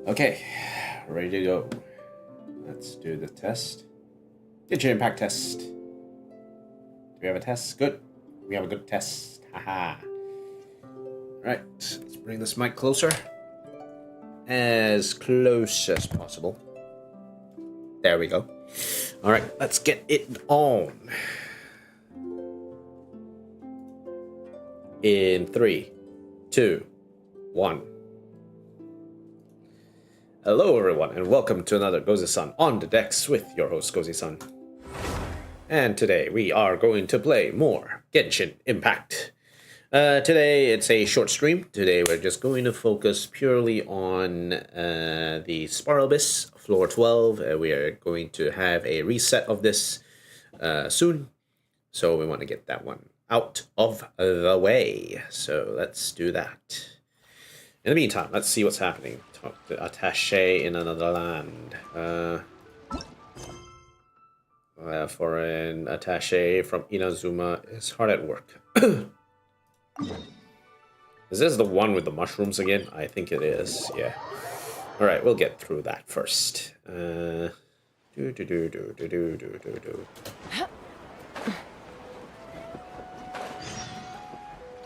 Okay, ready to go. Let's do the test. Genshin Impact test. Do we have a test? Good. We have a good test. Haha. Alright, let's bring this mic closer. As close as possible. There we go. Alright, let's get it on. In 3, 2, 1. Hello everyone, and welcome to another Gozi-san on the decks with your host Gozi-san. And today we are going to play more Genshin Impact. Today it's a short stream. Today we're just going to focus purely on the Spiral Abyss, floor 12. We are going to have a reset of this soon. So we want to get that one out of the way. So let's do that. In the meantime, let's see what's happening. Talk to attaché in another land. Foreign attaché from Inazuma is hard at work. Is this the one with the mushrooms again? I think it is, yeah. Alright, we'll get through that first. There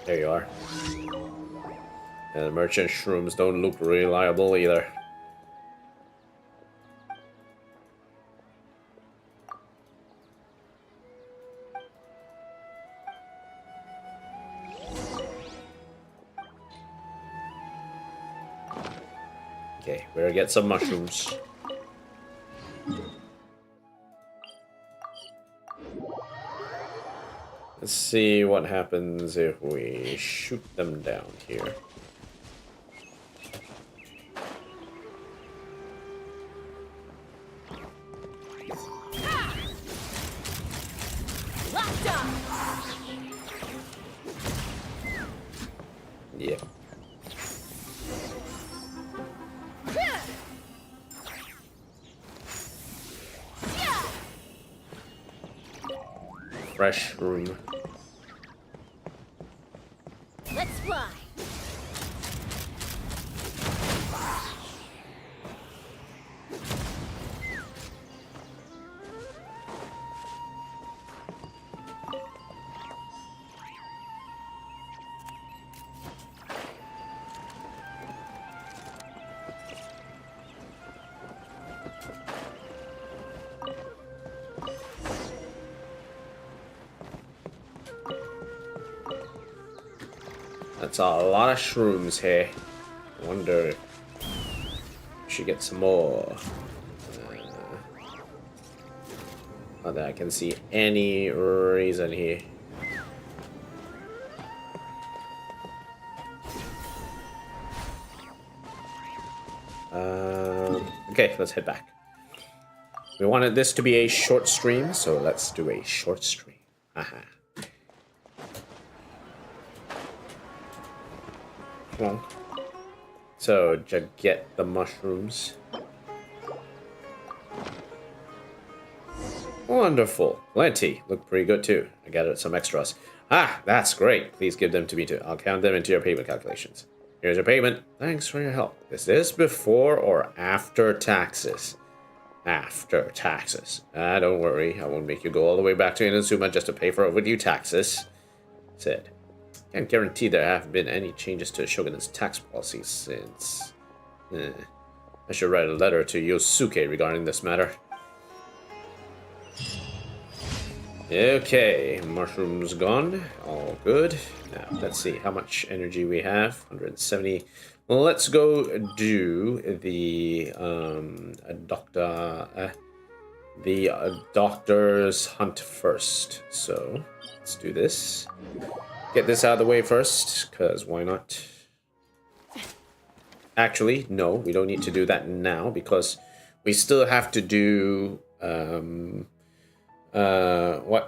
you are. And the merchant shrooms don't look reliable either. Okay, better get some mushrooms. Let's see what happens if we shoot them down here. Yeah. Fresh room. Let's fly. That's a lot of shrooms here. I wonder. should get some more. Not that I can see any reason here. Okay, let's head back. We wanted this to be a short stream, so let's do a short stream. Haha. Well, so, to get the mushrooms. Wonderful. Plenty. Look pretty good too. I gathered some extras. Ah, that's great. Please give them to me too. I'll count them into your payment calculations. Here's your payment. Thanks for your help. Is this before or after taxes? After taxes. Don't worry. I won't make you go all the way back to Inazuma just to pay for overdue taxes. Said. Can't guarantee there have been any changes to Shogun's tax policy since... I should write a letter to Yosuke regarding this matter. Okay, mushrooms gone. All good. Now, let's see how much energy we have. 170. Well, let's go do the doctor's hunt first. So, let's do this. Get this out of the way first, because why not? Actually, no, we don't need to do that now, because we still have to do...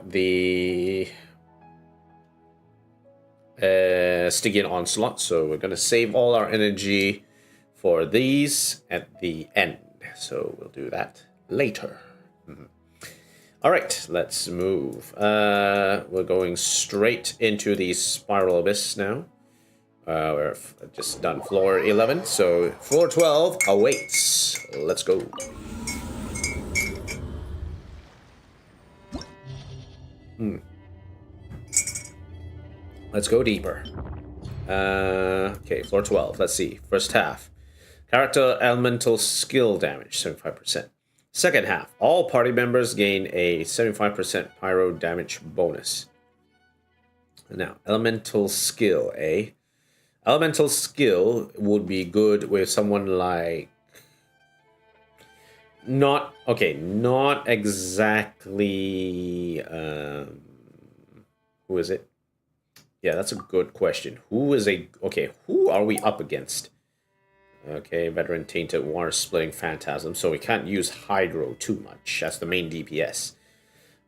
the Stygian Onslaught, so we're gonna save all our energy for these at the end, so we'll do that later. All right, let's move. We're going straight into the Spiral Abyss now. We're just done floor 11, so floor 12 awaits. Let's go. Let's go deeper. Okay, floor 12. Let's see. First half. Character elemental skill damage, 75%. Second half. All party members gain a 75% pyro damage bonus. Now, elemental skill, eh? Elemental skill would be good with someone like... Not exactly... who is it? Yeah, that's a good question. Who are we up against? Okay, veteran tainted water splitting phantasm, so we can't use hydro too much. That's the main DPS.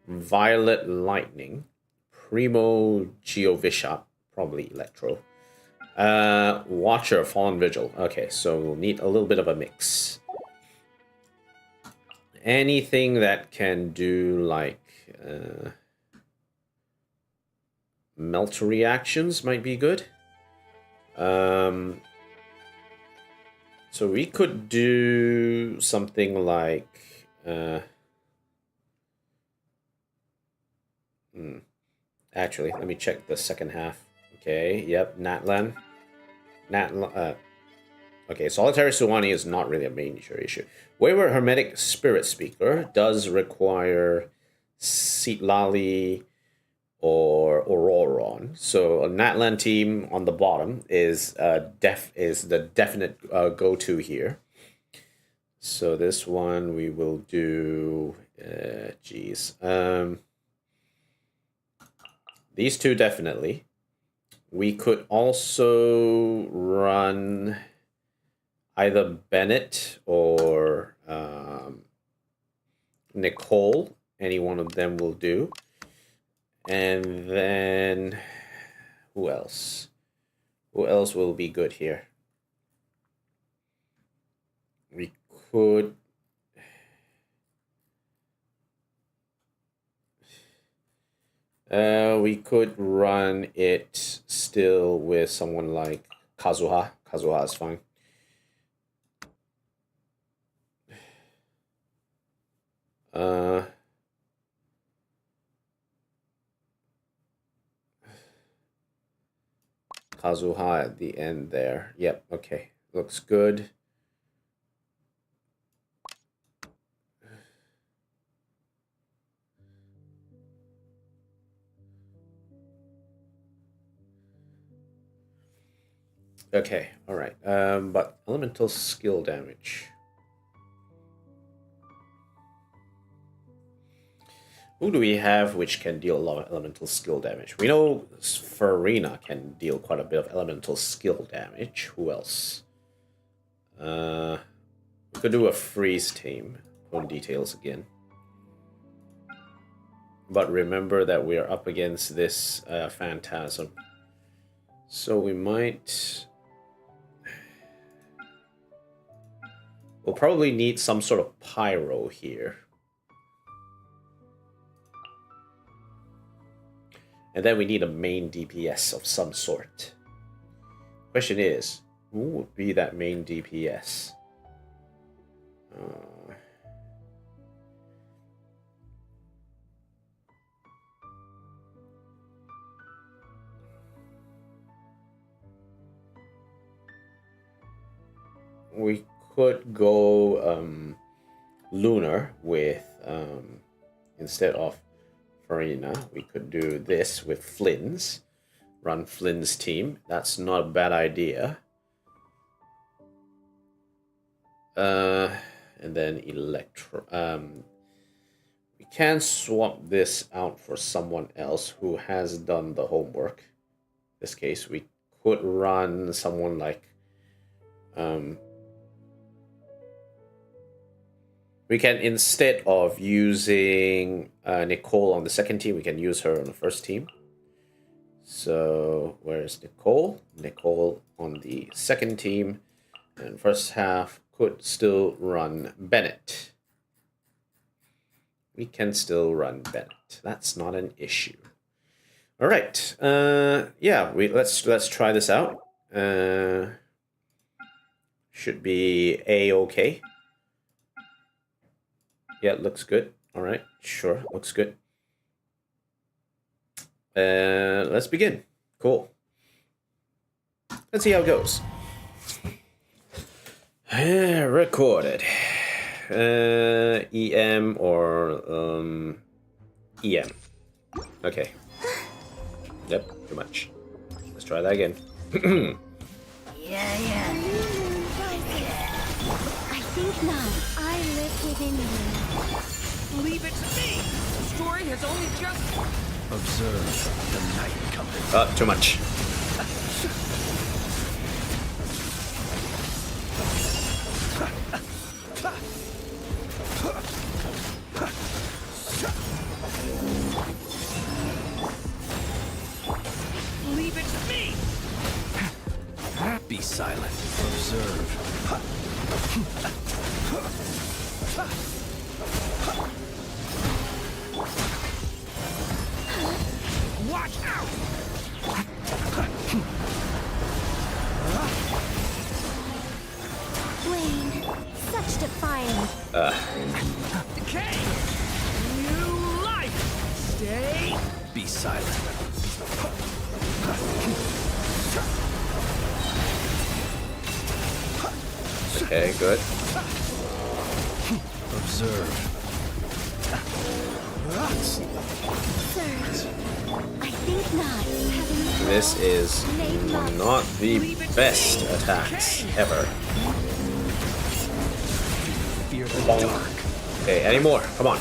Violet lightning, Primo Geovisha, probably electro. Watcher fallen vigil. Okay, so we'll need a little bit of a mix. Anything that can do like melt reactions might be good. So we could do something like actually, let me check the second half. Okay, yep, Natlan. Okay, Solitary Suwani is not really a major issue. Wayward Hermetic Spirit Speaker does require Seatlali or Auroron. So a Natlan team on the bottom is the definite go-to here. So this one we will do these two definitely. We could also run either Bennett or Nicole. Any one of them will do. And then who else? Who else will be good here? We could run it still with someone like Kazuha. Kazuha is fine. Kazuha at the end there. Yep, okay. Looks good. Okay, alright. But elemental skill damage. Who do we have which can deal a lot of elemental skill damage? We know Farina can deal quite a bit of elemental skill damage. Who else? We could do a freeze team. On details again. But remember that we are up against this phantasm. So we might... We'll probably need some sort of pyro here. And then we need a main DPS of some sort. Question is, who would be that main DPS? We could go Lunar with, instead of Farina, we could do this with Flynn's. Run Flynn's team. That's not a bad idea. And then Electro. We can swap this out for someone else who has done the homework. In this case, we could run someone like... we can, instead of using Nicole on the second team, we can use her on the first team. So, where's Nicole? Nicole on the second team. And first half could still run Bennett. We can still run Bennett. That's not an issue. All right. Yeah, let's try this out. Should be A-okay. Yeah, looks good. All right, sure, looks good. Let's begin. Cool. Let's see how it goes. Recorded. EM or EM. Okay. Yep, too much. Let's try that again. Yeah. I think not. I live within you. Leave it to me! The story has only just... Observe the night coming. Too much. Leave it to me! Be silent. Observe. Watch out! Blaine, such defiance. Decay! New life! Stay! Be silent. Okay, good. Observe. Surge. I think not. Having This is laid low. not the best attacks ever. Fear the dark. Okay, any more? Come on.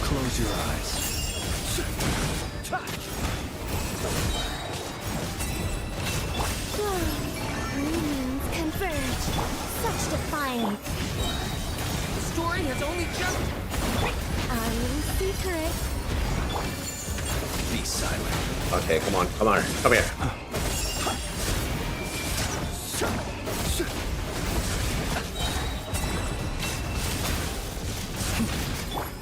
Close your eyes. Moons converge. Such defiance. The story has only just... Our little secret. Be silent. Okay, come on, come here.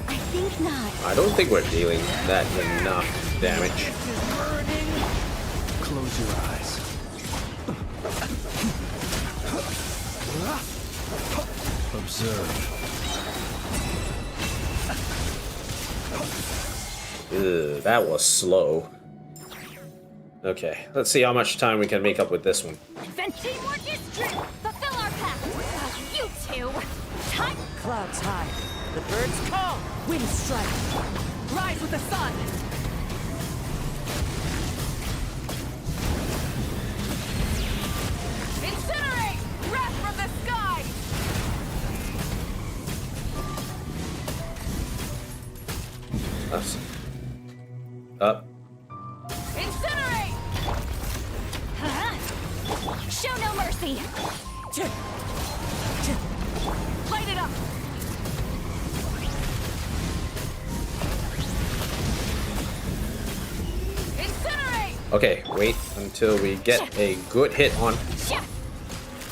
I think not. I don't think we're dealing that enough damage. Close your eyes. Observe. Ugh, that was slow. Okay, let's see how much time we can make up with this one. Teamwork is true. Fulfill our pact. You two. Time. Clouds high. The birds call. Wind strike. Rise with the sun. Incinerate! Wrath from the sky! Up. Incinerate! Show no mercy! Light it up! Incinerate! Okay, wait until we get a good hit on.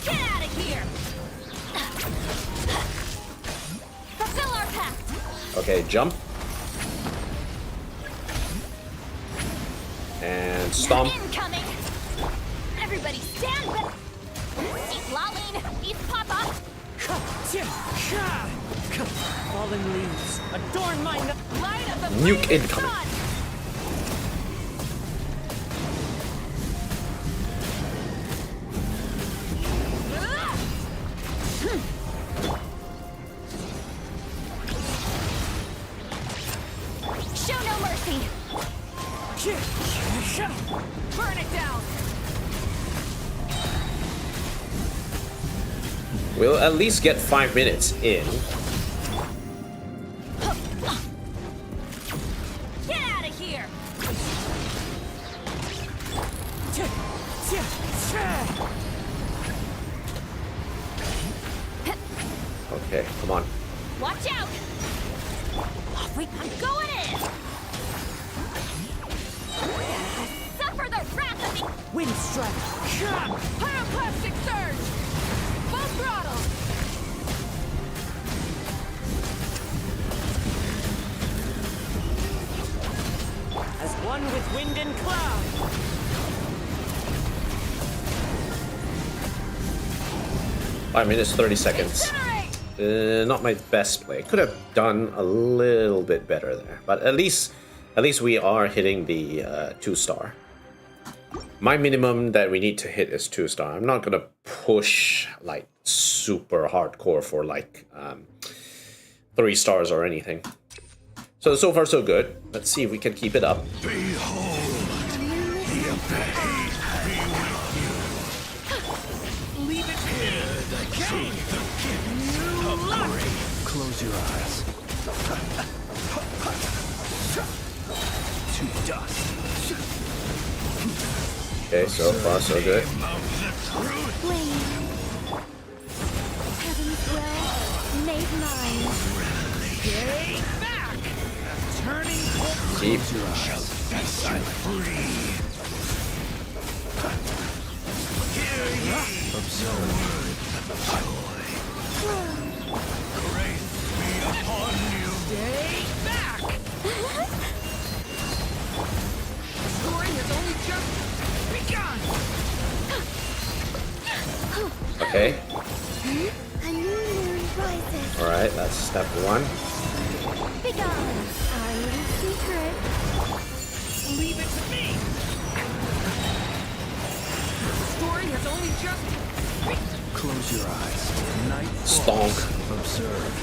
Get out of here! Fulfill our pact! Okay, jump. And stomp. Incoming! Everybody stand back! Eat Laline! Eat Papa! Fallen leaves, adorn my Light of the Nuke flaming incoming. sun! Show no mercy! Burn it down! We'll at least get 5 minutes in. Get out of here! Okay, come on. Watch out! Wait, I'm going in! Suffer the wrath of the Wind strike. pyroclastic surge! Full throttle! As one with wind and cloud. 5 minutes, 30 seconds. Incinerate! Not my best play. Could have done a little bit better there, but at least we are hitting the 2-star. My minimum that we need to hit is 2-star. I'm not gonna push like super hardcore for like 3 stars or anything. So far so good. Let's see if we can keep it up. Behold, the Abbey be with you. Leave it Hear the truth of great. Close your eyes. To dust. Okay, so far so good. Of the truth. Flame. Heaven's will made mine. Stay back! Turning Keep. Close your eyes. Be silent. Free. Hear ye. Observe. Grace be upon you. Stay back! The story has only just begun! Okay. A new moon rises. Alright, that's step 1. Begone, our little secret. Leave it to me! The story has only just Close your eyes. Night Stonk. falls. Observe.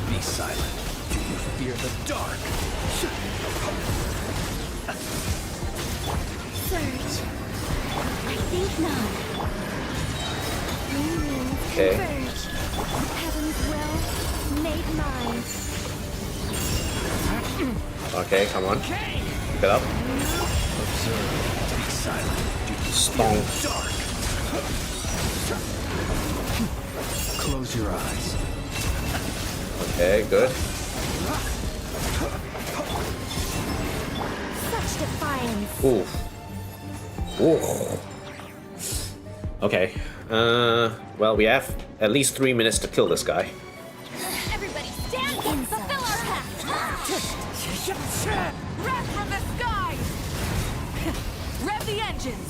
Be silent. Do you fear the dark? Surge. I think not. New moons Okay. converge. Heaven's will made mine. Okay, come on. okay! Get up. Observe. Be silent. Do you Stonk. dark? Close your eyes. Okay, good. Such defiance. Oof. Oof. Okay. Well, we have at least 3 minutes to kill this guy. Everybody stand and fulfill our pact. Wrath from the skies. Rev the engines.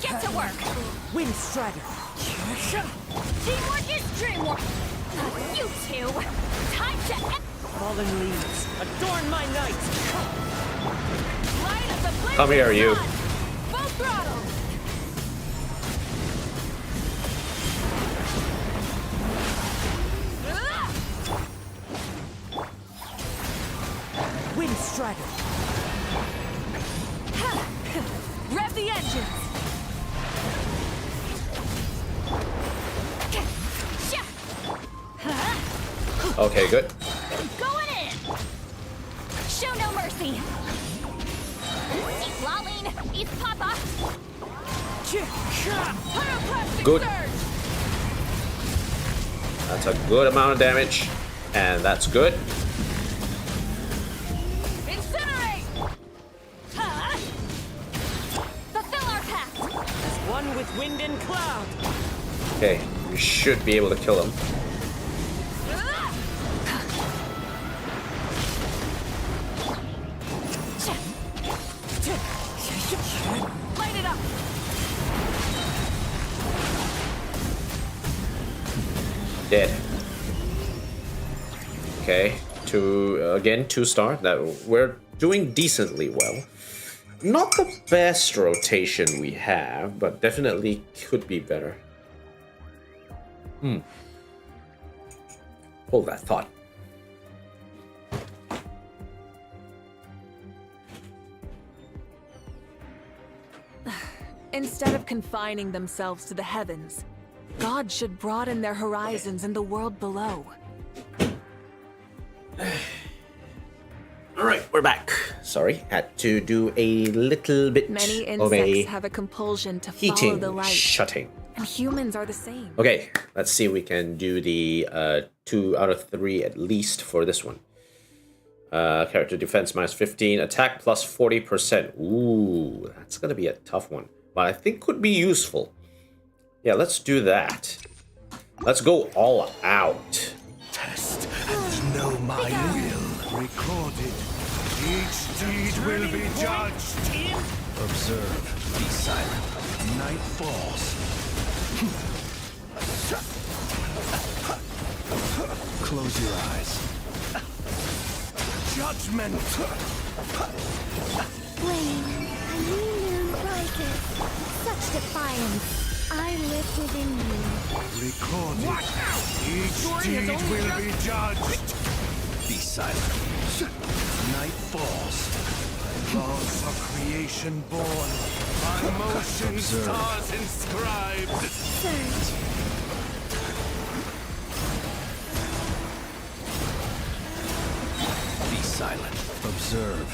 Get to work. Wind strider! Teamwork is dreamwork. You two. Time to Fallen leaves, adorn my night! light of the blazing Come here, you. sun. Full throttle. Wind strider! Rev the engines. Okay, good. Going in. Show no mercy. Eat Lolene. Eat Papa. Good. That's a good amount of damage. And that's good. Incinerate. Fulfill our pact. As one with wind and cloud. Okay, we should be able to kill him. Light it up. Dead. Okay, again 2-star. That we're doing decently well. Not the best rotation we have, but definitely could be better. Hold that thought. Instead of confining themselves to the heavens, God should broaden their horizons in the world below. Alright, we're back. Sorry, had to do a little bit Many of a insects have a compulsion to follow heating, the light, shutting. and humans are the same. Okay, let's see if we can do the 2 out of 3 at least for this one. Character defense minus 15, attack plus 40%. Ooh, that's gonna be a tough one, but I think could be useful. Yeah, let's do that. Let's go all out. Test and know my will. Recorded. Each deed will be judged. Observe. Be silent. Night falls. Close your eyes. Judgment. Flame, a new moon rises. Such defiance. I live within you. Recorded. Each deed will be judged. Be silent. Night falls. Laws of creation born. By motion stars inscribed. Surge. Be silent. Observe.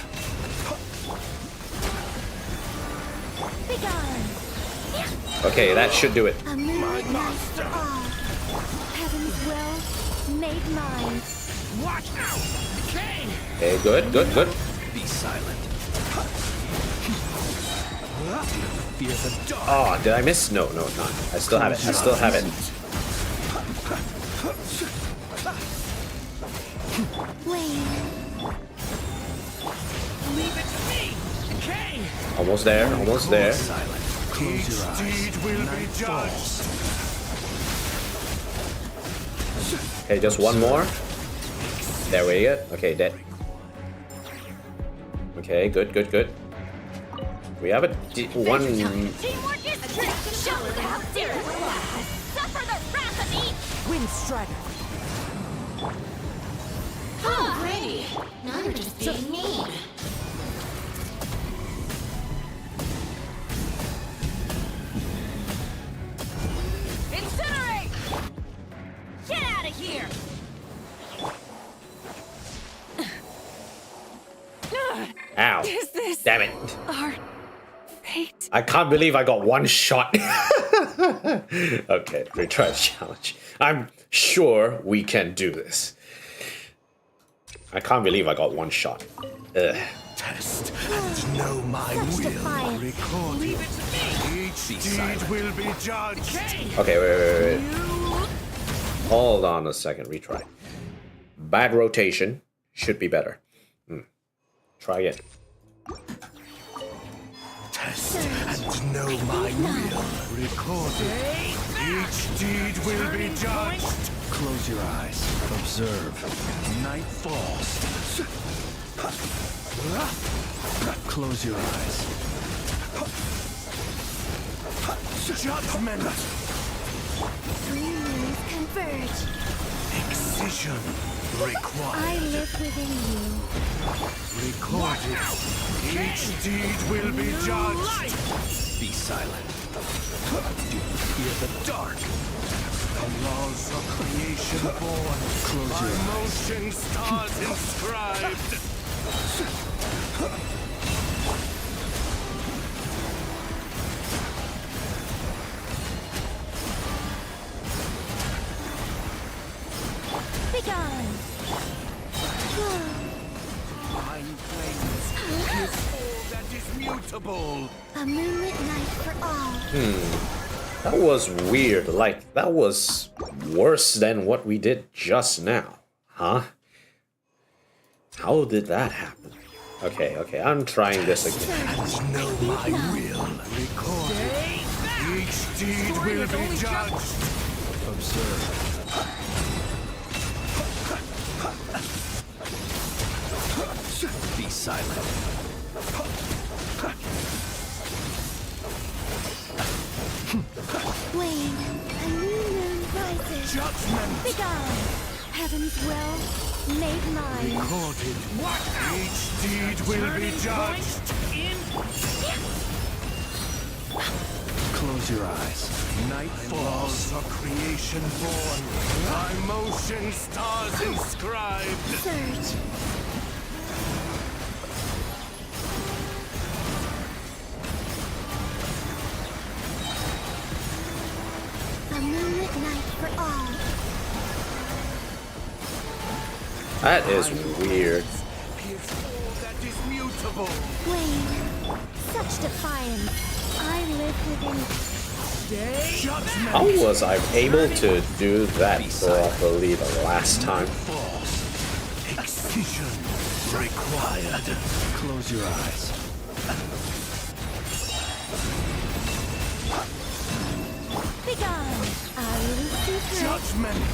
Begone. Okay, that should do it. A moonlit night for all. Heaven's will made mine. Watch out! King! Okay, good, good, good. Be silent. Fear the dark. Oh, did I miss? No, no, not. I still have it. I still have it. Flame. Leave it to me! King! Almost there, almost there. Silent. Close your eyes. Deed will be judged. Okay, just one more. There we go. Okay, dead. Okay, good, good, good. We have one. Teamwork is strength. Show them how serious it was. Suffer the wrath of each. Wind strider. Alrighty. Now you're just being mean. Incinerate! Get out of here! Ow. Is this Damn it. our fate? I can't believe I got one shot. Okay, retry the challenge. I'm sure we can do this. I can't believe I got one shot. Ugh. Test and know my Such will. defiance. Record. Leave it to me. Each deed will be judged. Okay, wait. Hold on a second, retry. Bad rotation. Should be better. Try again. Test and know my will. Recorded. Each deed will be judged. Close your eyes. Observe. Night falls. Close your eyes. Judgment. Three moons converge. Excision required. I live within you. Recorded. Each deed will be judged. Be silent. Do you fear the dark? laws of creation born. Close your motion stars inscribed. Begone! Mind flames is all that is mutable. A moonlit night for all. That was weird. Like, that was worse than what we did just now. Huh? How did that happen? Okay, I'm trying this again. And know my will. Recorded. Each deed will be judged. Observe. Be silent. Wane, a new moon rises. Judgment. Begone! Heaven's will, made mine. Recorded. Each deed will be judged. Close your eyes. Night falls. Of creation born. Thy motion stars inscribed. Surge. A moonlit night for all. That is weird. Pierce all that is mutable. Wane, such defiance. I live within. Judgment. How was I able to do that properly the last time? False. Excision required. Close your eyes. Begone! I will secret. Judgment.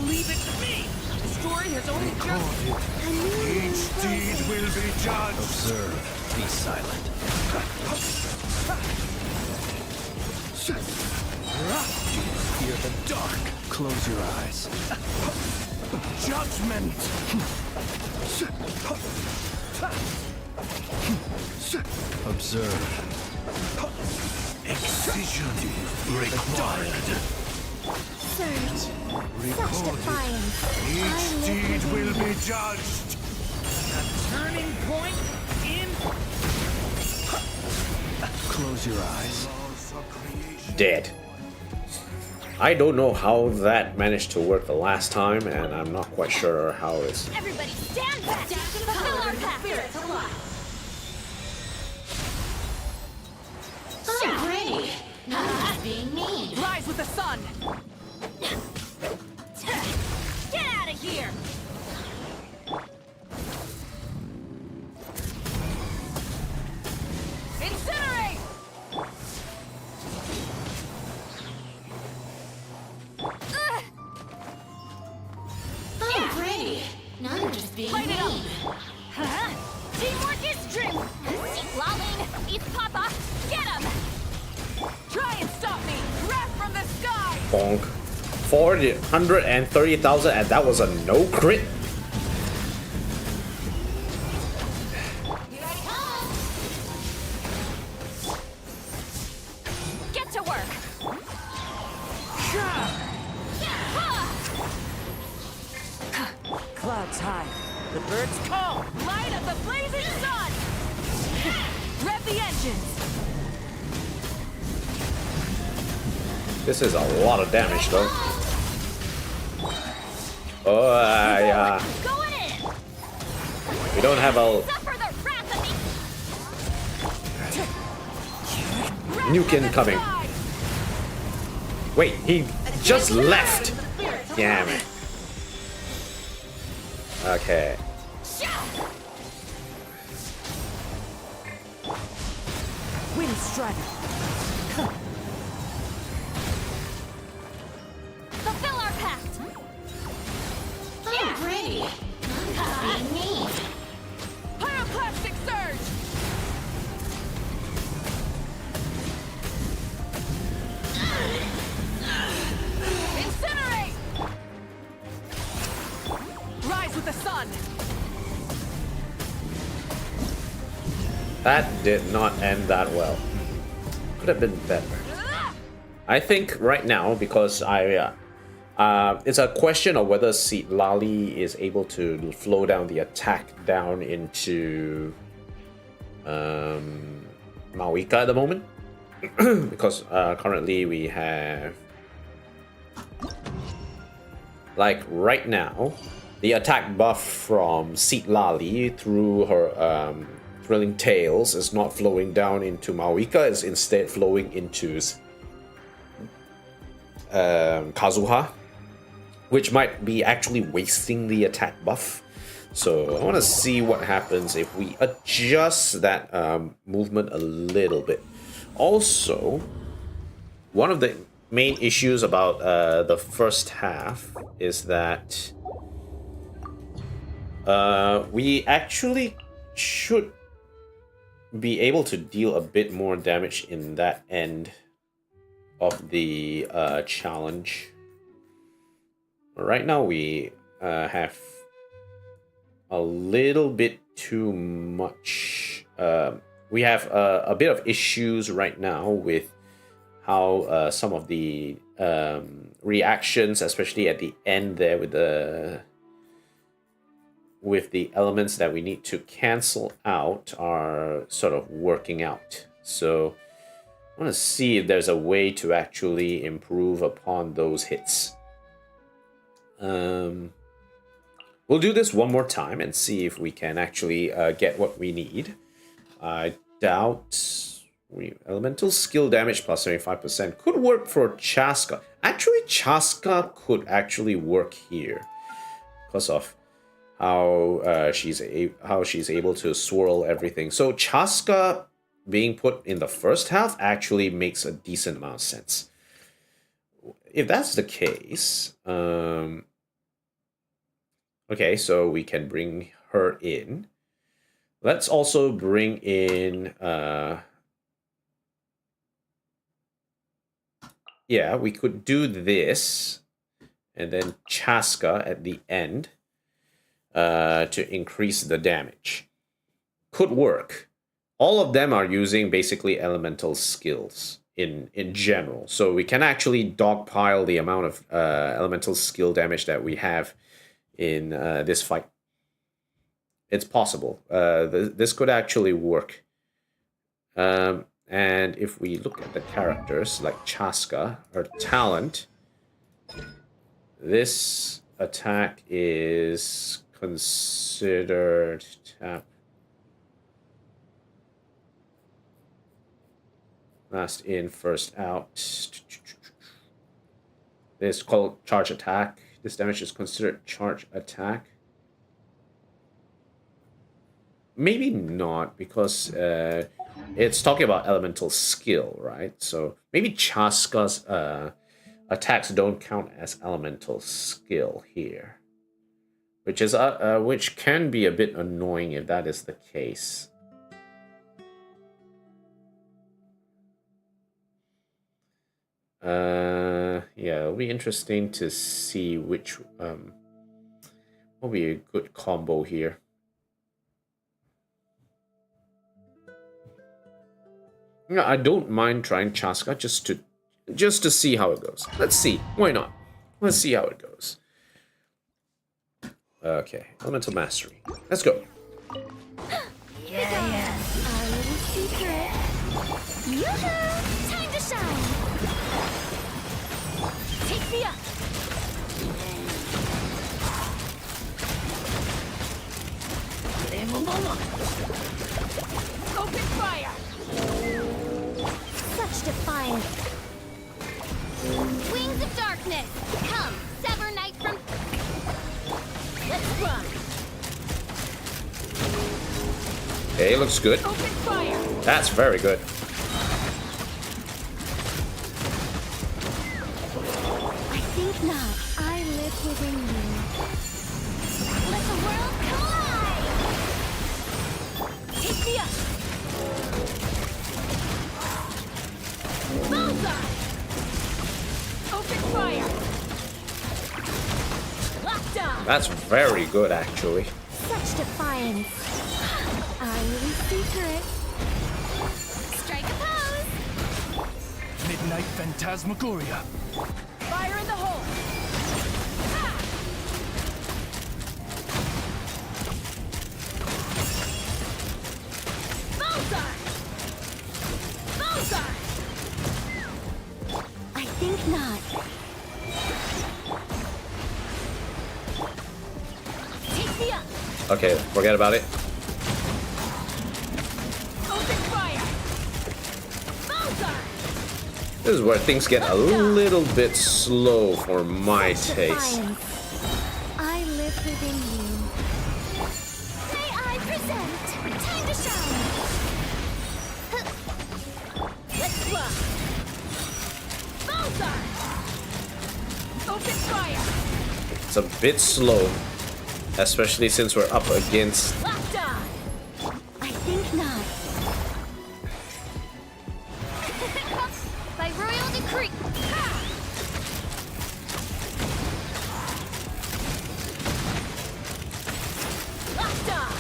Leave it to me. The story has only just... Recorded. A new moon Each deed rises. will be judged. Observe. Be silent. Fear the dark. Close your eyes. Judgment. Observe. Excision required. Surge. Such Recorded. defiance. I Each live deed within. will be judged. Turning point in... Close your eyes. Dead. I don't know how that managed to work the last time, and I'm not quite sure how it's... Everybody stand back! Fulfill our pact! I'm ready. Not just being mean. Rise with the sun! Get out of here! Incinerate! I'm ready. Not just being Light it up. mean. Huh? Teamwork is strength! Lolene, it's Papa! Get him! Try and stop me! Wrath from the sky! Bonk. 430,000, and that was a no crit? Here I come. Get to work! Clouds high. The birds call. Light of the blazing sun! Rev the engines! This is a lot of damage, though. Oh, yeah. Going in! We don't have a Suffer the wrath of me! nuke incoming. Wait, he just left. Damn it. Okay. Wind strike. Fulfill our pact! I'm ready. Not just being mean. Pyroclastic surge! Incinerate! Rise with the sun! That did not end that well. Could have been better. I think right now, because it's a question of whether Lali is able to flow down the attack down into Mawika at the moment. Because currently we have, like right now, the attack buff from Lali through her Thrilling Tales is not flowing down into Mawika, it's instead flowing into Kazuha, which might be actually wasting the attack buff. So I want to see what happens if we adjust that movement a little bit. Also, one of the main issues about the first half is that we actually should be able to deal a bit more damage in that end of the challenge. Right now we have a little bit too much. We have a bit of issues right now with how some of the reactions, especially at the end there with the elements that we need to cancel out, are sort of working out. So I want to see if there's a way to actually improve upon those hits. We'll do this one more time and see if we can actually get what we need. I doubt elemental skill damage plus 75% could work for Chaska. Actually, Chaska could actually work here because of how she's able to swirl everything. So Chaska being put in the first half actually makes a decent amount of sense. If that's the case, okay, so we can bring her in. Let's also bring in, yeah, we could do this, and then Chaska at the end to increase the damage. Could work. All of them are using basically elemental skills in general, so we can actually dogpile the amount of elemental skill damage that we have in this fight. It's possible. This could actually work. And if we look at the characters, like Chaska, her talent, this attack is considered tap. Last in, first out. This is called charge attack. This damage is considered charge attack. Maybe not, because it's talking about elemental skill, right? So maybe Chaska's attacks don't count as elemental skill here, which is which can be a bit annoying if that is the case. Yeah, it'll be interesting to see which will be a good combo here. Yeah, I don't mind trying Chaska just to see how it goes. Let's see. Why not? Let's see how it goes. Okay, elemental mastery. Let's go. Yeah. Our little secret. Yoo-hoo! Time to shine. Take me up. Open fire! Such defiance. Wings of darkness! Come, sever night from... Let's run! Okay, looks good. Open fire! That's very good. I think not. I live within you. Let the world collide! Take me up! Bullseye! Open fire! Lockdown! That's very good, actually. Such defiance. Our little secret. Strike a pose! Night Phantasmagoria. Fire in the hole! Ha! Bullseye! Bullseye! I think not. Take me up. Okay, forget about it. Open fire! Bullseye. This is where things get a little bit slow for my taste. Defiance. I live within you. May I present? Time to shine. Let's fly! Bullseye! Open fire! It's a bit slow, especially since we're up against. Locked on! I think not. By royal decree. Ha! Locked on!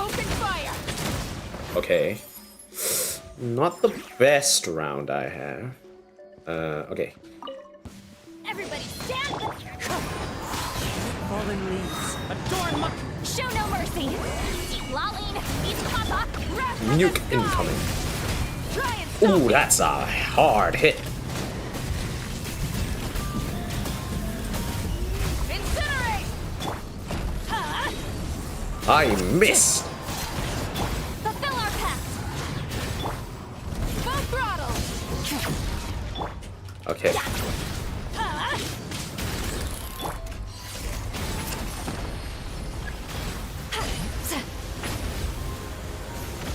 Open fire! Okay. Not the best round I have. Okay. Everybody stand. Fallen leaves. Adorn my... Show no mercy. Lolling. Each papa. Nuke incoming. Try and stop Ooh, me. that's a hard hit. Incinerate! Huh? I missed. Fulfill our pact. Full throttle! Okay. Huh?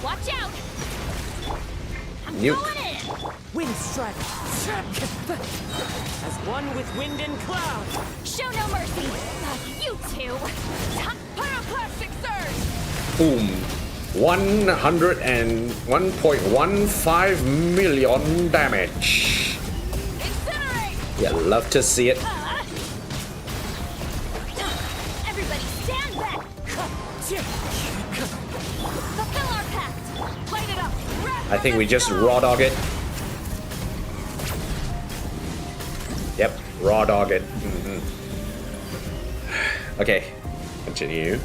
Watch out. Nuke. Going in. Wind strike! As one with wind and cloud! Show no mercy. You two. Pyroclastic surge! Boom. 101.15 million damage. Incinerate! Yeah, love to see it. Huh? Everybody stand back. Fulfill our pact. Light it up! I think we just raw dog it. Yep, raw dog it. Okay, continue.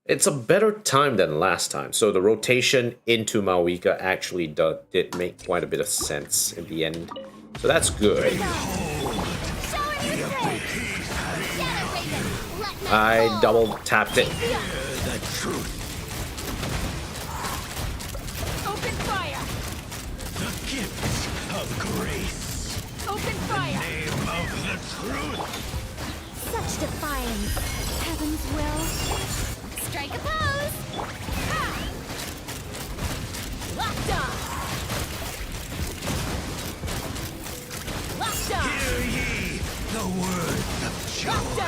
It's a better time than last time, so the rotation into Mawika actually did make quite a bit of sense in the end. So that's good. Show him your strength. Shadow Raven. Let night I fall. double tapped it. The truth, Open fire! the gifts of grace. Open fire! Name of the truth. Such defiance. Heaven's will. Strike a pose. Ha! Locked on! Locked on! Hear ye the words of Locked joy. on!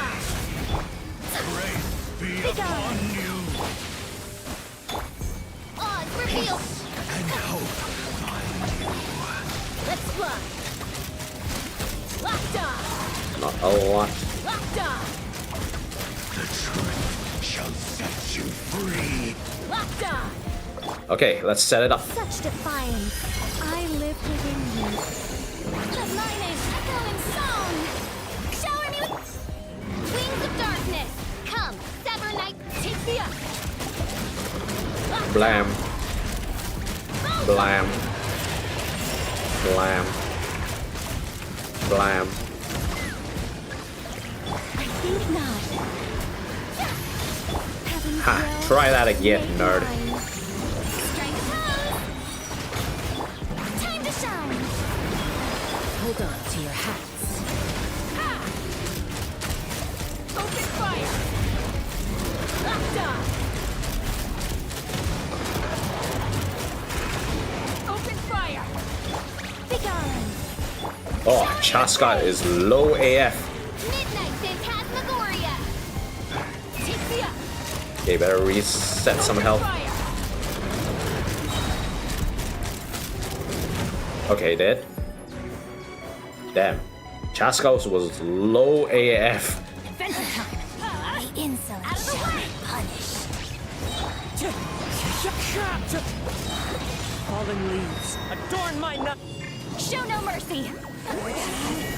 Grace be upon you, Odds revealed. and hope find you. Let's fly! Locked on! Not a lot. Locked on! The truth shall set you free. Locked on! Okay, let's set it up. Such defiance. I live within you. The lightning echoing song. Shower me with wings of darkness. Come, sever night. Take me up! Blam. Blam. Blam. Blam. I think not. Heaven's Ha, will. try that again, nerd. Mine. Strike a pose. Time to shine. Hold on to your hats. Ha! Open fire! Locked on! Open fire! Begone. Oh, Chaska is low AF. Midnight Phantasmagoria. Take me up! Okay, better reset some Open health. fire! Okay, dead. Damn. Chaska was low AF. Adventure time! Ha! The insolent Out of the shall way. be punished. Fallen leaves, adorn my night. Show no mercy.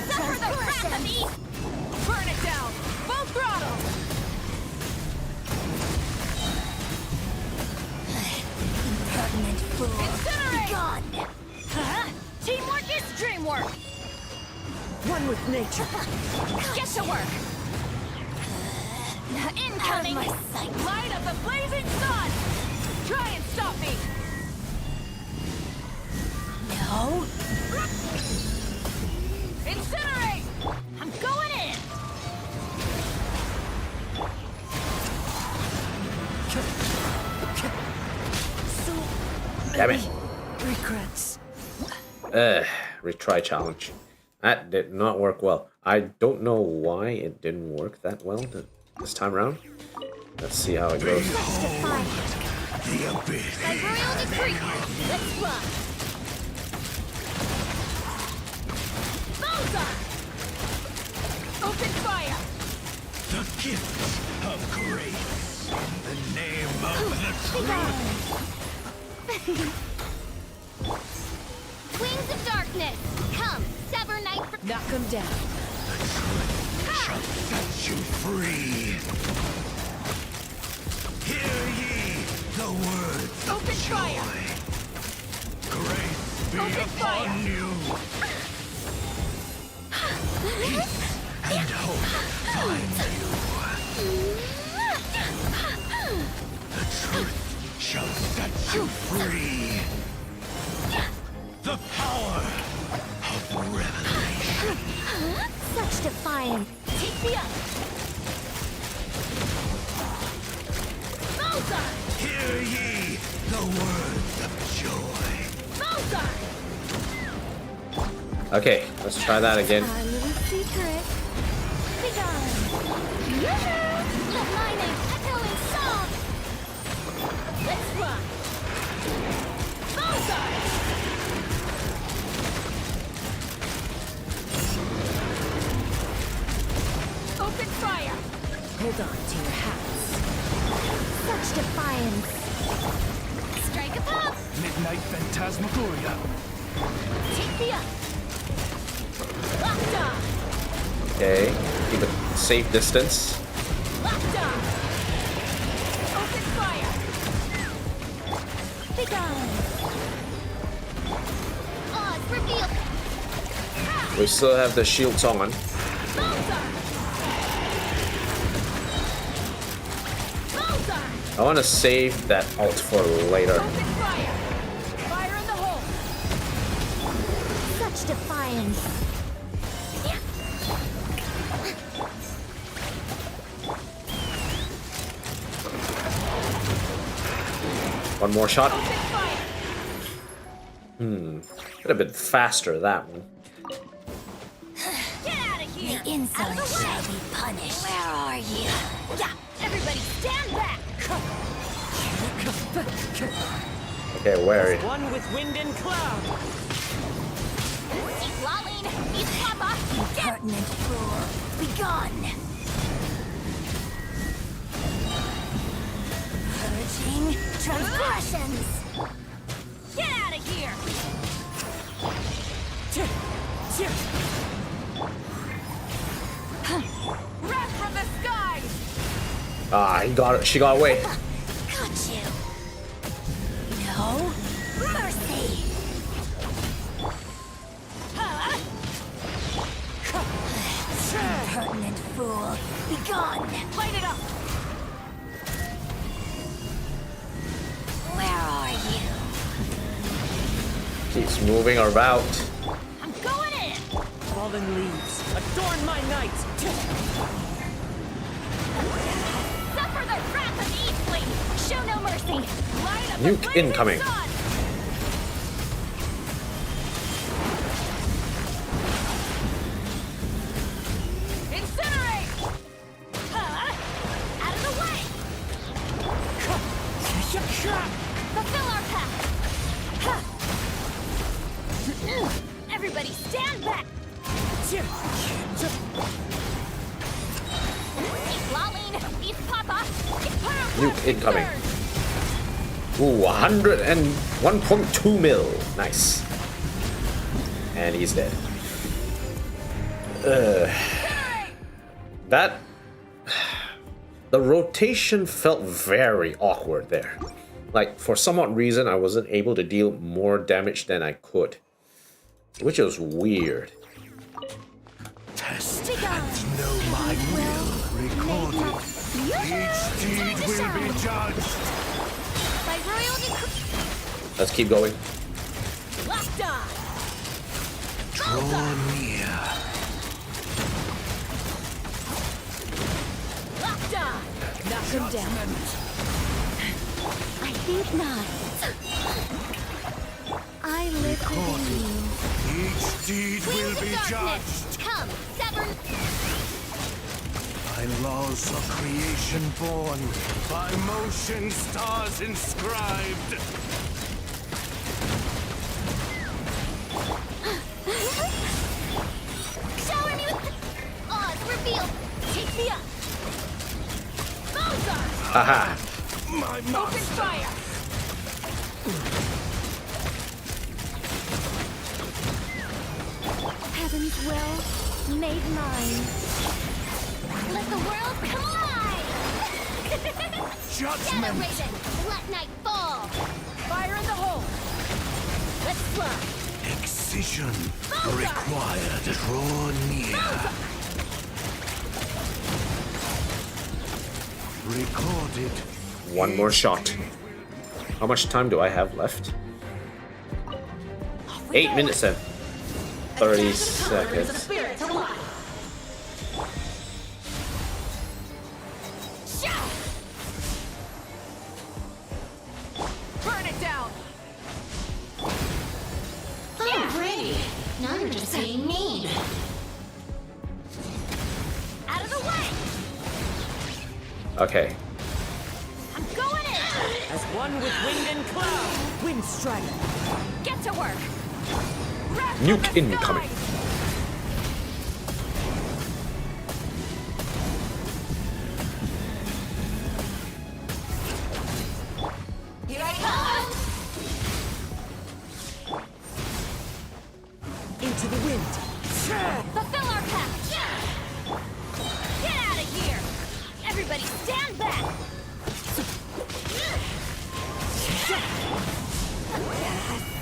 Suffer the wrath of the east. Burn it down, full throttle. Impertinent fool. Incinerate! Be gone. Teamwork is dreamwork. One with nature. Get to work. Incoming. Out of my sight. Light of the blazing sun. Try and stop me. No. Incinerate! I'm going in. So Damn it. regrets. Retry challenge. That did not work well. I don't know why it didn't work that well this time around. Let's see how it goes. The abyss. By royal decree, let's fly. Bullseye! Open fire! The gift of grace. In the name of the truth. Wings of darkness, come, sever night for... Knock him down. Shall set you free. Hear ye the words of Open joy. fire. Grace be Open upon fire. you. Peace and hope find you. The truth shall set you free. The power of revelation. Such defiance. Take me up. Bullseye! Hear ye the words of joy. Bullseye! Okay, let's try that again. Our little secret. Be gone. Yoo-hoo! Let my name echo in song. Let's fly. Bullseye! Open fire! Hold on to your hats. Such defiance. Strike a pop. Midnight Phantasmagoria. Take me up. Locked on. Okay, keep it safe distance. Locked on! Open fire! Be gone. Odds revealed. We still have the shields on. Bullseye! Bullseye! I want to save that ult for later. Open fire! Fire in the hole! Such defiance. One more shot. Open fire! Could have been faster, that one. Get out of here! The insolent shall be punished. Where are you? Yeah, everybody stand back! Okay, worried. One with wind and cloud! Eat Laline! Eat Papa! Impertinent fool! Be gone! Purging transgressions! Get out of here! Wrath from the skies! Ah, he got it. She got away. Got you! No mercy! Impertinent fool! Be gone! Light it up! Where are you? Keeps moving about. I'm going in! Fallen leaves, adorn my night! Suffer the wrath of the Eastling! Show no mercy! Light of Nuke the blazing incoming. sun! Incinerate! Out of the way! Fulfill our path! Everybody stand back! Eat Laline! Eat Papa! Eat Pyro! Nuke incoming. Ooh, 101.2 mil. Nice. And he's dead. That... The rotation felt very awkward there. Like, for some odd reason, I wasn't able to deal more damage than I could. Which was weird. Test and know my will. Recorded. Each deed will be judged. By royal decree. Let's keep going. Locked on. Draw near. Locked on. Knock him down. I think not. I live within you. Each deed will Wings be of darkness. judged. Come, sever. By laws of creation born, by motion stars inscribed. Shower me with Oz revealed. Take me up. Mozart. Haha. My Open master. fire. Heaven's will made mine. Let the world come alive. Judgment. Shadow Raven, let night fall. Fire in the hole. Let's fly. Excision required. Draw near. Recorded. One more shot. How much time do I have left? 8 minutes and 30 seconds. Spirit alive. Shout. Burn it down! I'm ready. Now you're just being mean. Out of the way. Okay. I'm going in. As one with wind and cloud. Wind strike. Get to work. Nuke incoming. Here I come. Into the wind. Fulfill our pact. Get out of here. Everybody stand back.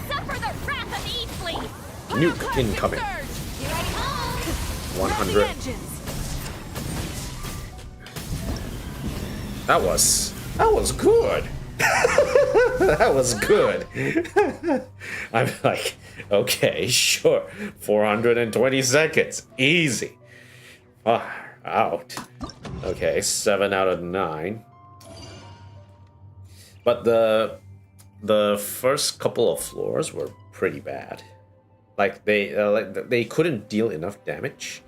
Suffer the wrath of Eastleaf. Nuke incoming. Here I come. 100. That was good. That was good. I'm like, okay, sure. 420 seconds. Easy. Far out. Okay, 7 out of 9. But the first couple of floors were pretty bad. Like they couldn't deal enough damage.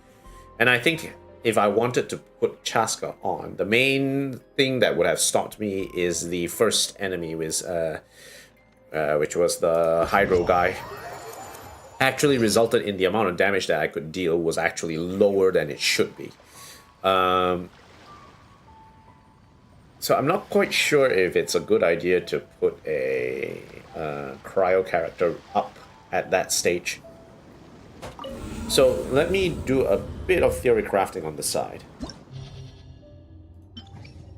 And I think if I wanted to put Chaska on, the main thing that would have stopped me is the first enemy which was the Hydro guy. Actually resulted in the amount of damage that I could deal was actually lower than it should be. So I'm not quite sure if it's a good idea to put a cryo character up at that stage. So let me do a bit of theory crafting on the side.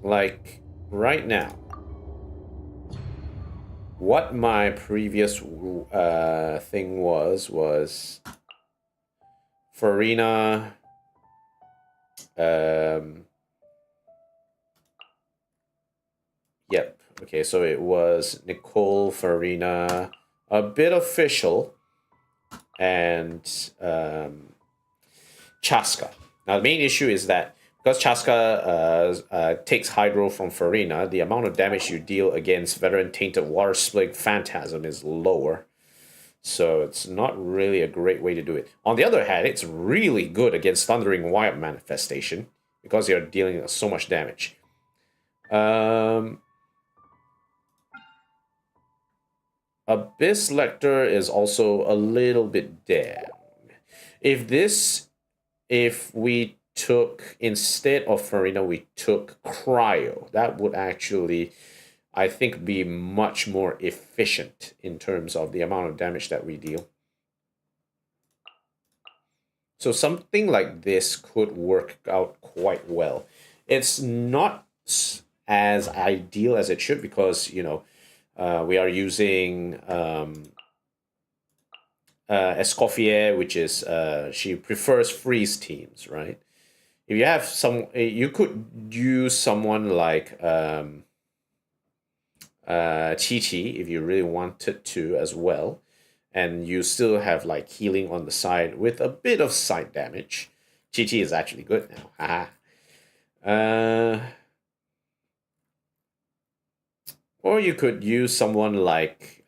Like right now, what my previous thing was Farina, yep, okay, so it was Nicole, Farina, a bit of Fischl, and Chaska. Now the main issue is that because Chaska takes Hydro from Farina, the amount of damage you deal against Veteran Tainted Water Splig Phantasm is lower. So it's not really a great way to do it. On the other hand, it's really good against Thundering Wild Manifestation because you're dealing so much damage. Abyss Lecter is also a little bit down. If we took, instead of Farina, we took Cryo, that would actually, I think, be much more efficient in terms of the amount of damage that we deal. So something like this could work out quite well. It's not as ideal as it should because, you know, we are using Escoffier, which is, she prefers freeze teams, right? If you have you could use someone like Chi-Chi if you really wanted to as well. And you still have like healing on the side with a bit of side damage. Chi-Chi is actually good now. Haha. Or you could use someone like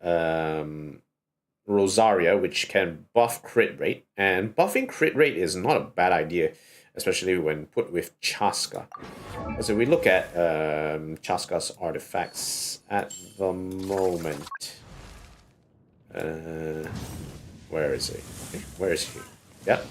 Rosaria, which can buff crit rate. And buffing crit rate is not a bad idea, especially when put with Chaska. So we look at Chaska's artifacts at the moment. Where is he? Where is he? Yep.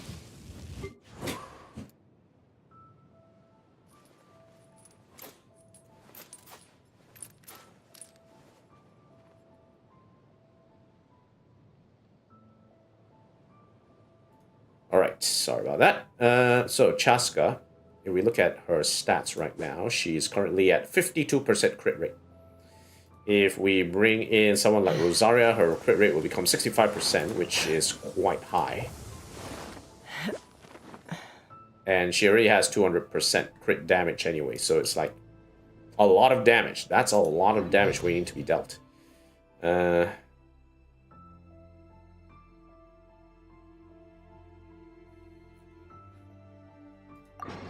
Alright, sorry about that. So Chaska, if we look at her stats right now, she's currently at 52% crit rate. If we bring in someone like Rosaria, her crit rate will become 65%, which is quite high. And she already has 200% crit damage anyway, so it's like a lot of damage. That's a lot of damage waiting to be dealt. I'm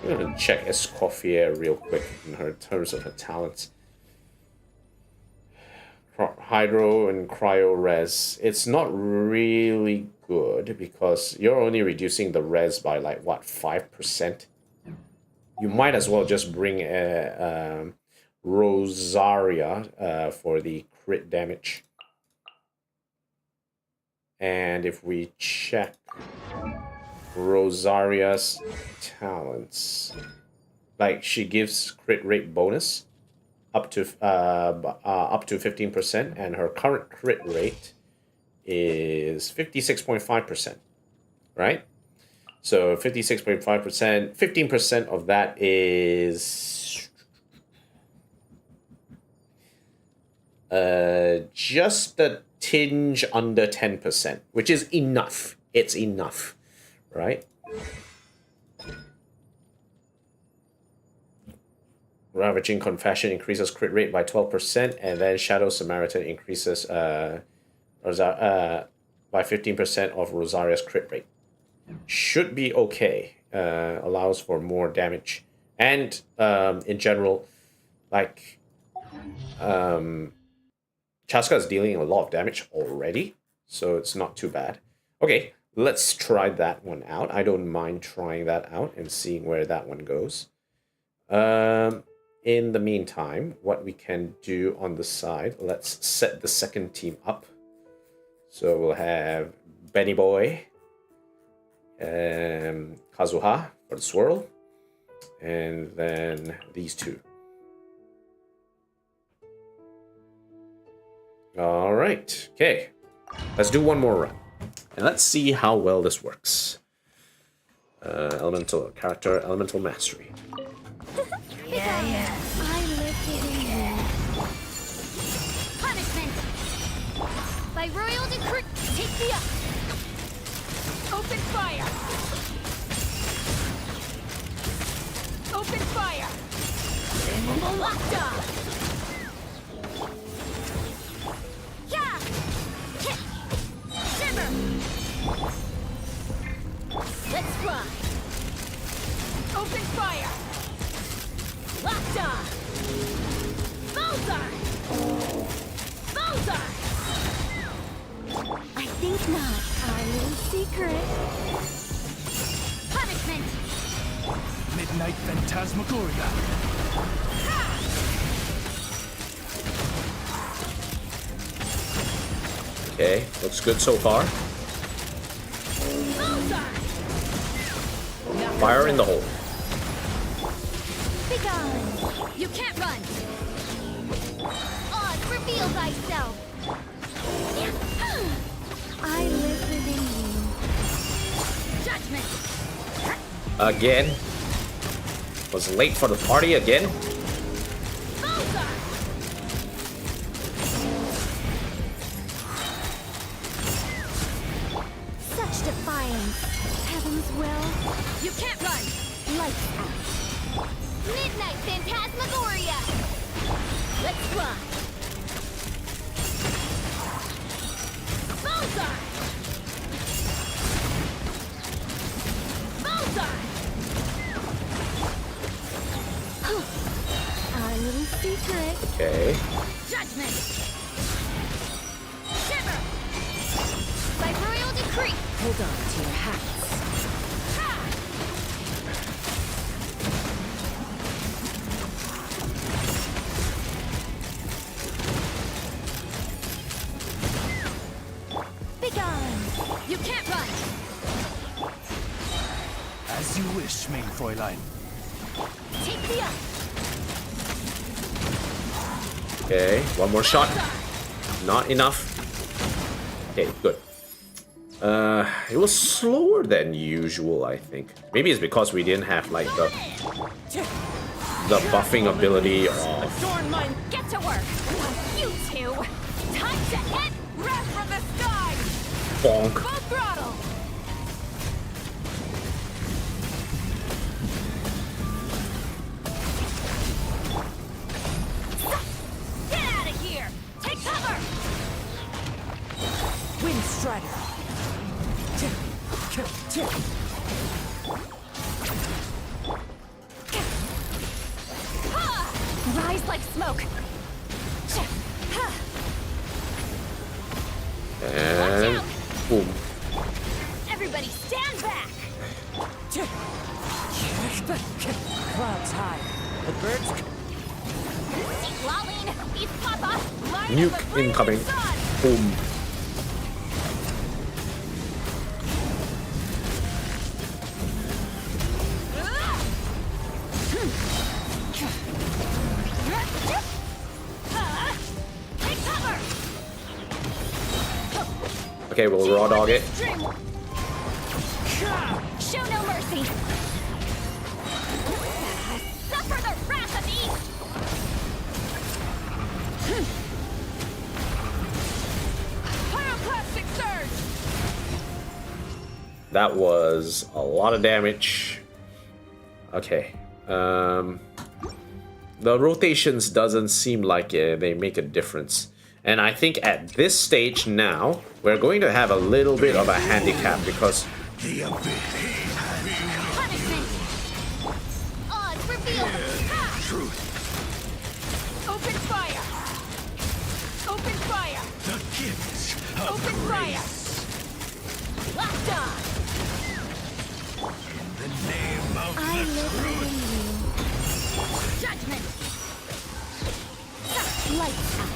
gonna check Escoffier real quick in her terms of her talents. Hydro and Cryo Res. It's not really good because you're only reducing the res by like what, 5%? You might as well just bring Rosaria for the crit damage. And if we check Rosaria's talents, like she gives crit rate bonus up to 15%, and her current crit rate is 56.5%, right? So 56.5%, 15% of that is just a tinge under 10%, which is enough. It's enough, right? Ravaging Confession increases crit rate by 12%, and then Shadow Samaritan increases by 15% of Rosaria's crit rate. Should be okay. Allows for more damage. And in general, like Chaska is dealing a lot of damage already, so it's not too bad. Okay, let's try that one out. I don't mind trying that out and seeing where that one goes. In the meantime, what we can do on the side, let's set the second team up. So we'll have Benny Boy, Kazuha for the swirl, and then these two. All right, okay. Let's do one more run, and let's see how well this works. Elemental character, elemental mastery. Yeah. I lifted in you. Punishment! By royal decree, take me up! Open fire! Open fire! Locked on! Yeah! Kick! Shimmer! Let's run! Open fire! Locked on! Bullseye! Bullseye! I think not. Our little secret. Punishment! Midnight Phantasmagoria. Okay, looks good so far. Bullseye! Fire in the hole. Be gone! You can't run! Reveal thyself. I live within you. Judgment. Again? Was late for the party again? Bullseye. Such defiance. Heaven's will. You can't run. Lights out. Midnight Phantasmagoria. Let's fly. Bullseye. Bullseye. Our little secret. Okay. Judgment. Shiver. By royal decree. Hold on to your hats. Ha! Begone. You can't run. As you wish, mein Fräulein. Take the up. Okay, one more shot. Not enough. Okay, good. It was slower than usual, I think. Maybe it's because we didn't have like the buffing ability of Adorn mine. Get to work. You two. Time to hit. Wrath from the sky. bonk. Full throttle. Get out of here. Take cover. Wind Strider. Rise like smoke. And boom. Everybody stand back. Clouds high. The birds. See, Lolene, these papa. Light Nuke up the blazing incoming. sun. Boom. Take cover. Okay, we'll raw dog it. Show no mercy. Suffer the wrath of East. Pyroclastic surge. That was a lot of damage. Okay. The rotations doesn't seem like they make a difference. And I think at this stage now, we're going to have a little bit of a handicap because The abyss. Punishment. Odds revealed. Ha! Truth. Open fire. Open fire. The gifts of Open fire. grace. Locked on. In the name of I the live truth. within you. Judgment. Lights out.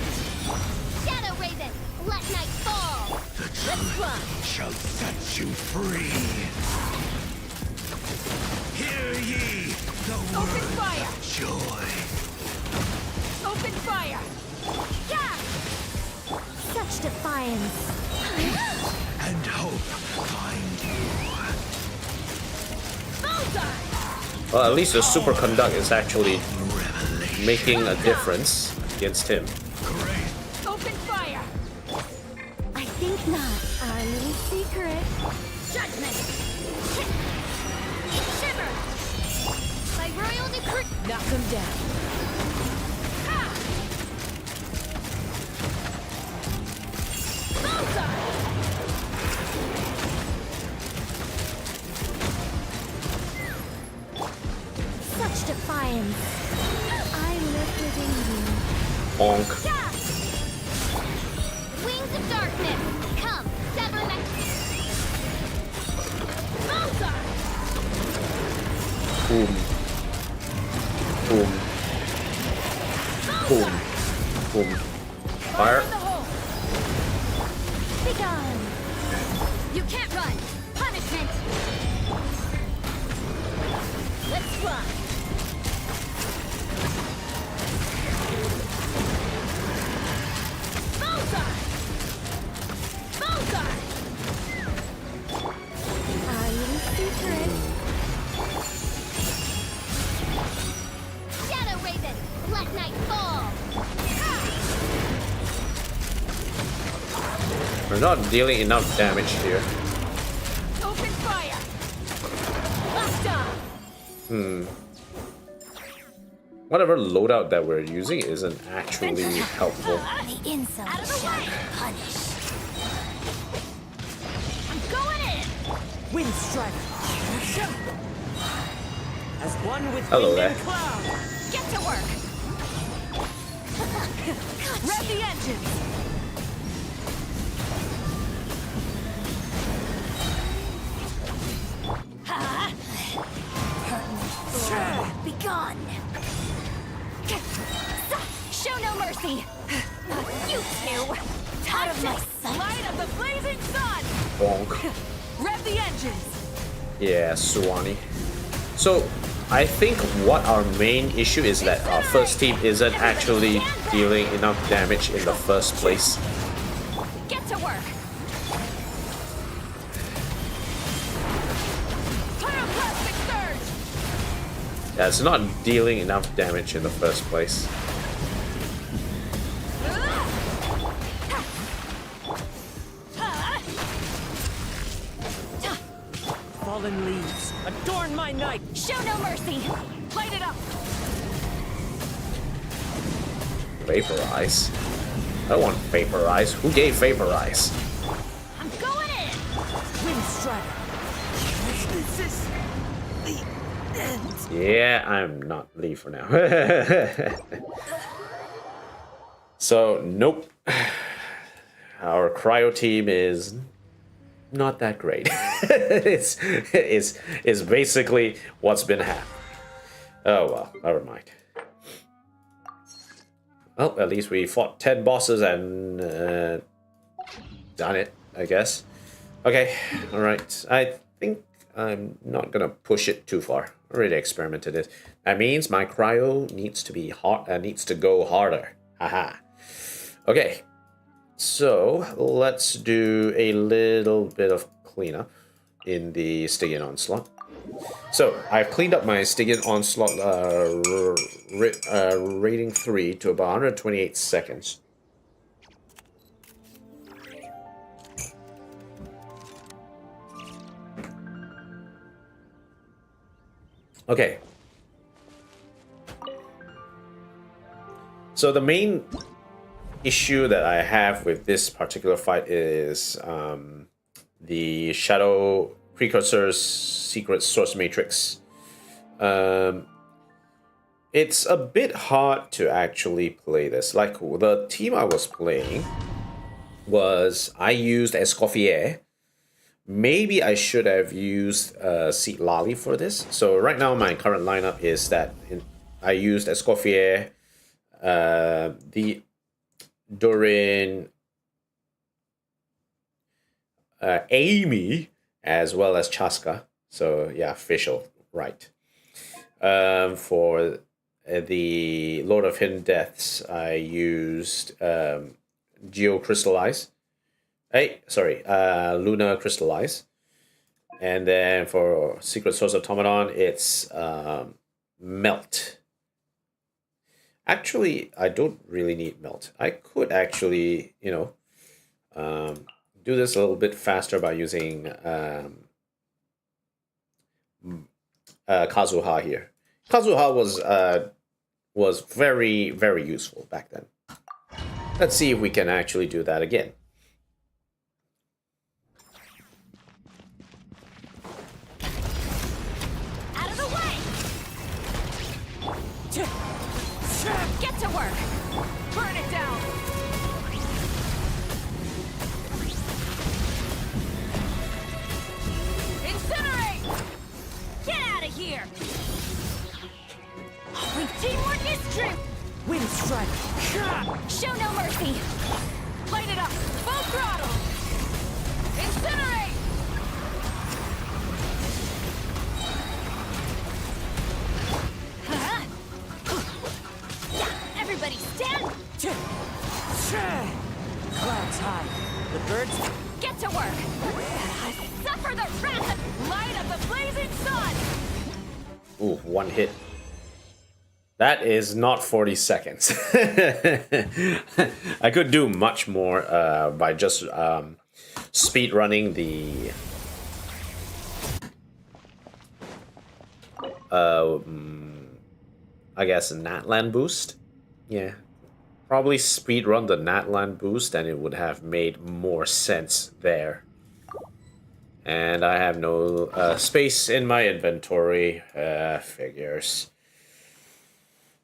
Shadow Raven. Let night fall. The Let's truth run. shall set you free. Hear ye the Open word fire. of joy. Open fire. Yeah. Such defiance. And hope find you. Bullseye. well, at least the superconduct is actually Revelation. making a difference against him. Grace. Open fire. I think not. Our little secret. Judgment. Shiver. By royal decree. Knock them down. Ha! Bullseye. Such defiance. I live within you. Bonk. Yeah. Wings of darkness. Come. Sever next. Bullseye. Boom. Boom. Boom. Boom. Fire. In the hole. Begone. You can't run. Punishment. Let's fly. We're not dealing enough damage here. Open fire. Blast off. Whatever loadout that we're using isn't actually helpful. The insult shall be punished. I'm going in. Wind strike. As one with Hello wind there. and cloud. Get to work. Rev the engines. Be gone. Show no mercy. You two. Out of my sight. Light of the blazing sun. Bonk. Rev the engines. Yeah, Suwani. So, I think what our main issue is that our first team isn't actually dealing enough damage in the first place. Get to work. Pyroclastic surge. Yeah, it's not dealing enough damage in the first place. Fallen leaves. Adorn my night. Show no mercy. Light it up. Vaporize? I don't want Vaporize. Who gave Vaporize? I'm going in. Wind strike. This is the end. Yeah, I'm not Lee for now. So, nope. Our cryo team is not that great. it's basically what's been happening. Oh well, never mind. Well, at least we fought 10 bosses and done it, I guess. Okay, alright. I think I'm not gonna push it too far. I already experimented it. That means my cryo needs to be hard, needs to go harder. Haha. Okay. So let's do a little bit of cleanup in the Stygian Onslaught. So I've cleaned up my Stygian Onslaught rating 3 to about 128 seconds. Okay. So the main issue that I have with this particular fight is the Shadow Precursor's Secret Source Matrix. It's a bit hard to actually play this. Like, the team I was playing was, I used Escoffier. Maybe I should have used Seat Lali for this. So right now my current lineup is that I used Escoffier, the Durin, Amy, as well as Chaska. So yeah, official, right. For the Lord of Hidden Deaths, I used Geocrystallize. Luna Crystallize. And then for Secret Source Automaton, it's Melt. Actually, I don't really need Melt. I could actually, do this a little bit faster by using Kazuha here. Kazuha was very, very useful back then. Let's see if we can actually do that again. Out of the way. Get to work. Burn it down. Incinerate. Get out of here. Teamwork is true. Wind strike. Show no mercy. Light it up. Full throttle. Incinerate. Everybody stand. Clouds high. The birds Get to work. Suffer the wrath of light of the blazing sun. Ooh, one hit. That is not 40 seconds. I could do much more by just speed running the I guess Natlan boost. Yeah, probably speed run the Natlan boost, and it would have made more sense there. And I have no space in my inventory. Figures.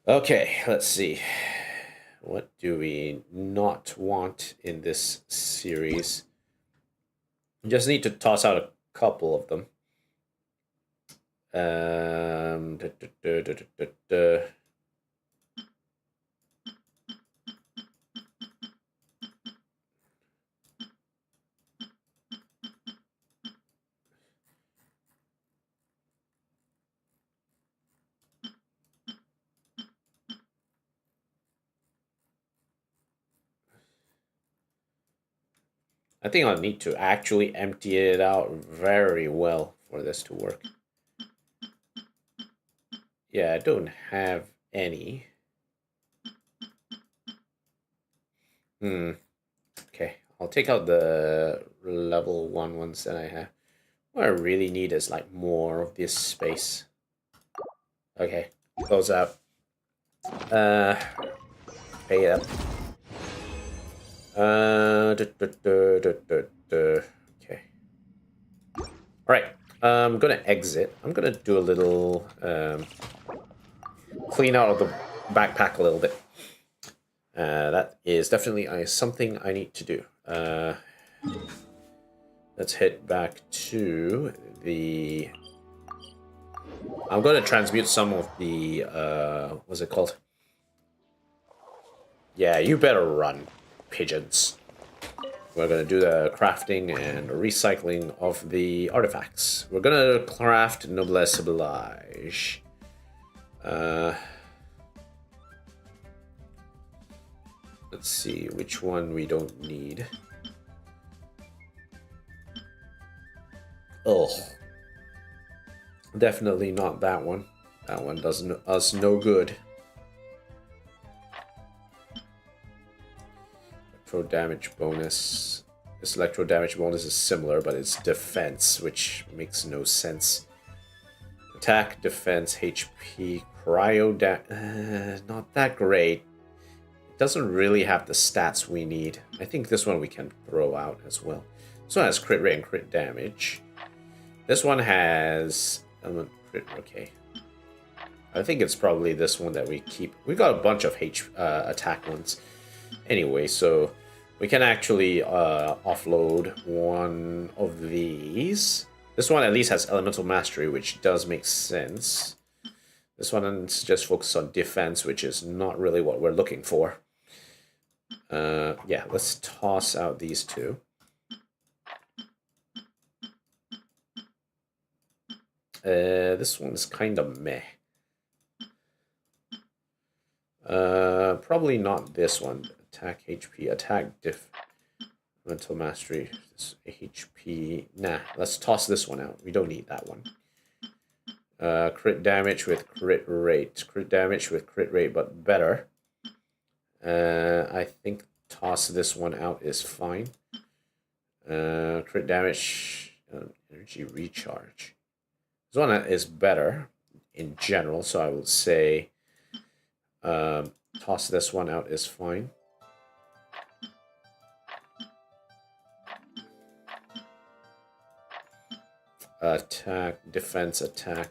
Okay, let's see. What do we not want in this series? Just need to toss out a couple of them. I think I'll need to actually empty it out very well for this to work. Yeah, I don't have any. Okay, I'll take out the level 1 ones that I have. What I really need is like more of this space. Okay, close out. Pay up. Okay. Alright, I'm gonna exit. I'm gonna do a little clean out of the backpack a little bit. That is definitely something I need to do. Let's head back to the... I'm gonna transmute some of the what's it called? Yeah, you better run, pigeons. We're gonna do the crafting and recycling of the artifacts. We're gonna craft Noblesse Oblige. Let's see which one we don't need. Oh, definitely not that one. That one does us no good. Electro damage bonus. This electro damage bonus is similar, but it's defense, which makes no sense. Attack, defense, HP, cryo not that great. It doesn't really have the stats we need. I think this one we can throw out as well. This one has crit rate and crit damage. This one has crit. Okay. I think it's probably this one that we keep. We got a bunch of attack ones. Anyway, so we can actually offload one of these. This one at least has elemental mastery, which does make sense. This one is just focused on defense, which is not really what we're looking for. Yeah, let's toss out these two. This one's kind of meh. Probably not this one. Attack, HP, attack, diff, mental mastery, HP. Nah, let's toss this one out. We don't need that one. Crit damage with crit rate. Crit damage with crit rate, but better. I think toss this one out is fine. Crit damage, energy recharge. This one is better in general, so I would say toss this one out is fine. Attack, defense, attack.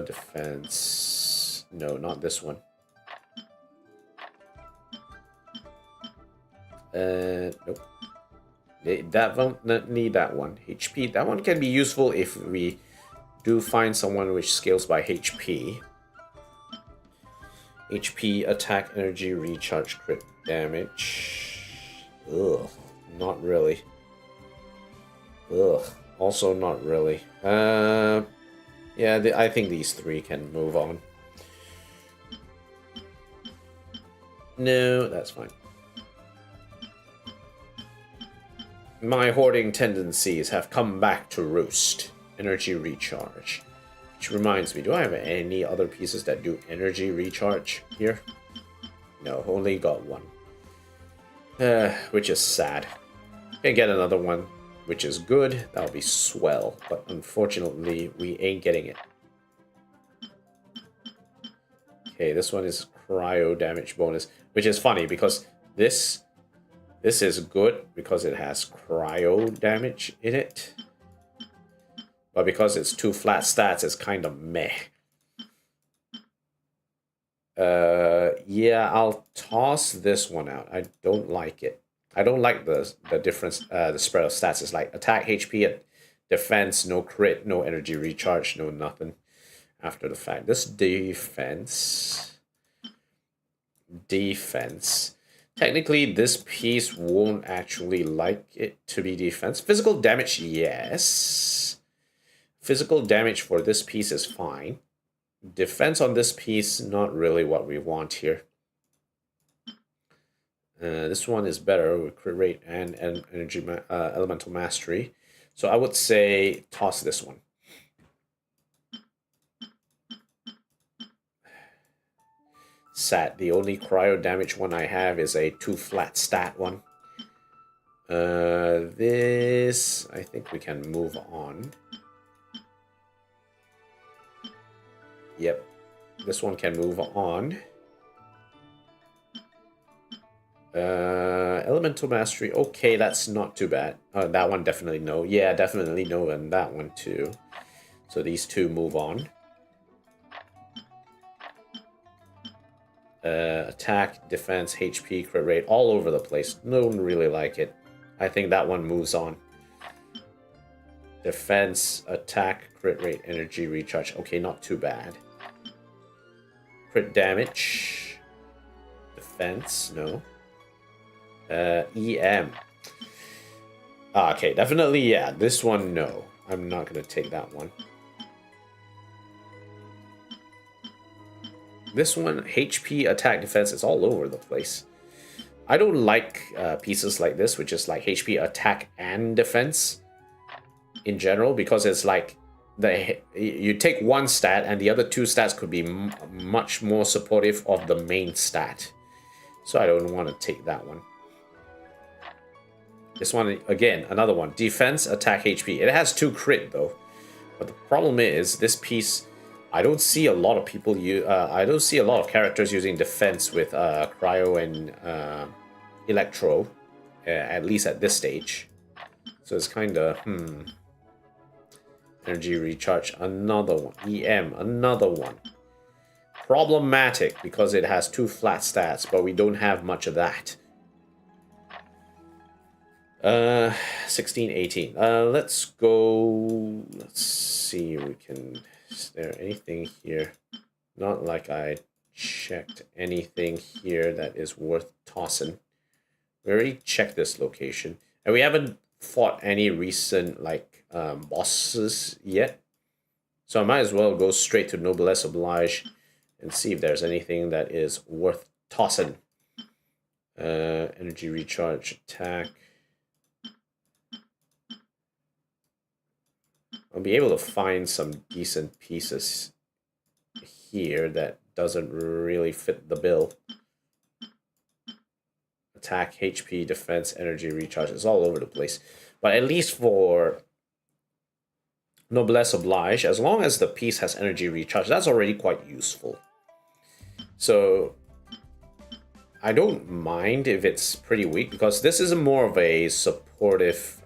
Defense. No, not this one. Nope. That won't need that one. HP. That one can be useful if we do find someone which scales by HP. HP, attack, energy, recharge, crit damage. Ugh, not really. Ugh, also not really. Yeah, I think these three can move on. No, that's fine. My hoarding tendencies have come back to roost. Energy recharge. Which reminds me, do I have any other pieces that do energy recharge here? No, only got one. Which is sad. Can get another one, which is good. That'll be swell, but unfortunately, we ain't getting it. Okay, this one is cryo damage bonus, which is funny because this is good because it has cryo damage in it. But because it's 2 flat stats, it's kind of meh. Yeah, I'll toss this one out. I don't like it. I don't like the difference, the spread of stats. It's like attack, HP, defense, no crit, no energy recharge, no nothing after the fact. This defense. Technically, this piece won't actually like it to be defense. Physical damage, yes. Physical damage for this piece is fine. Defense on this piece, not really what we want here. This one is better with crit rate and energy elemental mastery. So I would say toss this one. Sad. The only cryo damage one I have is a 2 flat stat one. This, I think we can move on. Yep. This one can move on. Elemental mastery. Okay, that's not too bad. That one definitely no. Yeah, definitely no, and that one too. So these two move on. Attack, defense, HP, crit rate, all over the place. No one really like it. I think that one moves on. Defense, attack, crit rate, energy, recharge. Okay, not too bad. Crit damage. Defense, no. EM. Okay, definitely, yeah. This one, no. I'm not going to take that one. This one, HP, attack, defense, is all over the place. I don't like pieces like this, which is like HP, attack, and defense in general, because it's like you take one stat and the other 2 stats could be much more supportive of the main stat. So I don't want to take that one. This one, again, another one. Defense, attack, HP. It has 2 crit, though. But the problem is, this piece, I don't see a lot of people I don't see a lot of characters using defense with cryo and electro, at least at this stage. So it's kind of, Energy recharge, another one. EM, another one. Problematic, because it has 2 flat stats, but we don't have much of that. 16, 18. Let's go. Let's see. Is there anything here? Not like I checked anything here that is worth tossing. We already checked this location, and we haven't fought any recent bosses yet. So I might as well go straight to Noblesse Oblige and see if there's anything that is worth tossing. Energy recharge, attack. I'll be able to find some decent pieces here that doesn't really fit the bill. Attack, HP, defense, energy recharge. It's all over the place. But at least for Noblesse Oblige, as long as the piece has energy recharge, that's already quite useful. So I don't mind if it's pretty weak, because this is more of a supportive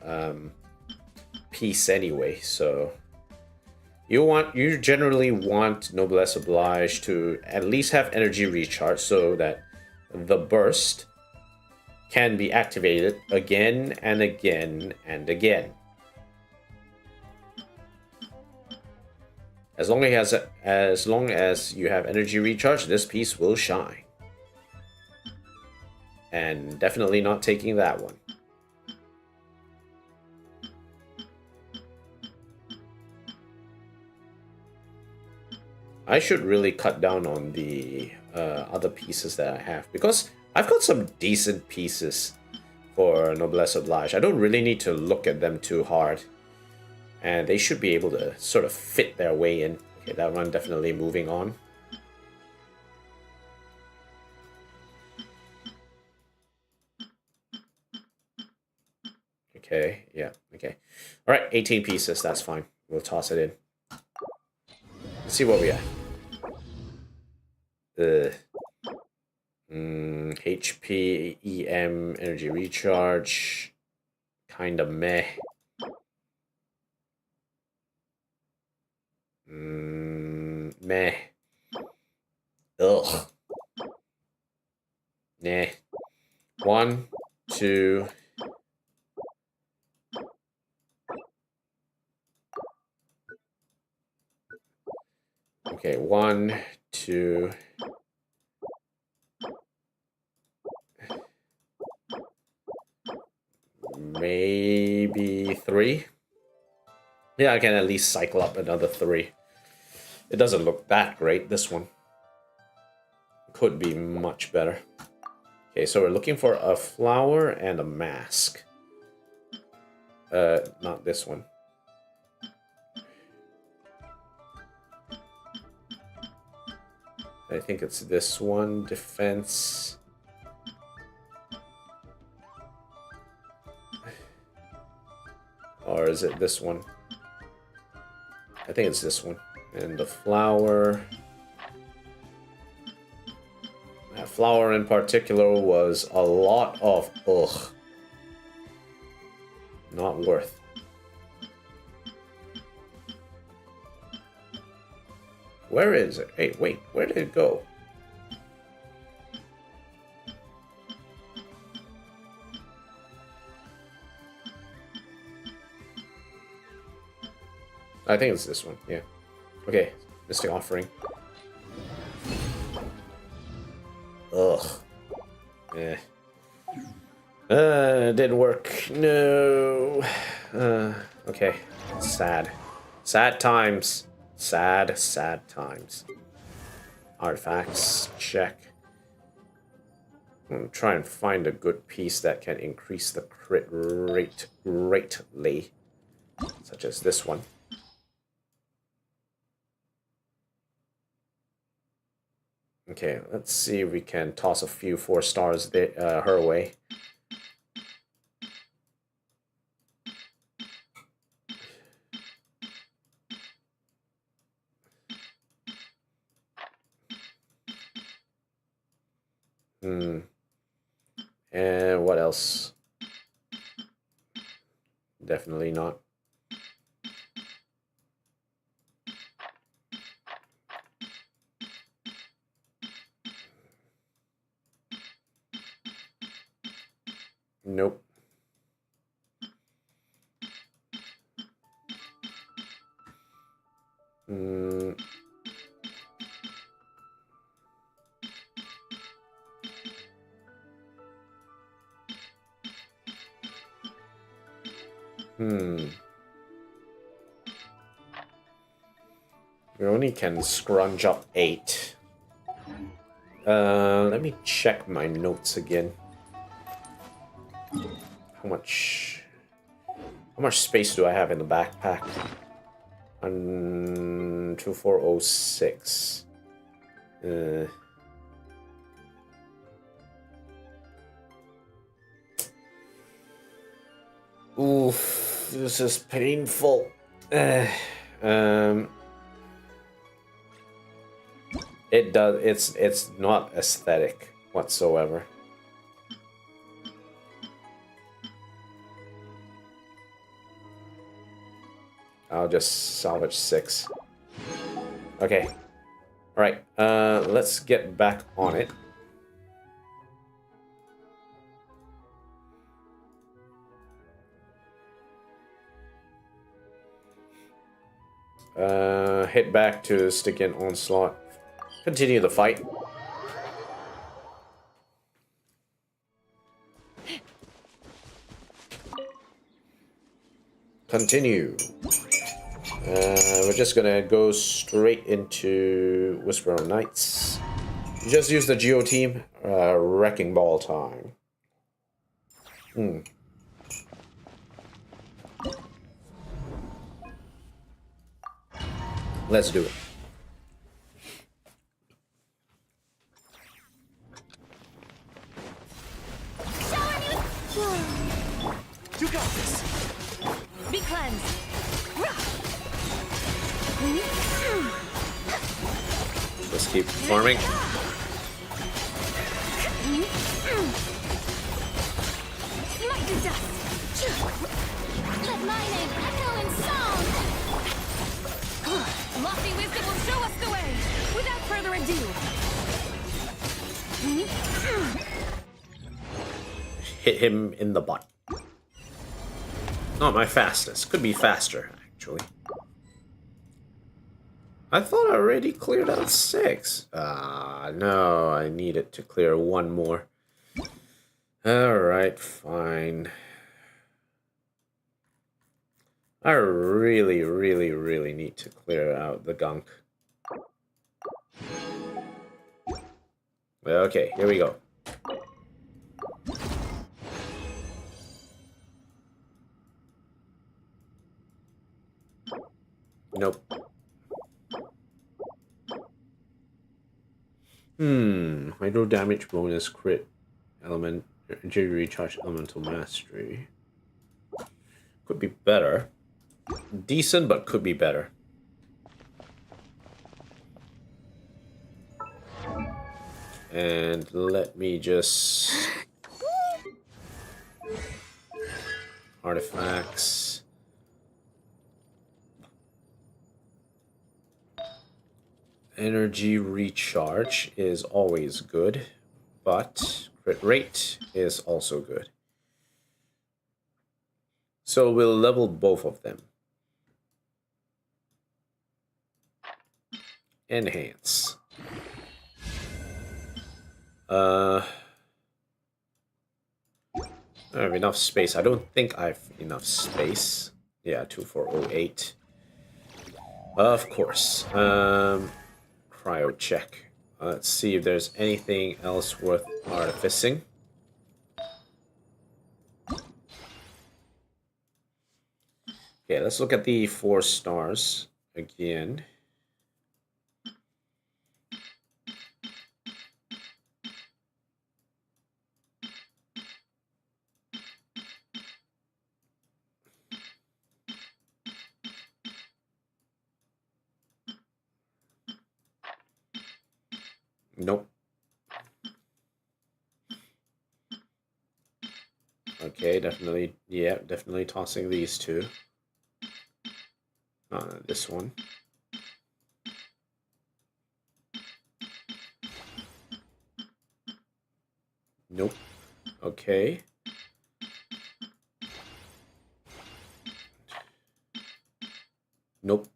piece anyway. So you generally want Noblesse Oblige to at least have energy recharge so that the burst can be activated again and again and again. As long as you have energy recharge, this piece will shine. And definitely not taking that one. I should really cut down on the other pieces that I have, because I've got some decent pieces for Noblesse Oblige. I don't really need to look at them too hard. And they should be able to sort of fit their way in. Okay, that one definitely moving on. Okay, yeah, okay. All right, 18 pieces, that's fine. We'll toss it in. Let's see what we have. HP, EM, energy recharge. Kinda meh. Meh. Ugh. Nah. 1, 2. Okay, 1, 2. Maybe 3. Yeah, I can at least cycle up another 3. It doesn't look that great, this one. Could be much better. Okay, so we're looking for a flower and a mask. Not this one. I think it's this one. Defense. Or is it this one? I think it's this one. And the flower. That flower in particular was a lot of ugh. Not worth. Where is it? Hey, wait, where did it go? I think it's this one, yeah. Okay, Mystic Offering. Ugh. Eh. Didn't work. No. Okay. Sad. Sad times. Sad, sad times. Artifacts. Check. I'm gonna try and find a good piece that can increase the crit rate greatly. Such as this one. Okay, let's see if we can toss a few 4 stars there, her way. And what else? Definitely not. Nope. We only can scrunch up 8. Let me check my notes again. How much space do I have in the backpack? 2406. Oof, this is painful. It's not aesthetic whatsoever. I'll just salvage 6. Okay. Alright, let's get back on it. Head back to Stygian Onslaught. Continue the fight. Continue. We're just gonna go straight into Whisper of Knights. Just use the Geo team. Wrecking Ball time. Let's do it. You got this. Let's keep farming. Smite to dust. Let my name echo in song. Lofty wisdom will show us the way. Without further ado, Hit him in the butt. Not my fastest. Could be faster, actually. I thought I already cleared out 6. No, I needed to clear 1 more. Alright, fine. I really, really, really need to clear out the gunk. Okay, here we go. Nope. Hydro damage bonus crit element energy recharge elemental mastery. Could be better. Decent, but could be better. And let me just artifacts. Energy recharge is always good, but crit rate is also good. So we'll level both of them. Enhance. I have enough space. I don't think I have enough space. Yeah, 2408. Of course. Cryo check. Let's see if there's anything else worth artificing. Okay, let's look at the 4 stars again. Nope. Okay, definitely, yeah, definitely tossing these 2. This one. Nope. Okay. Nope.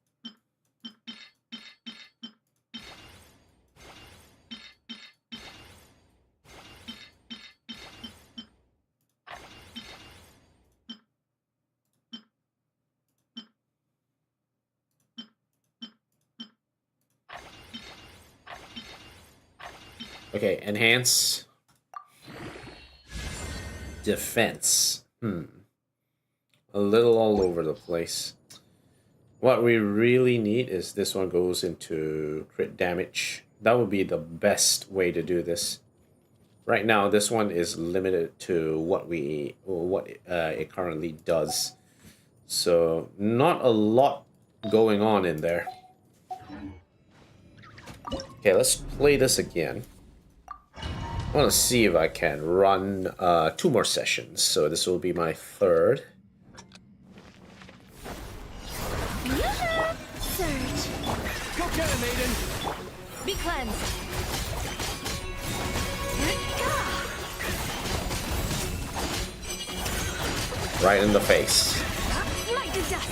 Okay, enhance. Defense. A little all over the place. What we really need is this one goes into crit damage. That would be the best way to do this. Right now, this one is limited to what it currently does. So not a lot going on in there. Okay, let's play this again. I want to see if I can run 2 more sessions. So this will be my 3rd. Surge. Go get it, maiden! be cleansed. Right in the face. Smite to dust.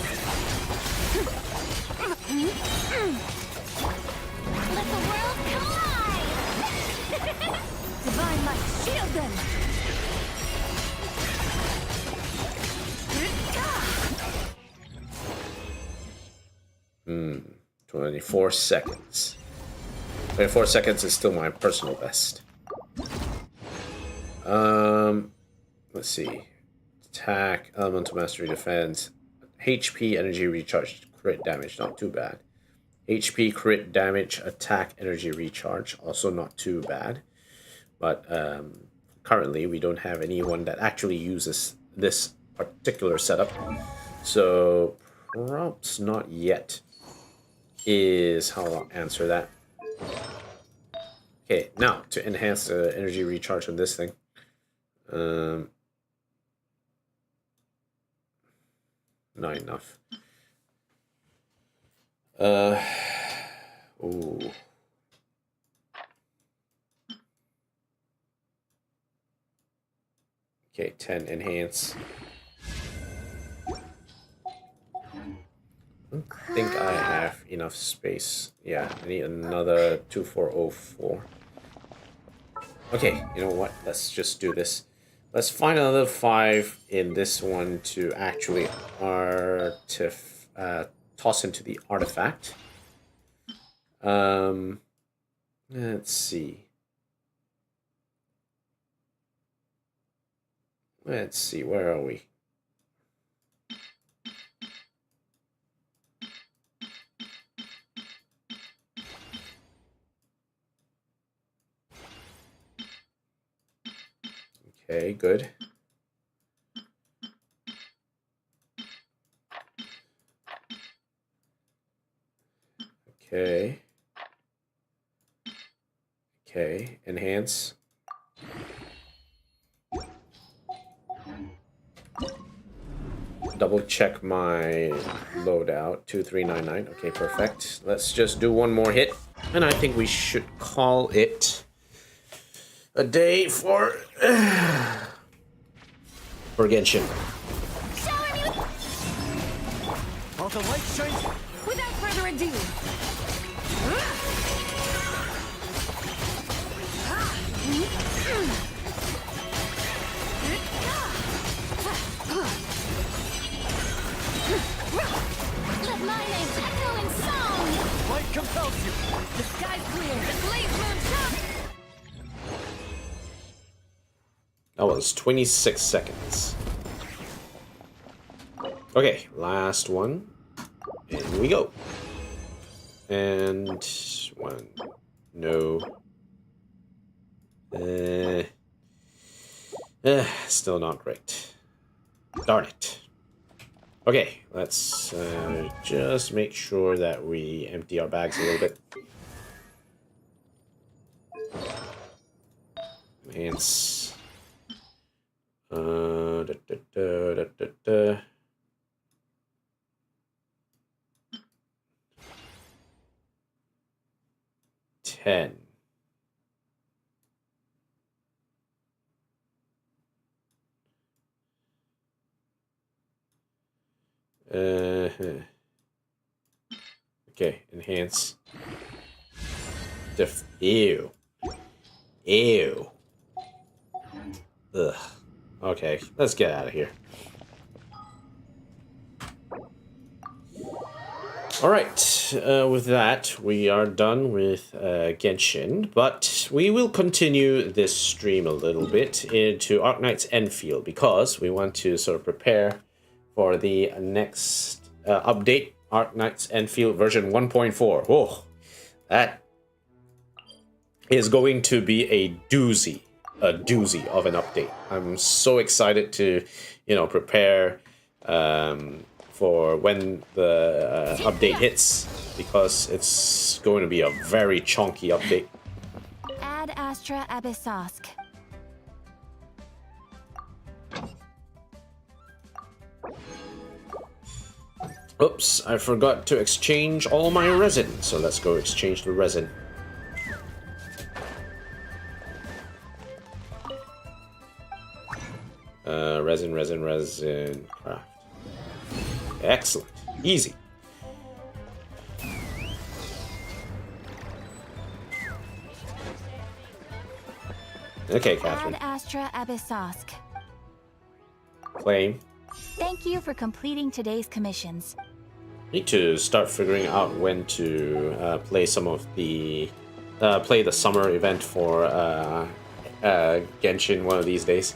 Let the world collide. Divine light, shield them. 24 seconds. 24 seconds is still my personal best. Let's see. Attack, elemental mastery, defense, HP, energy recharge, crit damage, not too bad. HP, crit damage, attack, energy recharge, also not too bad. But currently we don't have anyone that actually uses this particular setup. So Perhaps not yet is how I'll answer that. Okay, now to enhance the energy recharge on this thing. Not enough. Ooh. Okay, 10 enhance. I think I have enough space. Yeah, I need another 2404. Okay, you know what? Let's just do this. Let's find another 5 in this one to actually toss into the artifact. Let's see. Let's see, where are we? Okay, good. Okay. Okay, enhance. Double check my loadout. 2399. Okay, perfect. Let's just do one more hit. And I think we should call it a day for Genshin. Shower me with... All the light shines. Without further ado, Let my name echo in song! Light compels you. the sky's clear. The blaze moon come! That was 26 seconds. Okay, last one. In we go. And one. No. Still not great. Darn it. Okay, let's just make sure that we empty our bags a little bit. Enhance. Da, da, da, da, da, da. Ten. Okay, enhance. Ew. Ew. Ugh. Okay, let's get out of here. Alright, with that, we are done with Genshin, but we will continue this stream a little bit into Arknights Endfield, because we want to sort of prepare for the next update, Arknights Endfield version 1.4. Oh, that is going to be a doozy of an update. I'm so excited to, prepare for when the update hits, because it's going to be a very chunky update. Ad Astra Abyssosk. Oops, I forgot to exchange all my resin, so let's go exchange the resin. Resin, craft. Excellent. Easy. Okay, Catherine. Ad Astra Abyssosk. Claim. Thank you for completing today's commissions. Need to start figuring out when to play some of the play the summer event for Genshin one of these days.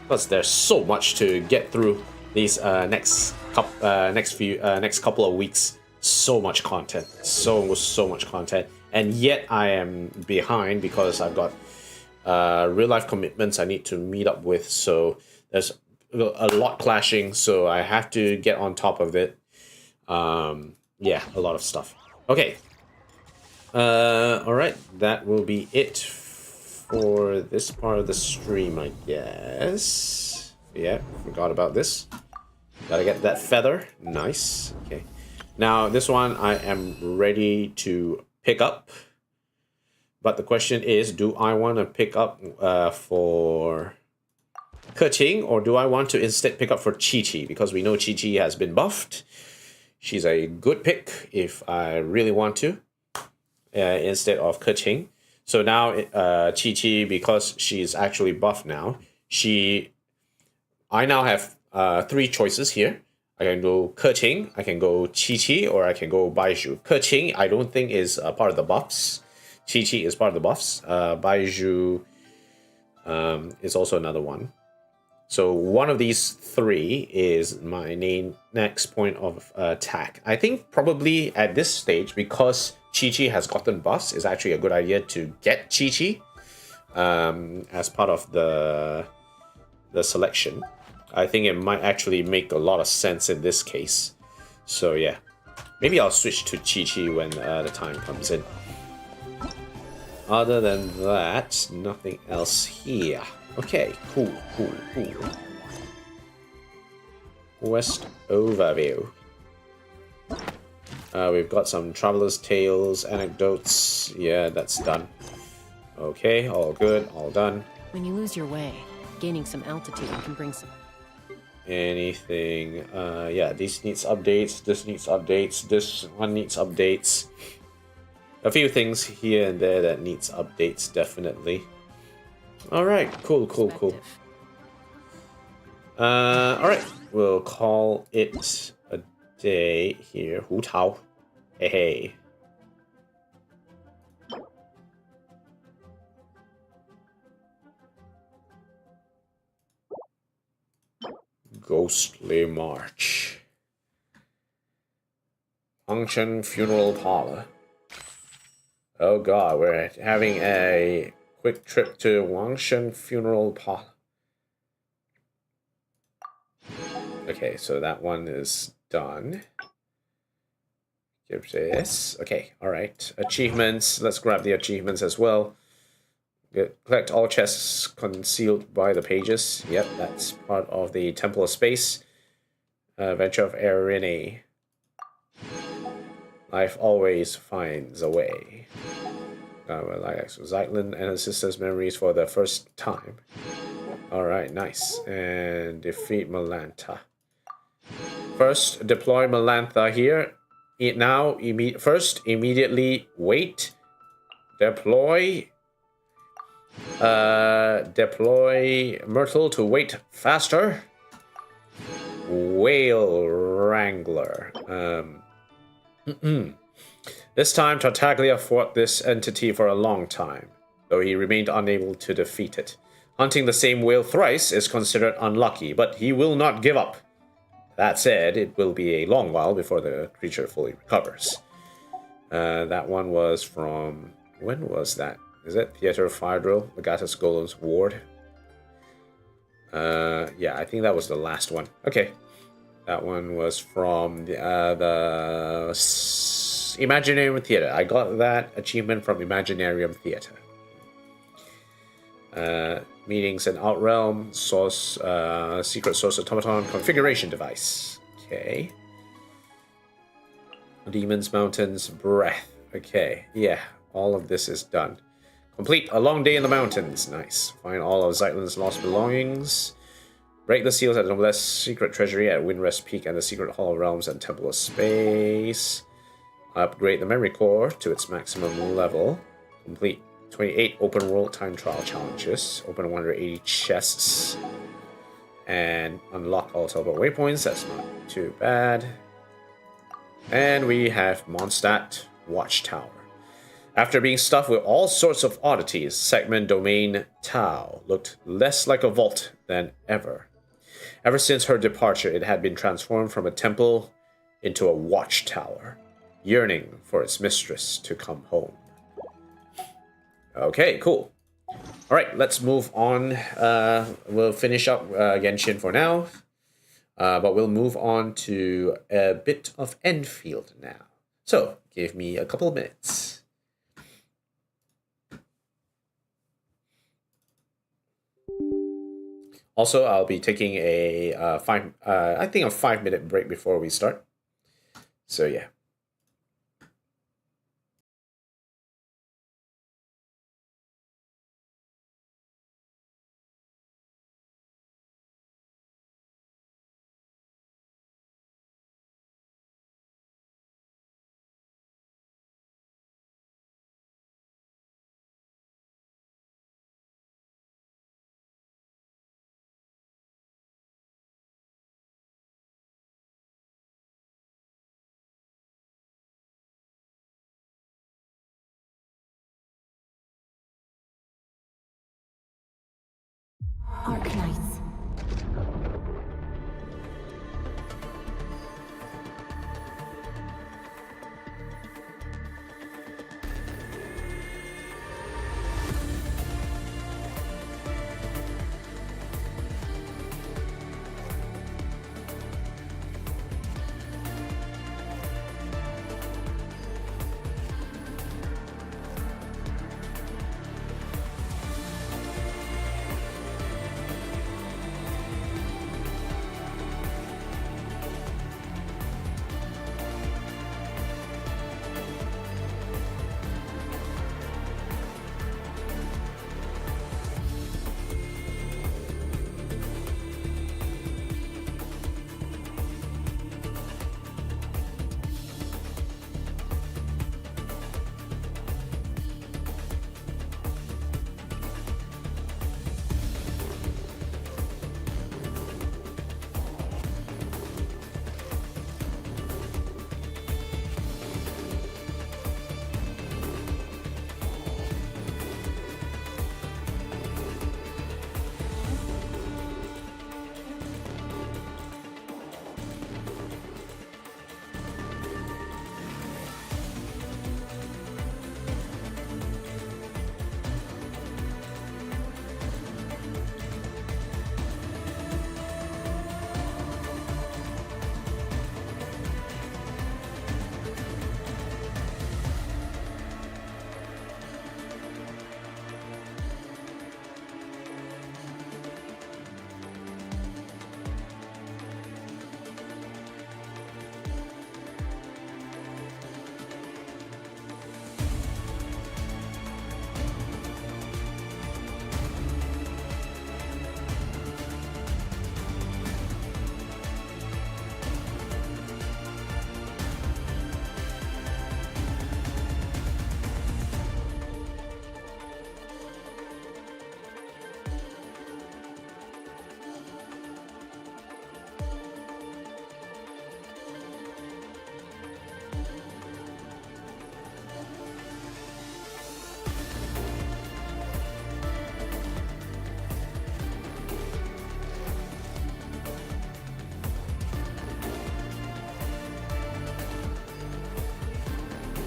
Plus, there's so much to get through these next couple of weeks. So much content, so much content, and yet I am behind because I've got real life commitments I need to meet up with. So there's a lot clashing. So I have to get on top of it. Yeah, a lot of stuff. Okay. Alright, that will be it for this part of the stream, I guess. Yeah, forgot about this. Gotta get that feather. Nice. Okay. Now, this one I am ready to pick up. But the question is, do I want to pick up for Keqing, or do I want to instead pick up for Chi-Chi? Because we know Chi-Chi has been buffed. She's a good pick if I really want to, instead of Keqing. So now Chi-Chi, because she's actually buffed now, I now have 3 choices here. I can go Keqing, I can go Chi-Chi, or I can go Baizhu. Keqing, I don't think is part of the buffs. Chi-Chi is part of the buffs. Baizhu is also another one. So one of these 3 is my next point of attack. I think probably at this stage, because Chi-Chi has gotten buffs, it's actually a good idea to get Chi-Chi as part of the selection. I think it might actually make a lot of sense in this case. So yeah, maybe I'll switch to Chi-Chi when the time comes in. Other than that, nothing else here. Okay, cool. Quest overview. We've got some Traveler's Tales, anecdotes. Yeah, that's done. Okay, all good, all done. When you lose your way, gaining some altitude can bring some... Anything? Yeah, this needs updates, this needs updates, this one needs updates. A few things here and there that needs updates, definitely. Alright, cool. Alright, we'll call it a day here. Hu Tao. Hey. Ghostly March. Function Funeral Parlor. Oh god, we're having a quick trip to Wangshen Funeral Parlor. Okay, so that one is done. Give this. Okay, alright. Achievements. Let's grab the achievements as well. Collect all chests concealed by the pages. Yep, that's part of the Temple of Space. Adventure of Erini. Life always finds a way. Like Zeitlin and her sister's memories for the first time. Alright, nice. And defeat Melantha. First, deploy Melantha here. Now, first, immediately wait. Deploy Myrtle to wait faster. Whale Wrangler. This time, Tartaglia fought this entity for a long time, though he remained unable to defeat it. Hunting the same whale thrice is considered unlucky, but he will not give up. That said, it will be a long while before the creature fully recovers. That one was from... When was that? Is it Theater of Fire Drill? Legatus Golem's Ward? Yeah, I think that was the last one. Okay. That one was from the Imaginarium Theater. I got that achievement from Imaginarium Theater. Meetings in Outrealm, source, secret source automaton, configuration device. Okay. Demons, mountains, breath. Okay, yeah, all of this is done. Complete a long day in the mountains. Nice. Find all of Zeitlin's lost belongings. Break the seals at the Noblesse Secret Treasury at Windrest Peak and the Secret Hall of Realms and Temple of Space. Upgrade the memory core to its maximum level. Complete 28 open world time trial challenges. Open 180 chests. And unlock all teleport waypoints. That's not too bad. And we have Mondstadt Watchtower. After being stuffed with all sorts of oddities, Segment Domain Tau looked less like a vault than ever. Ever since her departure, it had been transformed from a temple into a watchtower, yearning for its mistress to come home. Okay, cool. Alright, let's move on. We'll finish up Genshin for now. But we'll move on to a bit of Endfield now. So give me a couple of minutes. Also, I'll be taking a 5-minute break before we start. So yeah. Arknights.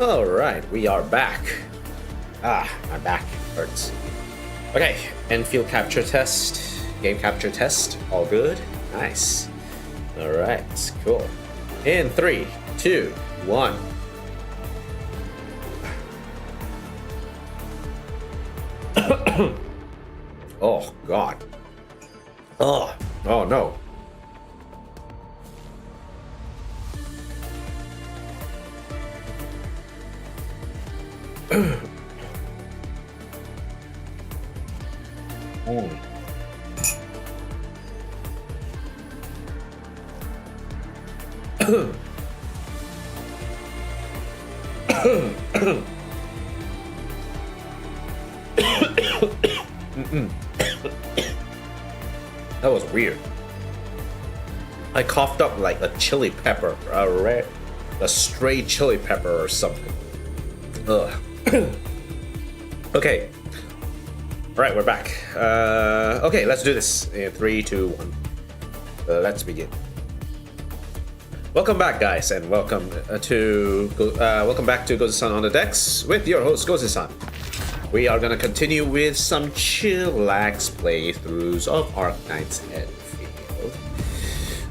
All right, we are back. Ah, my back hurts. Okay, Endfield capture test, game capture test, all good. Nice. All right, cool. In 3, 2, 1. Oh God. Oh no. That was weird. I coughed up like a chili pepper, a stray chili pepper or something. Ugh. Okay. All right, we're back. Okay, let's do this in 3, 2, 1. Let's begin. Welcome back, guys, and welcome back to Gozu-san on the decks with your host Gozu-san. We are gonna continue with some chillax playthroughs of Arknights Endfield.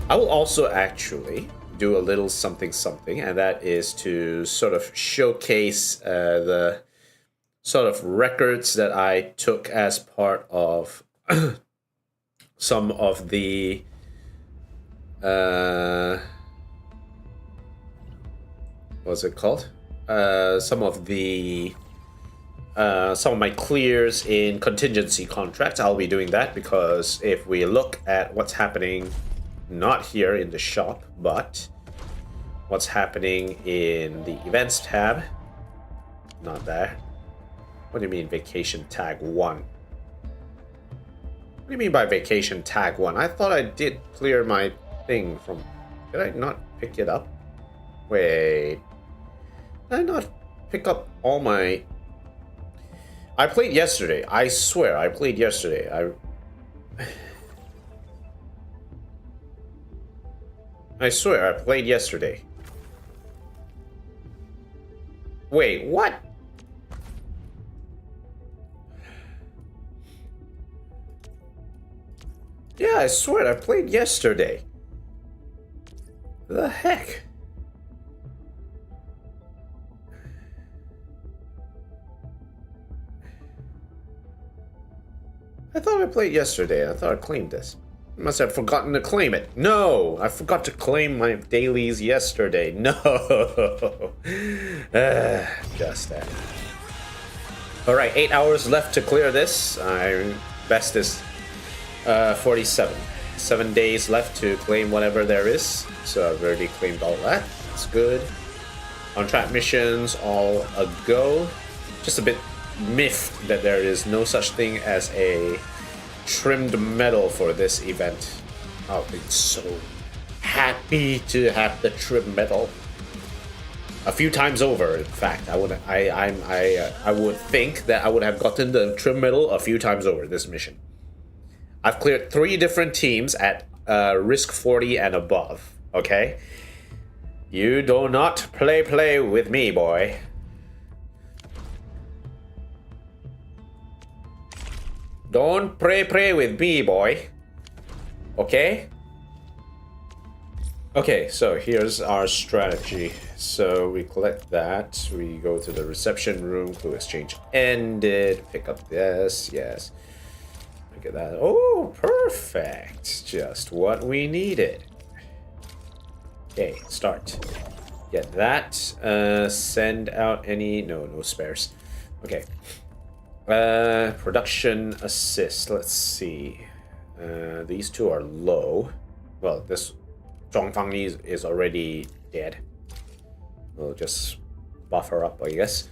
I will also actually do a little something something, and that is to sort of showcase the sort of records that I took as part of some of the what's it called? Some of my clears in contingency contracts. I'll be doing that because if we look at what's happening, not here in the shop, but what's happening in the events tab, not there. What do you mean vacation tag 1? What do you mean by vacation tag 1? I thought I did clear my thing from... Did I not pick it up? Wait. Did I not pick up all my... I played yesterday. I swear, I played yesterday. I swear, I played yesterday. Wait, what? Yeah, I swear, I played yesterday. The heck? I thought I played yesterday. I thought I claimed this. I must have forgotten to claim it. No! I forgot to claim my dailies yesterday. No! Just that. Alright, 8 hours left to clear this. Best is 47. 7 days left to claim whatever there is. So I've already claimed all that. That's good. On-track missions, all a go. Just a bit miffed that there is no such thing as a trimmed medal for this event. I'll be so happy to have the trim medal. A few times over, in fact. I would think that I would have gotten the trim medal a few times over this mission. I've cleared 3 different teams at risk 40 and above. Okay? You do not play with me, boy. Don't pray with me, boy. Okay? Okay, so here's our strategy. So we collect that. We go to the reception room. Clue exchange ended. Pick up this. Yes. Look at that. Oh, perfect. Just what we needed. Okay, start. Get that. Send out any... No spares. Okay. Production assist. Let's see. These 2 are low. Well, this Zhongfang is already dead. We'll just buff her up, I guess.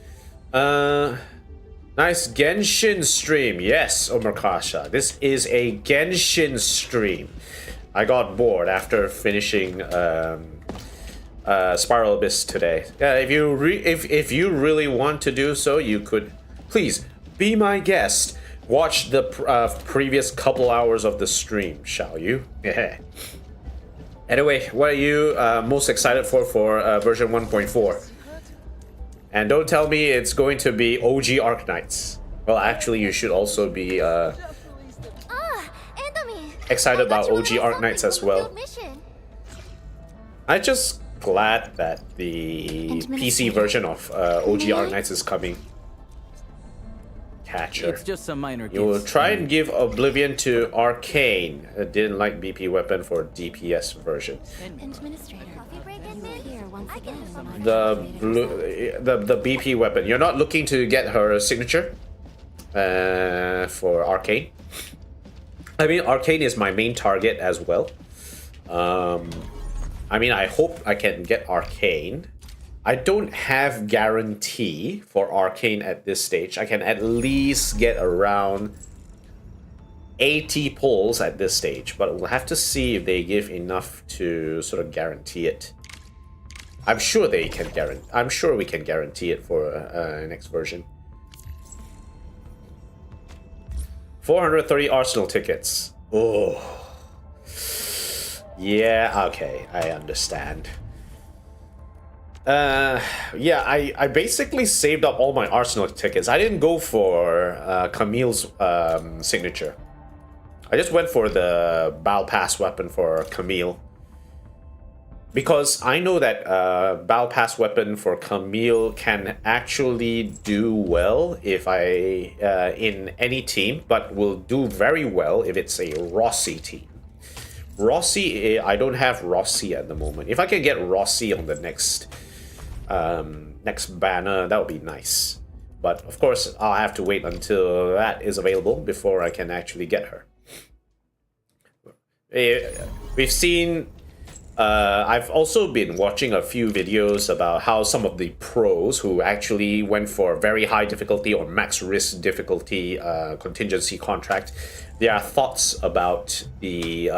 Nice Genshin stream. Yes, Omakasha. This is a Genshin stream. I got bored after finishing Spiral Abyss today. Yeah, if you really want to do so, you could please be my guest. Watch the previous couple hours of the stream, shall you? Yeah. Anyway, what are you most excited for version 1.4? And don't tell me it's going to be OG Arknights. Well, actually, you should also be excited about OG Arknights as well. I'm just glad that the PC version of OG Arknights is coming. Catcher. It's just some minor You will try and give Oblivion to Arcane. Didn't like BP weapon for DPS version. The BP weapon. You're not looking to get her signature for Arcane. I mean, Arcane is my main target as well. I mean, I hope I can get Arcane. I don't have guarantee for Arcane at this stage. I can at least get around 80 pulls at this stage, but we'll have to see if they give enough to sort of guarantee it. I'm sure they can guarantee. I'm sure we can guarantee it for next version. 430 Arsenal tickets. Oh, yeah. Okay, I understand. Yeah, I basically saved up all my Arsenal tickets. I didn't go for Camille's signature. I just went for the Battle Pass weapon for Camille. because I know that Battle Pass weapon for Camille can actually do well if in any team, but will do very well if it's a Rossi team. Rossi, I don't have Rossi at the moment. If I can get Rossi on the next banner, that would be nice. But of course, I'll have to wait until that is available before I can actually get her. We've seen... I've also been watching a few videos about how some of the pros who actually went for very high difficulty or max risk difficulty contingency contract, their thoughts about the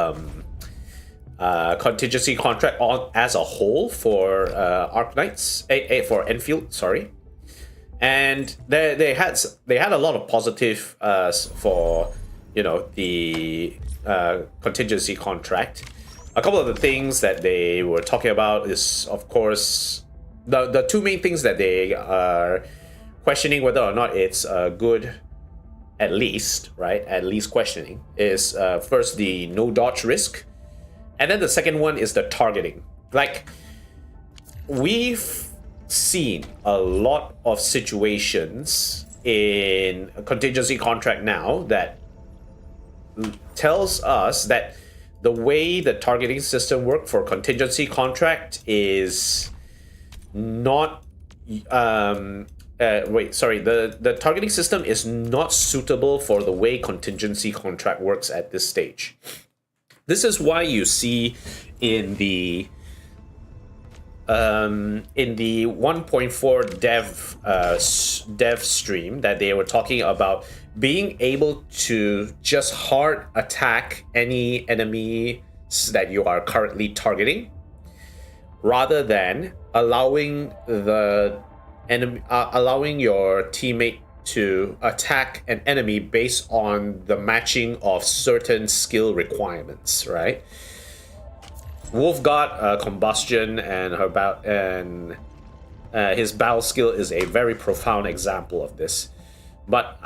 contingency contract as a whole for Arknights, for Endfield, sorry. And they had a lot of positive for, you know, the contingency contract. A couple of the things that they were talking about is, of course, the two main things that they are questioning whether or not it's good, at least, right? At least questioning is first the no dodge risk, and then the second one is the targeting. Like, we've seen a lot of situations in a contingency contract now that tells us that the way the targeting system works for contingency contract is not the targeting system is not suitable for the way contingency contract works at this stage. This is why you see in the 1.4 dev stream that they were talking about being able to just hard attack any enemies that you are currently targeting, rather than allowing the enemy, allowing your teammate to attack an enemy based on the matching of certain skill requirements, right? Wolfguard combustion and his battle skill is a very profound example of this. But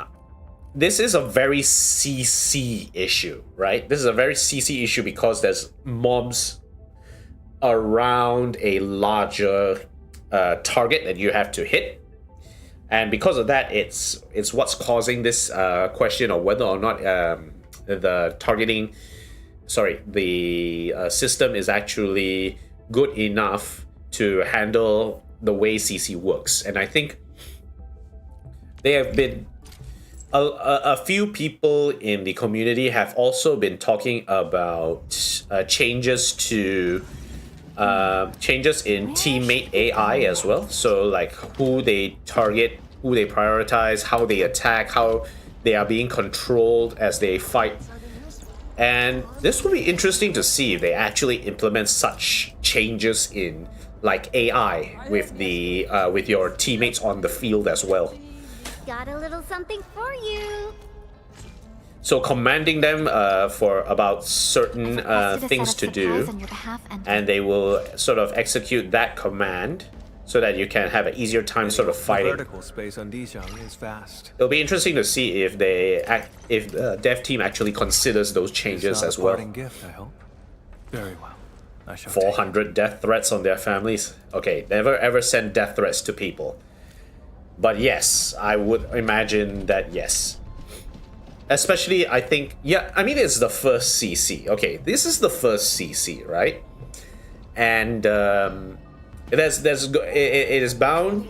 this is a very CC issue, right? This is a very CC issue because there's mobs around a larger target that you have to hit. And because of that, it's what's causing this question of whether or not the system is actually good enough to handle the way CC works. And I think they have been a few people in the community have also been talking about changes in teammate AI as well. So like who they target, who they prioritize, how they attack, how they are being controlled as they fight. And this will be interesting to see if they actually implement such changes in like AI with the with your teammates on the field as well. Got a little something for you. So commanding them for about certain things to do, and they will sort of execute that command so that you can have an easier time sort of fighting. Vertical space on Dijiang is vast. It'll be interesting to see if if the dev team actually considers those changes as well. Gift, I hope. Very well. I shall 400 death threats on their families. Okay, never ever send death threats to people. But yes, I would imagine that yes. Especially, I think, yeah, I mean, it's the first CC. Okay, this is the first CC, right? And it is bound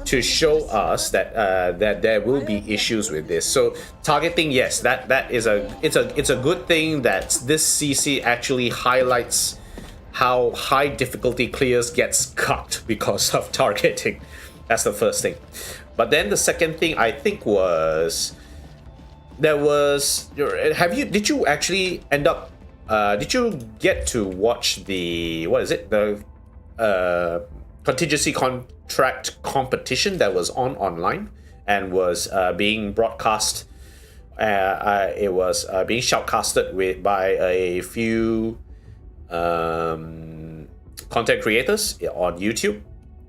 to show us that that there will be issues with this. So targeting, yes, that is it's a good thing that this CC actually highlights how high difficulty clears gets cut because of targeting. That's the first thing. But then the second thing I think was did you actually end up did you get to watch the the contingency contract competition that was online and was being broadcast? It was being shoutcasted by a few content creators on YouTube.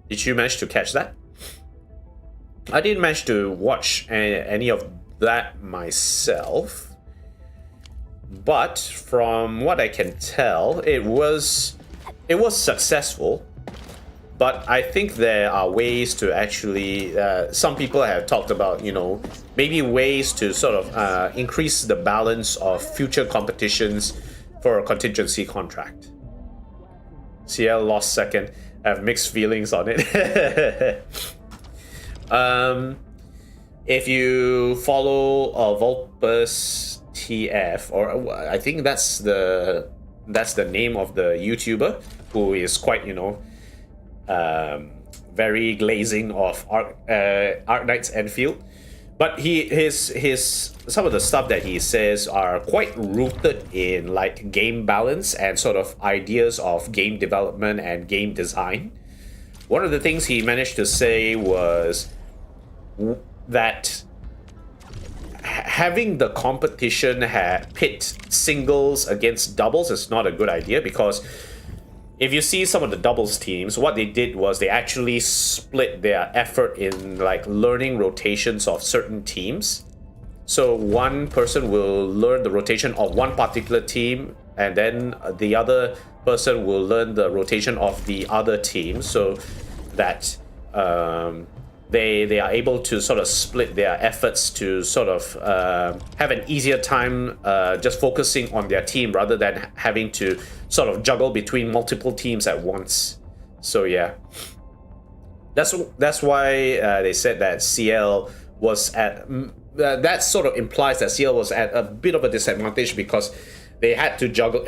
Did you manage to catch that? I didn't manage to watch any of that myself, but from what I can tell, it was successful. But I think there are ways to actually, some people have talked about, you know, maybe ways to sort of increase the balance of future competitions for a contingency contract. CL lost second. I have mixed feelings on it. If you follow Vulpus TF, or I think that's the name of the YouTuber, who is quite, you know, very glazing of Arknights Endfield, but his some of the stuff that he says are quite rooted in like game balance and sort of ideas of game development and game design. One of the things he managed to say was that having the competition pit singles against doubles is not a good idea, because if you see some of the doubles teams, what they did was they actually split their effort in like learning rotations of certain teams. So one person will learn the rotation of one particular team, and then the other person will learn the rotation of the other team, so that they are able to sort of split their efforts to sort of have an easier time just focusing on their team rather than having to sort of juggle between multiple teams at once. So yeah, that's why they said that CL was at that sort of implies that CL was at a bit of a disadvantage, because they had to juggle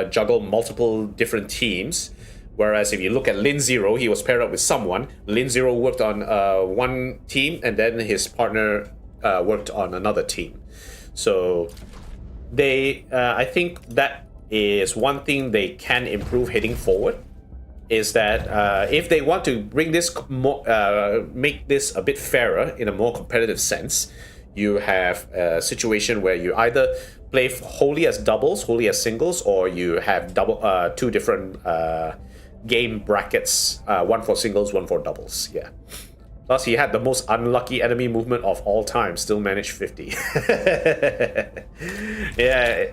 juggle multiple different teams. Whereas if you look at Lin Zero, he was paired up with someone. Lin Zero worked on one team, and then his partner worked on another team. So I think that is one thing they can improve heading forward, is that if they want to bring this make this a bit fairer in a more competitive sense, you have a situation where you either play wholly as doubles, wholly as singles, or you have two different game brackets, one for singles, one for doubles. Yeah. Plus, he had the most unlucky enemy movement of all time, still managed 50. Yeah.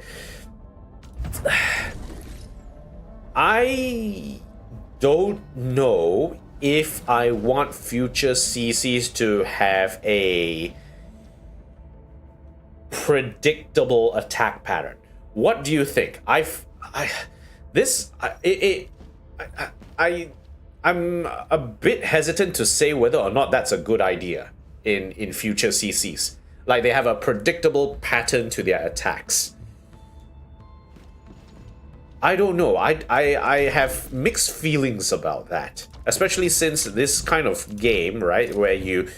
I don't know if I want future CCs to have a predictable attack pattern. What do you think? I'm a bit hesitant to say whether or not that's a good idea in future CCs. Like, they have a predictable pattern to their attacks. I don't know. I have mixed feelings about that, especially since this kind of game, right, where you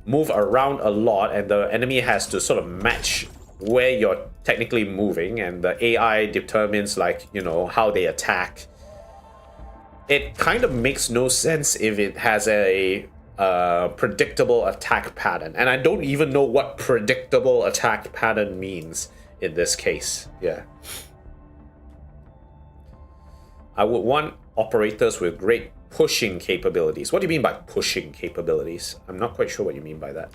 move around a lot and the enemy has to sort of match where you're technically moving, and the AI determines, like, you know, how they attack. It kind of makes no sense if it has a predictable attack pattern, and I don't even know what predictable attack pattern means in this case. Yeah. I would want operators with great pushing capabilities. What do you mean by pushing capabilities? I'm not quite sure what you mean by that.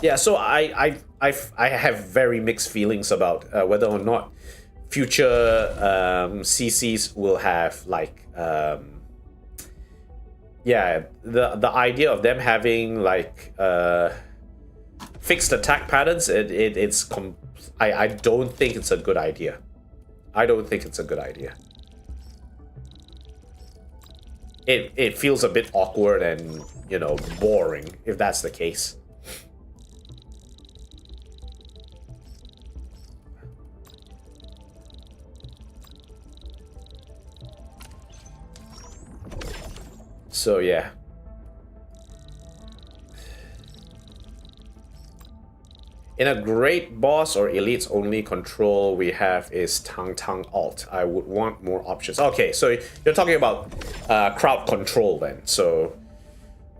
Yeah, so I have very mixed feelings about whether or not future CCs will have, like, yeah, the idea of them having, like, fixed attack patterns. I don't think it's a good idea. I don't think it's a good idea. It feels a bit awkward and, you know, boring if that's the case. So yeah. In a great boss or elites only control we have is Tang Alt. I would want more options. Okay, so you're talking about crowd control then. So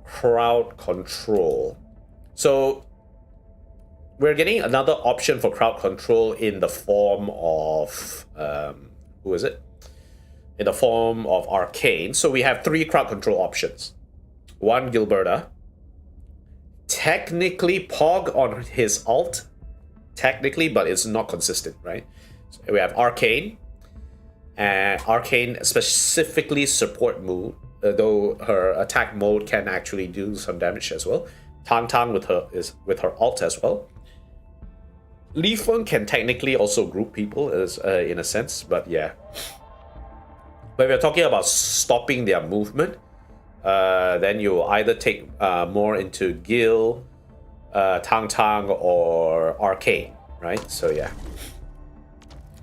crowd control. So we're getting another option for crowd control in the form of who is it? In the form of Arcane. So we have 3 crowd control options. 1, Gilberta. technically Pog on his ult, technically, but it's not consistent, right? So we have Arcane, and Arcane specifically support mode, though her attack mode can actually do some damage as well. Tang Tang with her ult as well. Li Feng can technically also group people as in a sense, but yeah. When we're talking about stopping their movement, then you either take more into Gil, Tang Tang, or Arcane, right? So yeah,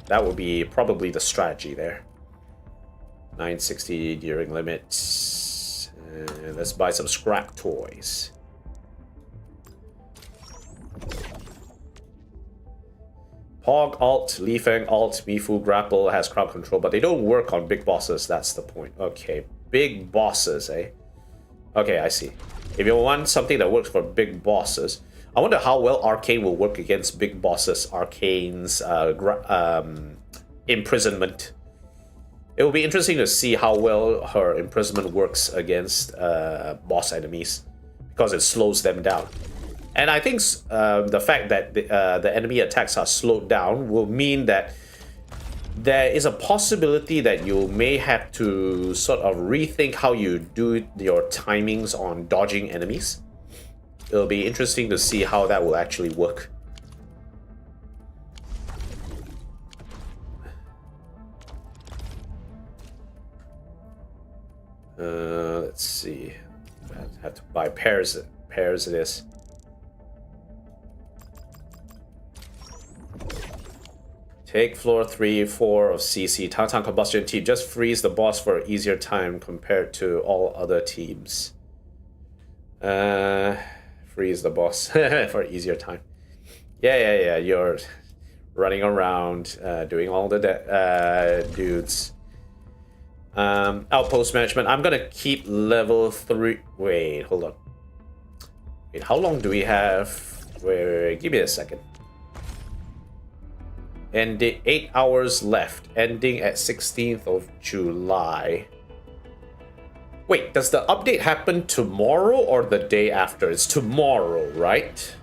that would be probably the strategy there. 960 during limits. Let's buy some scrap toys. Pog alt, Li Feng alt, Mifu grapple has crowd control, but they don't work on big bosses. That's the point. Okay, big bosses, eh? Okay, I see. If you want something that works for big bosses, I wonder how well Arcane will work against big bosses. Arcane's imprisonment. It will be interesting to see how well her imprisonment works against boss enemies, because it slows them down. And I think the fact that the enemy attacks are slowed down will mean that there is a possibility that you may have to sort of rethink how you do your timings on dodging enemies. It'll be interesting to see how that will actually work. Let's see. I have to buy pairs of this. Take floor 3, 4 of CC. Tang Tang combustion team. Just freeze the boss for an easier time compared to all other teams. Freeze the boss for an easier time. Yeah. You're running around, doing all the dudes. Outpost management. I'm gonna keep level 3. Wait, hold on. Wait, how long do we have? Wait, give me a second. And 8 hours left, ending at 16th of July. Wait, does the update happen tomorrow or the day after? It's tomorrow, right?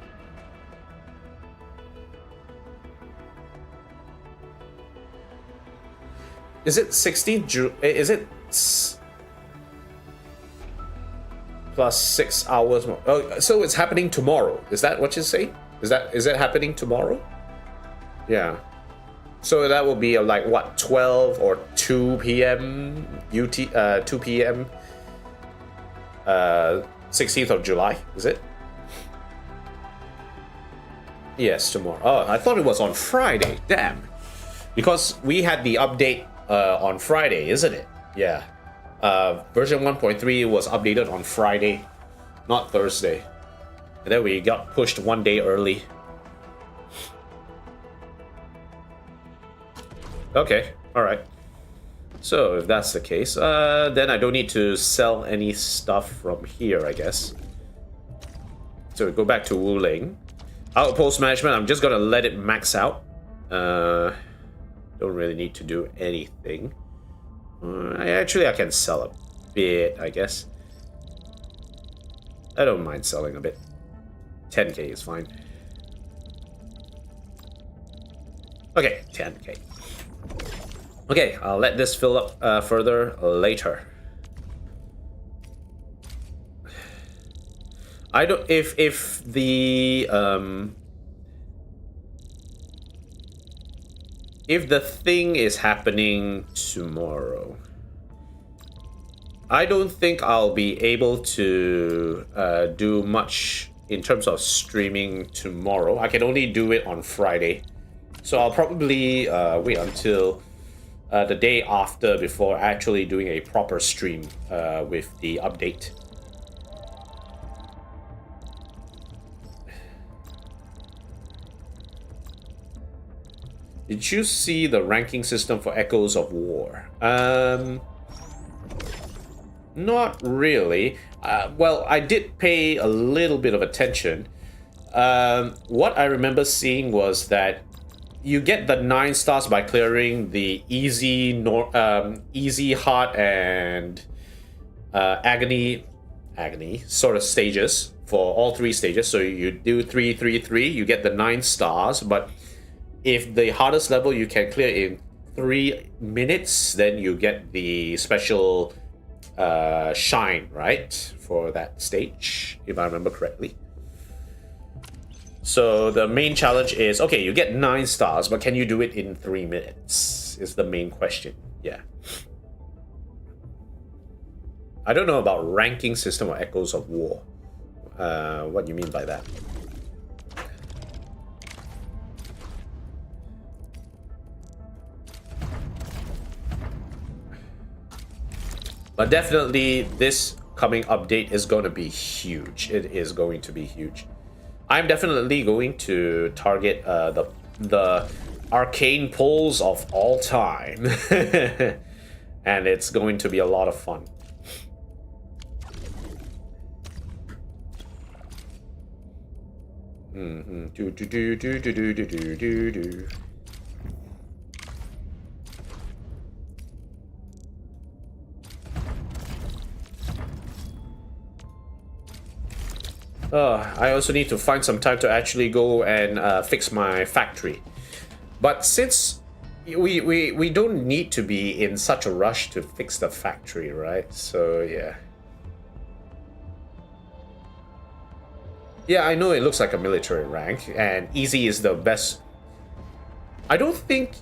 Is it 16th July? Is it plus 6 hours more? Oh, so it's happening tomorrow. Is that what you say? Is it happening tomorrow? Yeah. So that will be like what, 12 or 2 p.m. UT 2 p.m. 16th of July, is it? Yes, tomorrow. Oh, I thought it was on Friday. Damn. Because we had the update on Friday, isn't it? Yeah. Version 1.3 was updated on Friday, not Thursday. And then we got pushed 1 day early. Okay, alright. So, if that's the case, then I don't need to sell any stuff from here, I guess. So, we go back to Wuling. Outpost management, I'm just gonna let it max out. Don't really need to do anything. I can sell a bit, I guess. I don't mind selling a bit. 10k is fine. Okay, 10k. Okay, I'll let this fill up further later. I don't if the thing is happening tomorrow, I don't think I'll be able to do much in terms of streaming tomorrow. I can only do it on Friday, so I'll probably wait until the day after before actually doing a proper stream with the update. Did you see the ranking system for Echoes of War? Not really. Well, I did pay a little bit of attention. What I remember seeing was that you get the 9 stars by clearing the easy, hard, and agony agony sort of stages for all 3 stages. So you do 3, 3, 3, you get the 9 stars. But if the hardest level you can clear in 3 minutes, then you get the special shine, right, for that stage, if I remember correctly. So the main challenge is, okay, you get 9 stars, but can you do it in 3 minutes is the main question. Yeah. I don't know about ranking system or Echoes of War. What do you mean by that? But definitely this coming update is going to be huge. It is going to be huge. I'm definitely going to target the arcane pulls of all time. And it's going to be a lot of fun. I also need to find some time to actually go and fix my factory. But since we don't need to be in such a rush to fix the factory, right? So yeah. Yeah, I know it looks like a military rank, and easy is the best. I don't think...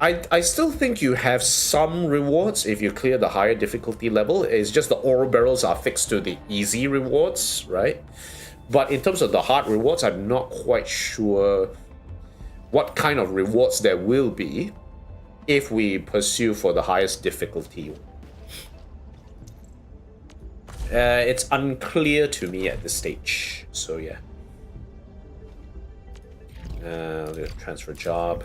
I still think you have some rewards if you clear the higher difficulty level. It's just the ore barrels are fixed to the easy rewards, right? But in terms of the hard rewards, I'm not quite sure what kind of rewards there will be if we pursue for the highest difficulty. It's unclear to me at this stage, so yeah. Transfer job.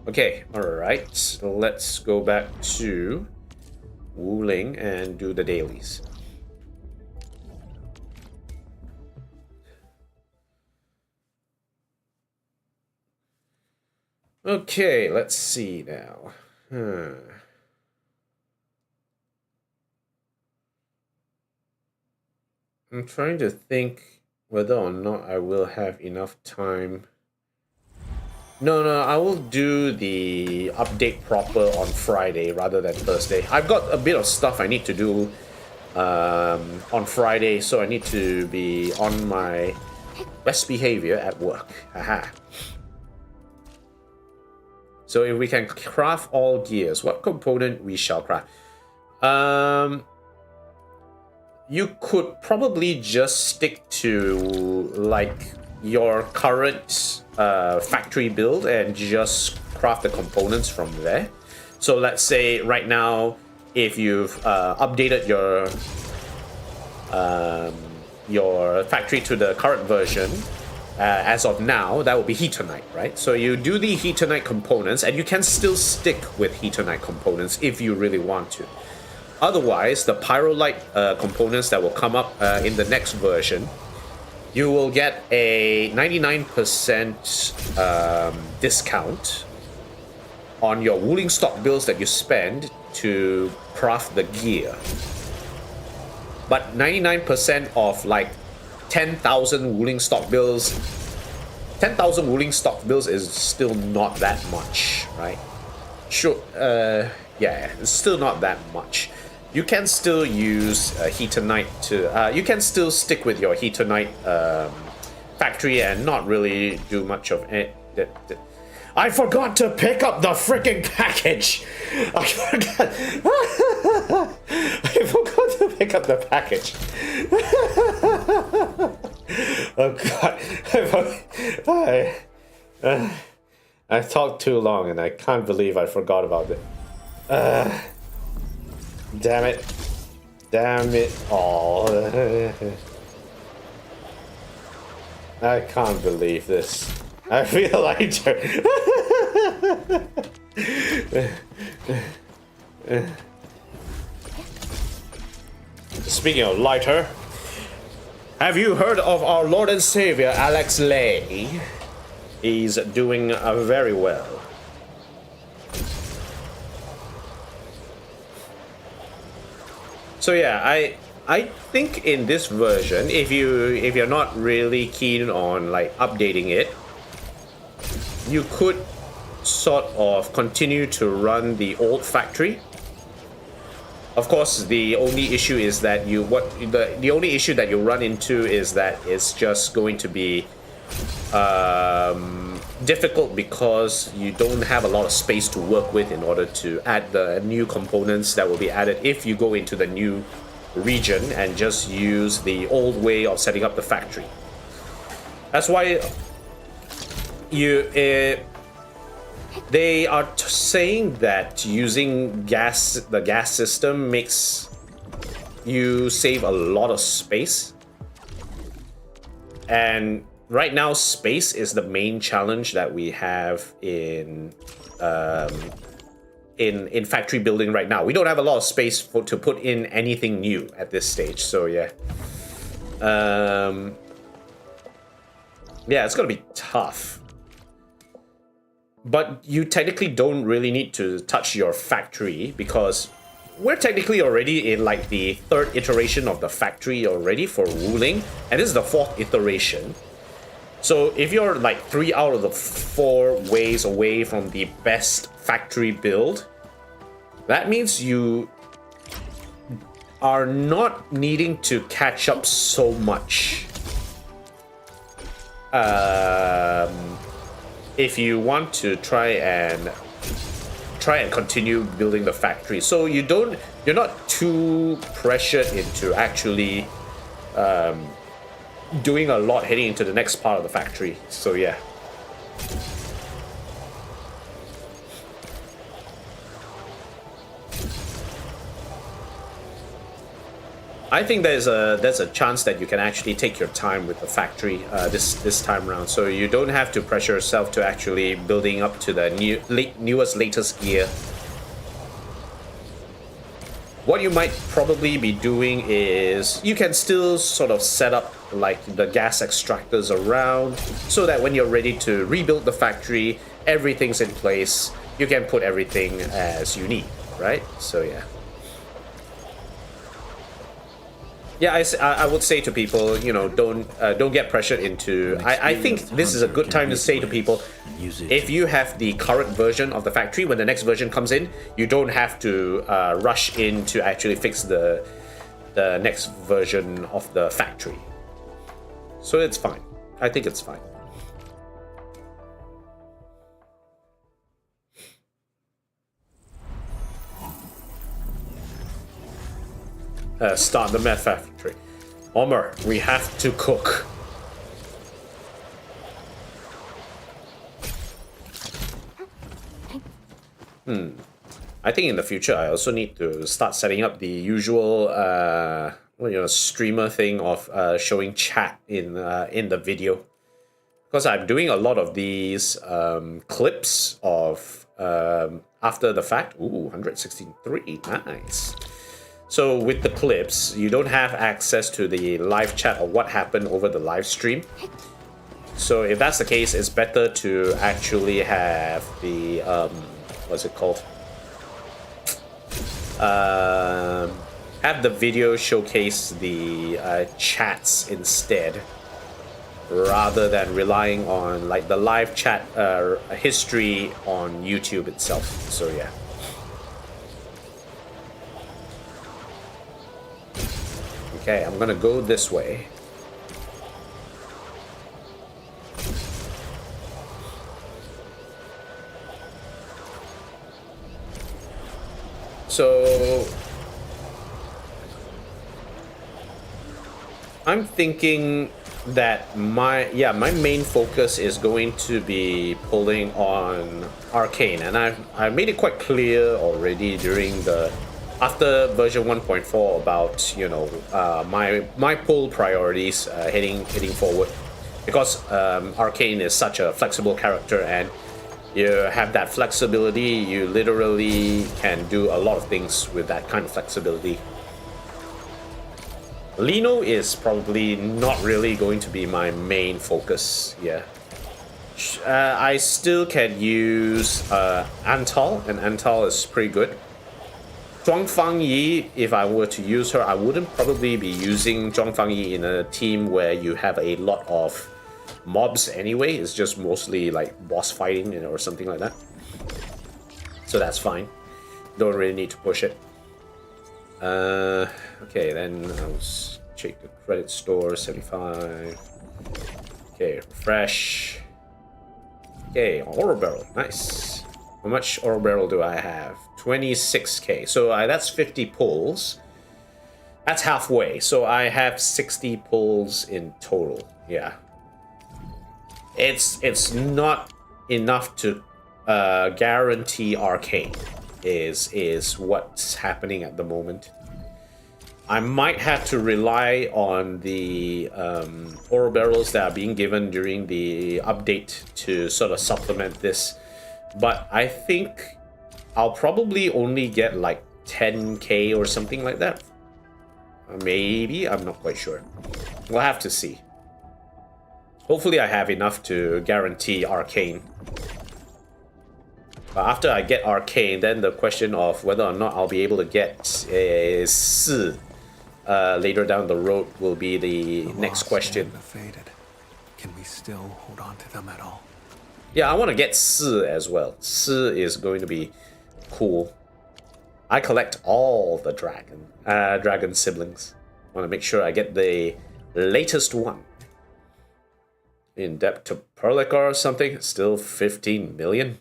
Okay, alright. Let's go back to Wuling and do the dailies. Okay, let's see now. I'm trying to think whether or not I will have enough time. No, I will do the update proper on Friday rather than Thursday. I've got a bit of stuff I need to do on Friday, so I need to be on my best behavior at work. Haha. So if we can craft all gears, what component we shall craft? You could probably just stick to like your current factory build and just craft the components from there. So let's say right now, if you've updated your factory to the current version, as of now, that will be Heatonite, right? So you do the Heatonite components, and you can still stick with Heatonite components if you really want to. Otherwise, the Pyrolite components that will come up in the next version, you will get a 99% discount on your Wuling stock bills that you spend to craft the gear. But 99% of like 10,000 Wuling stock bills, 10,000 Wuling stock bills is still not that much, right? Sure, yeah, it's still not that much. You can still use Heatonite to... you can still stick with your Heatonite factory and not really do much of it. I forgot to pick up the freaking package! I forgot to pick up the package. Oh god. I talked too long and I can't believe I forgot about it. Damn it. Damn it all. I can't believe this. I feel like... Speaking of lighter, have you heard of our Lord and Savior, Alex Lay? He's doing very well. So yeah, I think in this version, if you're not really keen on like updating it, you could sort of continue to run the old factory. Of course, the only issue is that the only issue that you run into is that it's just going to be difficult because you don't have a lot of space to work with in order to add the new components that will be added if you go into the new region and just use the old way of setting up the factory. That's why they are saying that using the gas system makes you save a lot of space. And right now, space is the main challenge that we have in factory building right now. We don't have a lot of space to put in anything new at this stage. So yeah, yeah, it's gonna be tough. But you technically don't really need to touch your factory because we're technically already in like the 3rd iteration of the factory already for ruling, and this is the 4th iteration. So if you're like 3 out of the 4 ways away from the best factory build, that means you are not needing to catch up so much. If you want to try and continue building the factory, so you're not too pressured into actually doing a lot heading into the next part of the factory. So yeah. I think there's a chance that you can actually take your time with the factory this time around, so you don't have to pressure yourself to actually building up to the latest gear. What you might probably be doing is you can still sort of set up like the gas extractors around so that when you're ready to rebuild the factory, everything's in place. You can put everything as you need, right? So yeah. Yeah, I would say to people, you know, don't get pressured into. I think this is a good time to say to people, if you have the current version of the factory, when the next version comes in, you don't have to rush in to actually fix the next version of the factory. So it's fine. I think it's fine. Start the meth factory. Omer, we have to cook. I think in the future I also need to start setting up the usual streamer thing of showing chat in the video, because I'm doing a lot of these clips of after the fact. Ooh, 163, nice. So with the clips, you don't have access to the live chat or what happened over the live stream. So if that's the case, it's better to actually have the what's it called? Have the video showcase the chats instead, rather than relying on like the live chat history on YouTube itself. So yeah. Okay, I'm gonna go this way. So I'm thinking that my main focus is going to be pulling on Arcane, and I've made it quite clear already during the after version 1.4 about, you know, my pull priorities heading forward, because Arcane is such a flexible character, and you have that flexibility. You literally can do a lot of things with that kind of flexibility. Lino is probably not really going to be my main focus. Yeah, I still can use Antal, and Antal is pretty good. Zhuangfang Yi, if I were to use her, I wouldn't probably be using Zhuangfang Yi in a team where you have a lot of mobs anyway. It's just mostly like boss fighting or something like that. So that's fine. Don't really need to push it. Okay, then I'll check the credit store, 75. Okay, refresh. Okay, ore barrel, nice. How much ore barrel do I have? 26k. So that's 50 pulls. That's halfway. So I have 60 pulls in total. Yeah. It's not enough to guarantee arcane. Is what's happening at the moment. I might have to rely on the ore barrels that are being given during the update to sort of supplement this. But I think I'll probably only get like 10k or something like that. Maybe, I'm not quite sure. We'll have to see. Hopefully I have enough to guarantee arcane. But after I get arcane, then the question of whether or not I'll be able to get Si later down the road will be the next question. The faded. Can we still hold on to them at all? Yeah, I want to get Si as well. Si is going to be cool. I collect all the dragon siblings. I want to make sure I get the latest one. In depth to Perlica or something, still 15 million.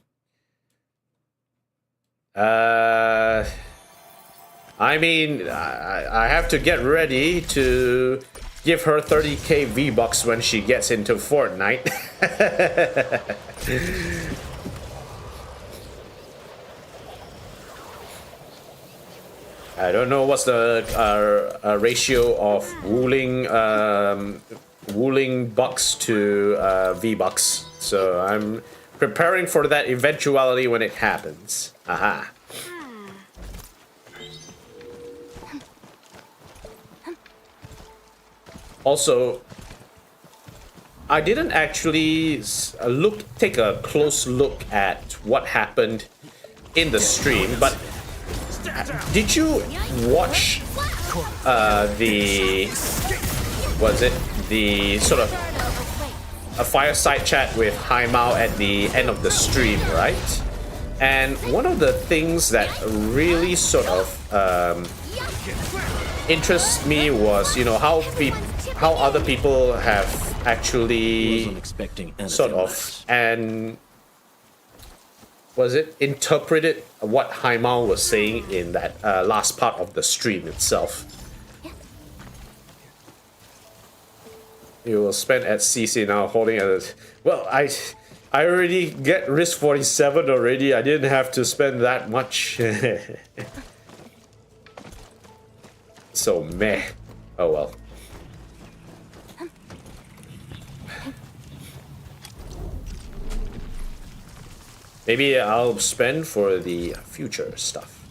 I mean, I have to get ready to give her 30k V-Bucks when she gets into Fortnite. I don't know what's the ratio of Wuling bucks to V-Bucks, so I'm preparing for that eventuality when it happens. Aha. Also, I didn't actually take a close look at what happened in the stream, but did you watch the sort of a fireside chat with Haimao at the end of the stream, right? And one of the things that really sort of interests me was, you know, how other people have actually sort of interpreted what Haimao was saying in that last part of the stream itself. You will spend at CC now holding at well, I already get risk 47 already. I didn't have to spend that much. So meh. Oh well. Maybe I'll spend for the future stuff.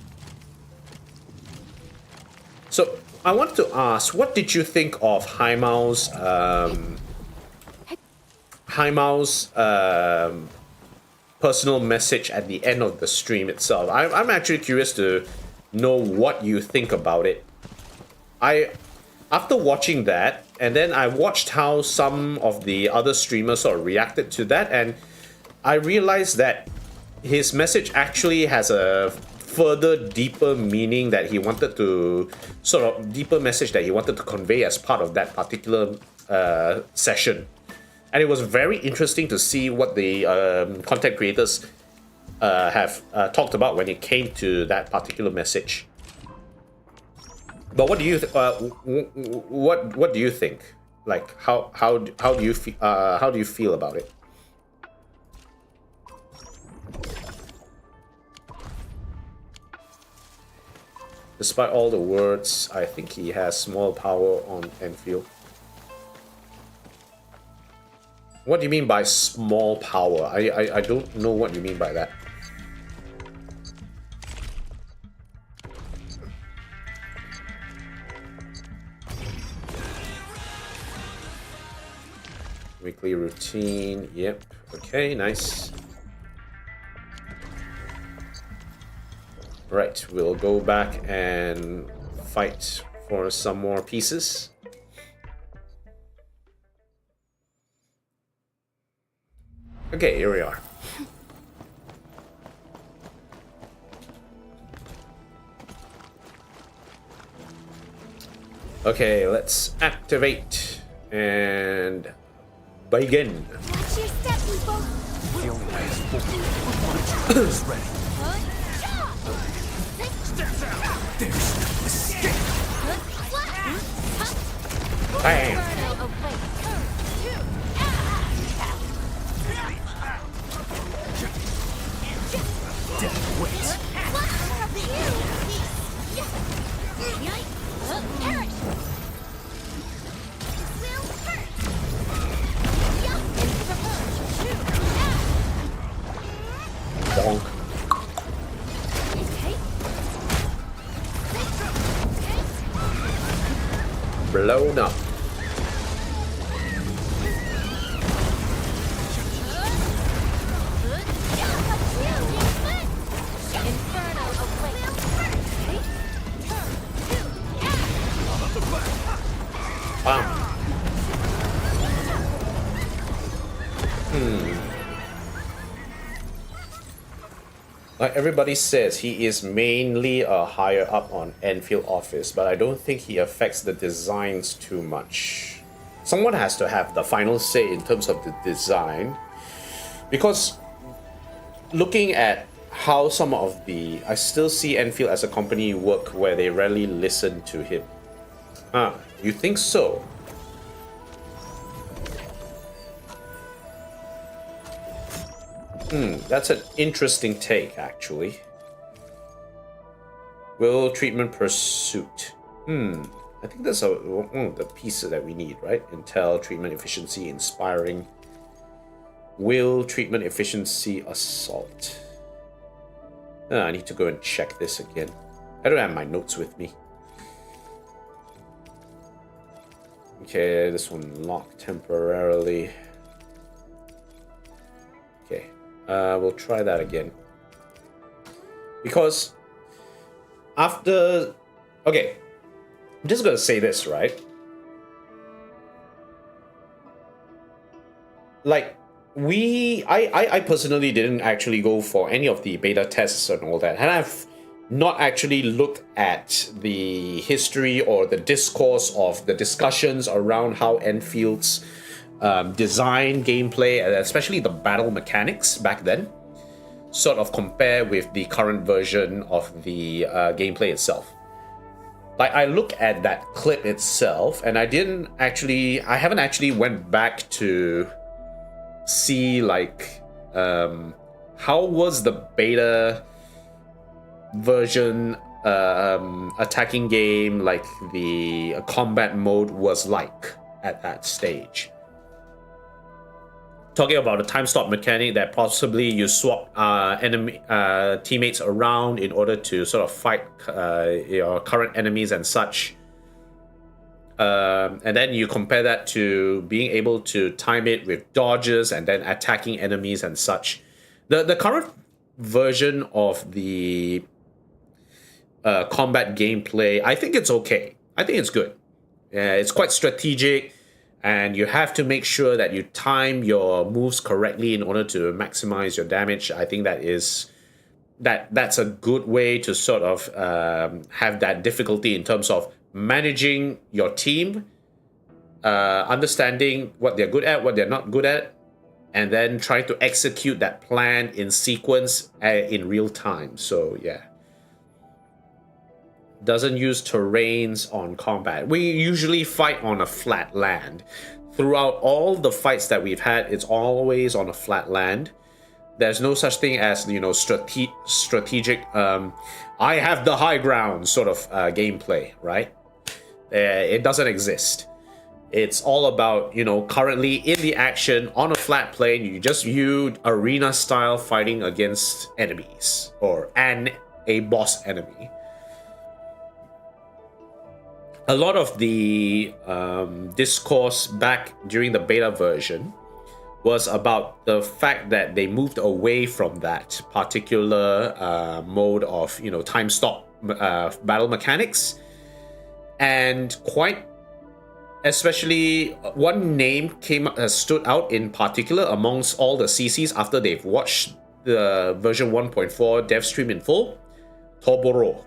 So I wanted to ask, what did you think of Haimao's personal message at the end of the stream itself? I'm actually curious to know what you think about it. After watching that, and then I watched how some of the other streamers sort of reacted to that, and I realized that his message actually has a further deeper meaning that he wanted to deeper message that he wanted to convey as part of that particular session. And it was very interesting to see what the content creators have talked about when it came to that particular message. But what do you what do you think? Like how do you feel about it? Despite all the words, I think he has small power on Endfield. What do you mean by small power? I don't know what you mean by that. Weekly routine, yep. Okay, nice. Right, we'll go back and fight for some more pieces. Okay, here we are. Okay, let's activate and begin. Watch your step, people. The only way is forward. Is ready. Steps out. There's no escape. Bam! Death waits. Bonk. Blown up. Bam. Like everybody says, he is mainly a higher up on Endfield office, but I don't think he affects the designs too much. Someone has to have the final say in terms of the design, because looking at how some of the... I still see Endfield as a company work where they rarely listen to him. Ah, you think so? That's an interesting take, actually. Will treatment pursuit. I think that's one of the pieces that we need, right? Intel, treatment efficiency, inspiring. Will treatment efficiency, assault. I need to go and check this again. I don't have my notes with me. Okay, this one locked temporarily. Okay. We'll try that again. Because after... Okay. I'm just gonna say this, right? Like, I personally didn't actually go for any of the beta tests and all that. And I've not actually looked at the history or the discourse of the discussions around how Enfield's design, gameplay, and especially the battle mechanics back then sort of compare with the current version of the gameplay itself. Like, I look at that clip itself, and I haven't actually went back to see, like, how was the beta version attacking game, like the combat mode was like at that stage. Talking about a time stop mechanic that possibly you swap enemy teammates around in order to sort of fight your current enemies and such. And then you compare that to being able to time it with dodges and then attacking enemies and such. The current version of the combat gameplay, I think it's okay. I think it's good. It's quite strategic. And you have to make sure that you time your moves correctly in order to maximize your damage. I think that's a good way to sort of have that difficulty in terms of managing your team, understanding what they're good at, what they're not good at, and then trying to execute that plan in sequence in real time. So yeah. Doesn't use terrains on combat. We usually fight on a flat land. Throughout all the fights that we've had, it's always on a flat land. There's no such thing as, you know, strategic, I have the high ground sort of gameplay, right? It doesn't exist. It's all about, you know, currently in the action on a flat plane, you just view arena style fighting against enemies or a boss enemy. A lot of the discourse back during the beta version was about the fact that they moved away from that particular mode of, you know, time stop battle mechanics, and quite especially one name stood out in particular amongst all the CCs after they've watched the version 1.4 dev stream in full. Toboro.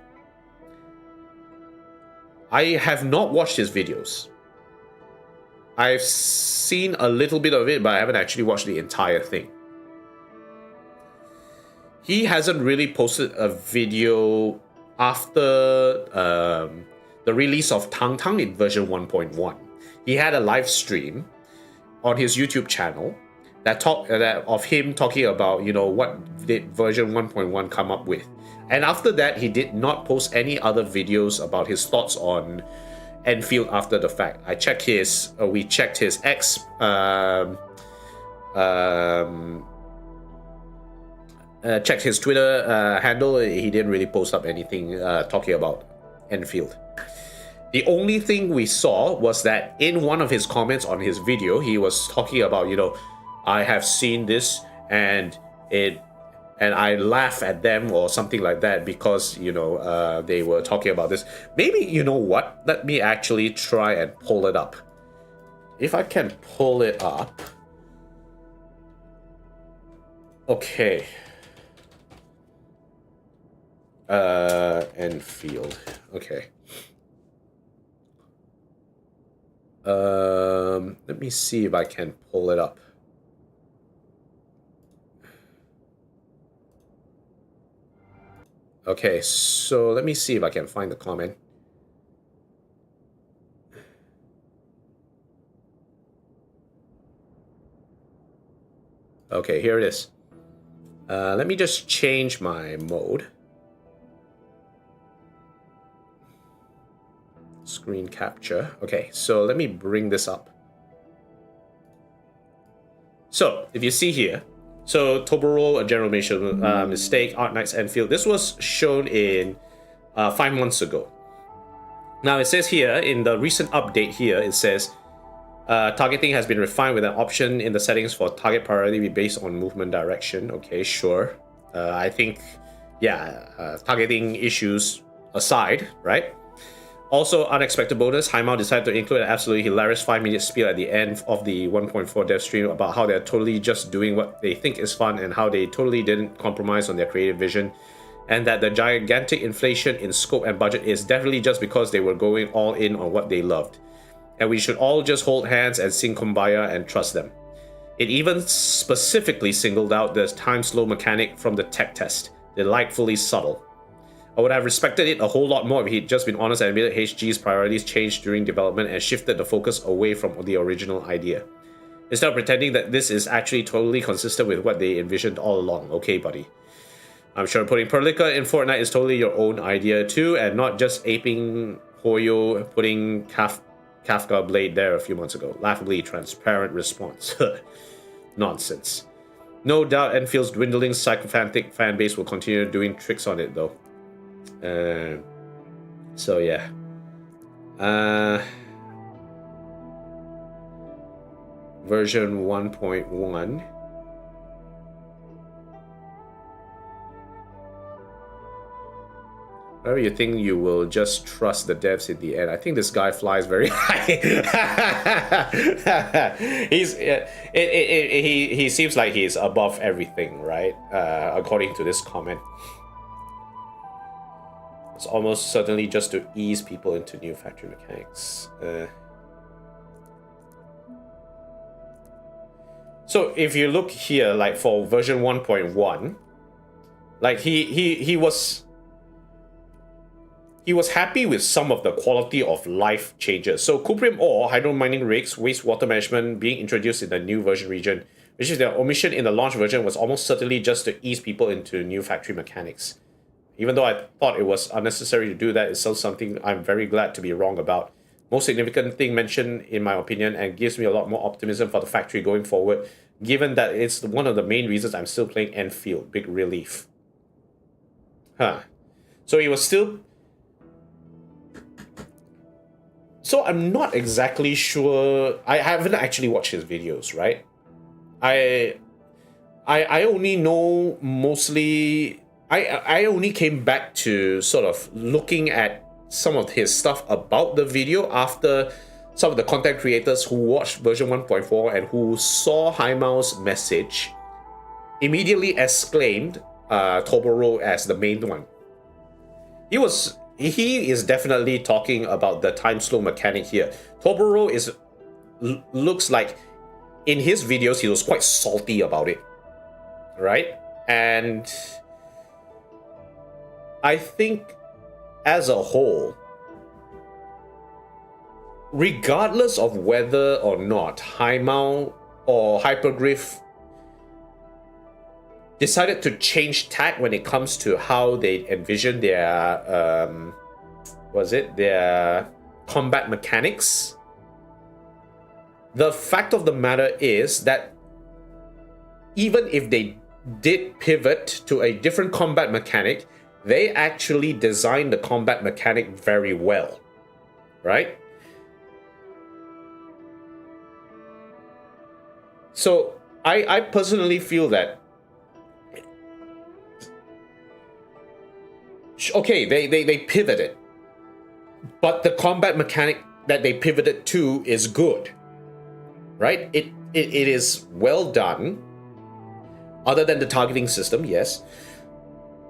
I have not watched his videos. I've seen a little bit of it, but I haven't actually watched the entire thing. He hasn't really posted a video after the release of Tang Tang in version 1.1. He had a live stream on his YouTube channel of him talking about, you know, what did version 1.1 come up with. And after that, he did not post any other videos about his thoughts on Endfield after the fact. We checked his X checked his Twitter handle. He didn't really post up anything talking about Endfield. The only thing we saw was that in one of his comments on his video, he was talking about, you know, I have seen this and I laugh at them or something like that because, you know, they were talking about this. Maybe, you know what? Let me actually try and pull it up. If I can pull it up. Okay. Endfield. Okay. Let me see if I can pull it up. Okay, so let me see if I can find the comment. Okay, here it is. Let me just change my mode. Screen capture. Okay, so let me bring this up. So, if you see here, so Toboro, a general mistake, Arknights, Endfield. This was shown in 5 months ago. Now it says here, in the recent update here, it says, targeting has been refined with an option in the settings for target priority be based on movement direction. Okay, sure. I think, yeah, targeting issues aside, right? Also, unexpected bonus, Haimao decided to include an absolutely hilarious 5-minute spiel at the end of the 1.4 dev stream about how they're totally just doing what they think is fun and how they totally didn't compromise on their creative vision, and that the gigantic inflation in scope and budget is definitely just because they were going all in on what they loved. And we should all just hold hands and sing Kumbaya and trust them. It even specifically singled out the time slow mechanic from the tech test, delightfully subtle. I would have respected it a whole lot more if he'd just been honest and admitted HG's priorities changed during development and shifted the focus away from the original idea. Instead of pretending that this is actually totally consistent with what they envisioned all along. Okay, buddy. I'm sure putting Perlica in Fortnite is totally your own idea too, and not just aping Hoyo putting Kafka Blade there a few months ago. Laughably transparent response. Nonsense. No doubt Enfield's dwindling sycophantic fan base will continue doing tricks on it though. So yeah. Version 1.1. Whatever you think, you will just trust the devs in the end. I think this guy flies very high. He seems like he's above everything, right? According to this comment. It's almost certainly just to ease people into new factory mechanics. So if you look here, like for version 1.1, like he was happy with some of the quality of life changes. So cuprium ore, hydro mining rigs, wastewater management being introduced in the new version region, which is the omission in the launch version was almost certainly just to ease people into new factory mechanics. Even though I thought it was unnecessary to do that, it's still something I'm very glad to be wrong about. Most significant thing mentioned in my opinion, and gives me a lot more optimism for the factory going forward, given that it's one of the main reasons I'm still playing Endfield. Big relief. Huh. So he was still... So I'm not exactly sure... I haven't actually watched his videos, right? I only know mostly. I only came back to sort of looking at some of his stuff about the video after some of the content creators who watched version 1.4 and who saw Haimao's message immediately exclaimed Toboro as the main one. He is definitely talking about the time slow mechanic here. Toboro looks like in his videos he was quite salty about it, right? And I think as a whole, regardless of whether or not Haimao or Hyperglyph decided to change tack when it comes to how they envision their their combat mechanics, the fact of the matter is that even if they did pivot to a different combat mechanic, they actually designed the combat mechanic very well, right? So I personally feel that, okay, they pivoted, but the combat mechanic that they pivoted to is good, right? It is well done, other than the targeting system, yes,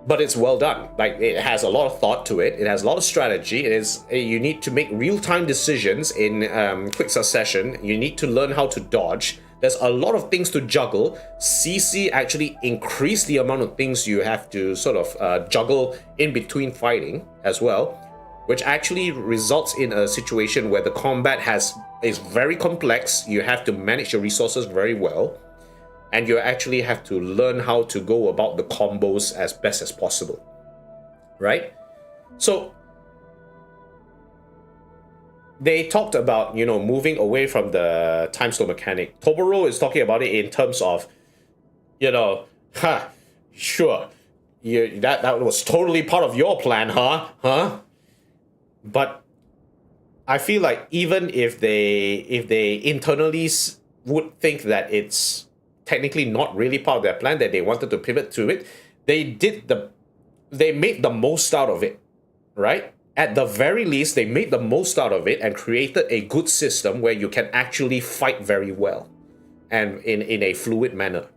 but it's well done. Like, it has a lot of thought to it. It has a lot of strategy. You need to make real-time decisions in quick succession. You need to learn how to dodge. There's a lot of things to juggle. CC actually increased the amount of things you have to sort of juggle in between fighting as well, which actually results in a situation where the combat is very complex. You have to manage your resources very well, and you actually have to learn how to go about the combos as best as possible, right? So they talked about, moving away from the time slow mechanic. Toboro is talking about it in terms of, sure, that was totally part of your plan, huh? But I feel like even if they internally would think that it's technically not really part of their plan, that they wanted to pivot to it, they made the most out of it, right? At the very least, they made the most out of it and created a good system where you can actually fight very well and in a fluid manner.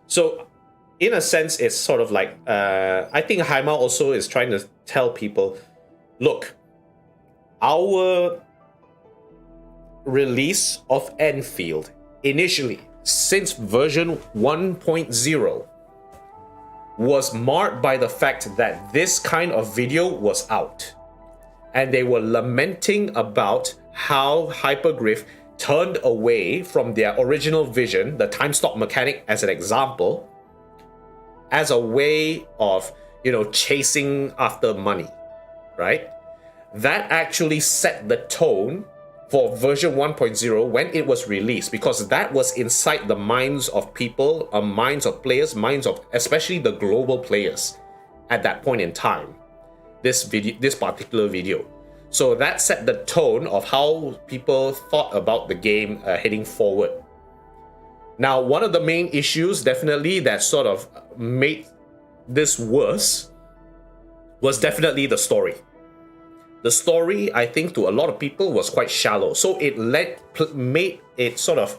So in a sense, it's sort of like, I think Haima also is trying to tell people, look, our release of Endfield initially, since version 1.0, was marked by the fact that this kind of video was out. And they were lamenting about how Hyperglyph turned away from their original vision, the time stop mechanic as an example, as a way of, chasing after money, right? That actually set the tone for version 1.0 when it was released, because that was inside the minds of people, minds of players, minds of especially the global players at that point in time. This particular video. So that set the tone of how people thought about the game heading forward. Now, one of the main issues definitely that sort of made this worse was definitely the story. The story, I think, to a lot of people was quite shallow. So it made it sort of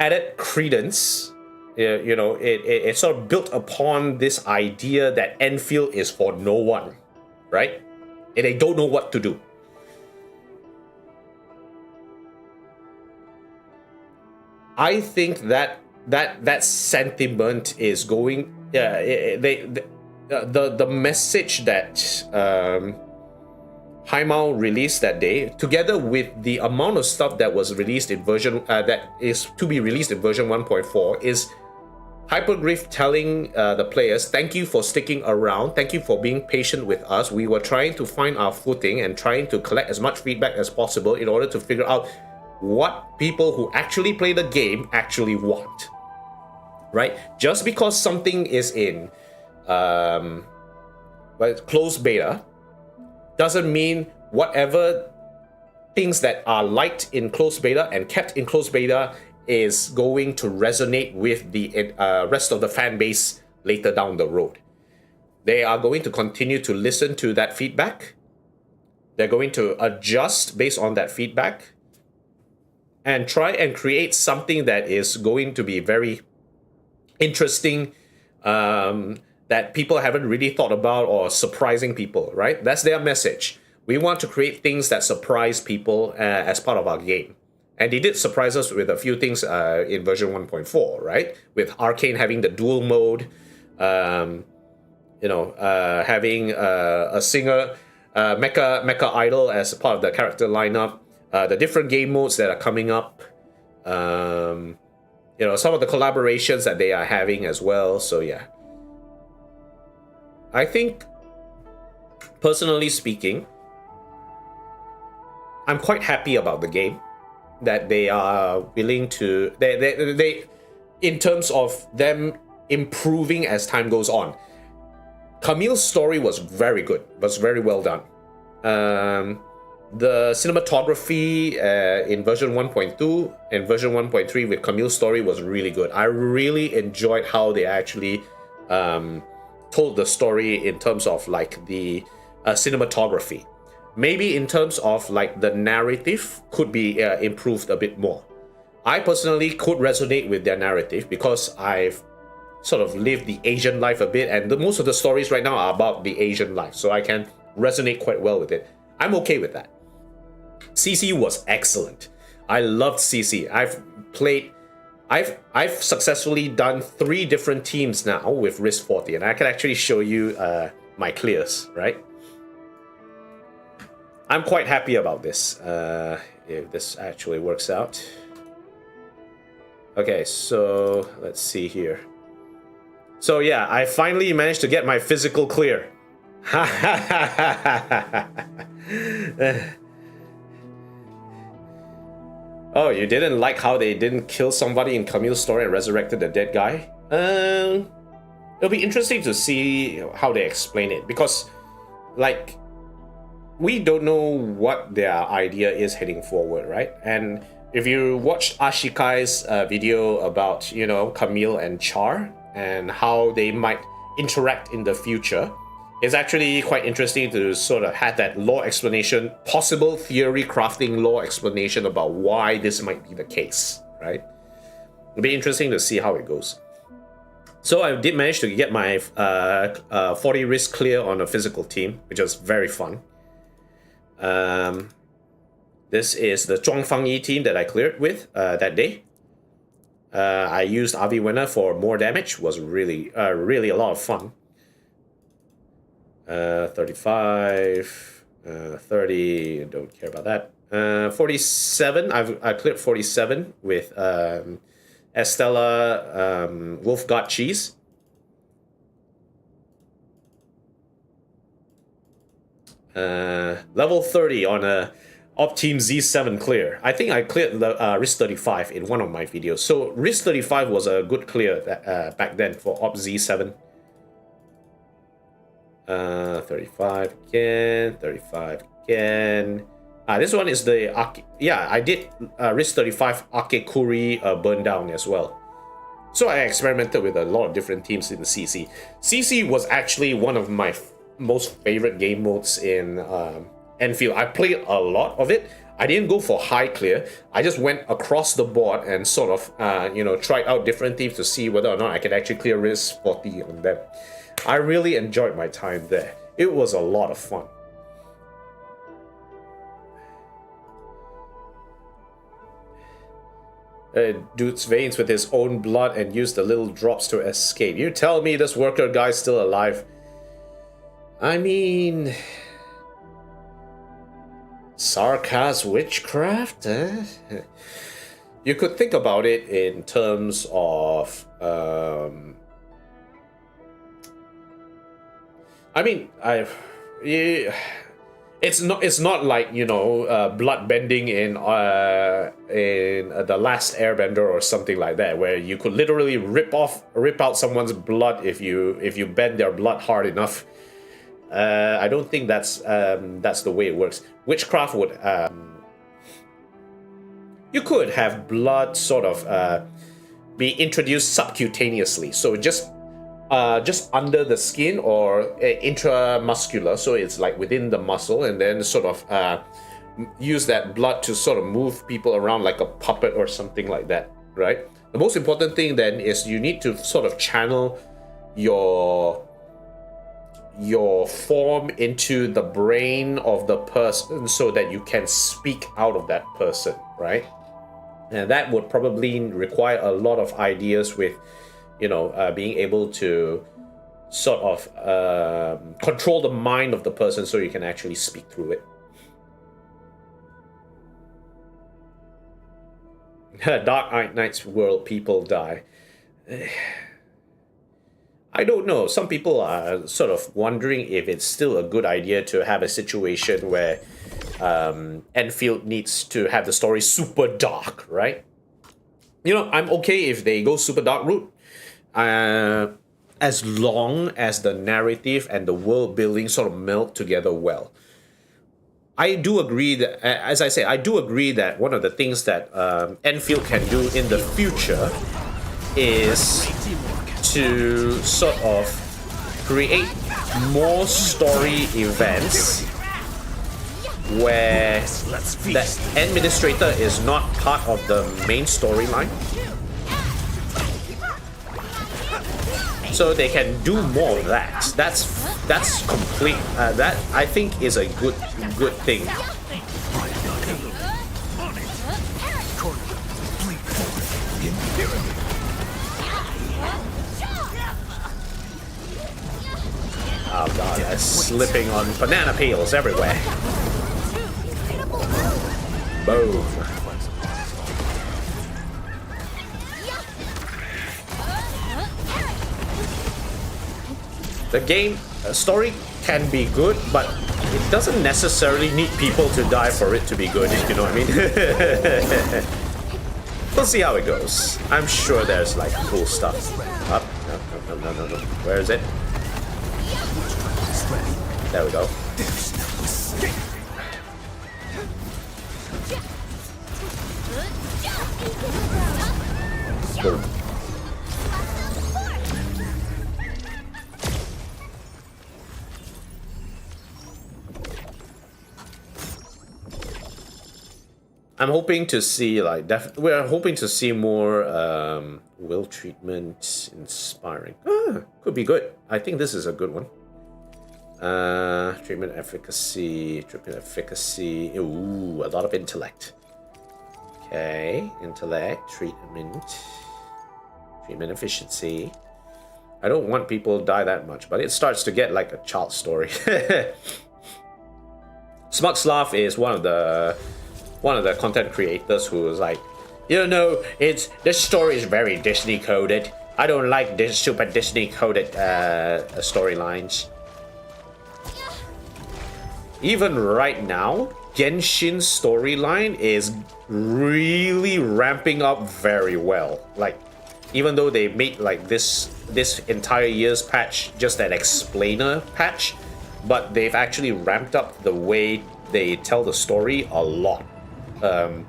added credence. It sort of built upon this idea that Endfield is for no one, right? And they don't know what to do. I think that sentiment is going. The message that Haimao released that day, together with the amount of stuff that was released in version that is to be released in version 1.4, is Hyperglyph telling the players, thank you for sticking around, thank you for being patient with us. We were trying to find our footing and trying to collect as much feedback as possible in order to figure out what people who actually play the game actually want, right? Just because something is in closed beta doesn't mean whatever things that are liked in closed beta and kept in closed beta is going to resonate with the rest of the fan base later down the road. They are going to continue to listen to that feedback. They're going to adjust based on that feedback and try and create something that is going to be very interesting, that people haven't really thought about, or surprising people, right? That's their message. We want to create things that surprise people as part of our game. And they did surprise us with a few things in version 1.4, right? With Arcane having the dual mode, having a singer, mecha idol as part of the character lineup, the different game modes that are coming up, some of the collaborations that they are having as well. So yeah, I think, personally speaking, I'm quite happy about the game, that they are willing to, they in terms of them improving as time goes on. Camille's story was very good, was very well done. The cinematography in version 1.2 and version 1.3 with Camille's story was really good. I really enjoyed how they actually told the story in terms of like the cinematography. Maybe in terms of like the narrative could be improved a bit more. I personally could resonate with their narrative because I've sort of lived the Asian life a bit, and most of the stories right now are about the Asian life, so I can resonate quite well with it. I'm okay with that. CC was excellent. I loved CC. I've successfully done 3 different teams now with Risk 40, and I can actually show you my clears, right? I'm quite happy about this, if this actually works out. Okay, so let's see here. So yeah, I finally managed to get my physical clear. Oh, you didn't like how they didn't kill somebody in Camille's story and resurrected the dead guy? It'll be interesting to see how they explain it, because, like, we don't know what their idea is heading forward, right? And if you watched Ashikai's video about, Camille and Char and how they might interact in the future, it's actually quite interesting to sort of have that lore explanation, possible theory crafting lore explanation about why this might be the case, right? It'll be interesting to see how it goes. So I did manage to get my 40 risk clear on a physical team, which was very fun. This is the Zhuangfang Yi team that I cleared with that day. I used Avi Winner for more damage. Was really a lot of fun. 35, 30, don't care about that. 47, I cleared 47 with Estella Wolfgott Cheese. Level 30 on a Opteam Z7 clear. I think I cleared the Risk 35 in one of my videos. So Risk 35 was a good clear back then for Op Z7. 35 again, 35 again. This one is the I did Risk 35 Akekuri burn down as well. So I experimented with a lot of different teams in the CC. CC was actually one of my most favorite game modes in Endfield. I played a lot of it. I didn't go for high clear. I just went across the board and sort of tried out different teams to see whether or not I could actually clear Risk 40 on them. I really enjoyed my time there. It was a lot of fun. Dude's veins with his own blood and used the little drops to escape. You tell me this worker guy's still alive. I mean, Sarkaz witchcraft? You could think about it in terms of I mean, it's not like blood bending in the Last Airbender or something like that, where you could literally rip out someone's blood if you bend their blood hard enough. I don't think that's the way it works. Witchcraft would you could have blood sort of be introduced subcutaneously, so just under the skin or intramuscular, so it's like within the muscle, and then sort of use that blood to sort of move people around like a puppet or something like that, right? The most important thing then is you need to sort of channel your form into the brain of the person so that you can speak out of that person, right? And that would probably require a lot of ideas with, you know, being able to sort of control the mind of the person so you can actually speak through it. Dark Arknights world, people die. I don't know. Some people are sort of wondering if it's still a good idea to have a situation where Endfield needs to have the story super dark, right? You know, I'm okay if they go super dark route, as long as the narrative and the world building sort of meld together well. I do agree that, as I say, I do agree that one of the things that Endfield can do in the future is to sort of create more story events where the administrator is not part of the main storyline, so they can do more of that. That's complete. That I think is a good thing. Oh god, that's slipping on banana peels everywhere. Boom. The game story can be good, but it doesn't necessarily need people to die for it to be good, if you know what I mean. We'll see how it goes. I'm sure there's like cool stuff. Up. No. Where is it? There we go. Boom. I'm hoping to see like we're hoping to see more will treatment inspiring. Could be good. I think this is a good one. Treatment efficacy. Ooh, a lot of intellect. Okay, intellect, treatment efficiency. I don't want people to die that much, but it starts to get like a child story. Smug Slav is one of the content creators who is like, you know, this story is very Disney coded. I don't like this super Disney coded storylines. Even right now, Genshin's storyline is really ramping up very well. Like, even though they made like this entire year's patch just an explainer patch, but they've actually ramped up the way they tell the story a lot. Then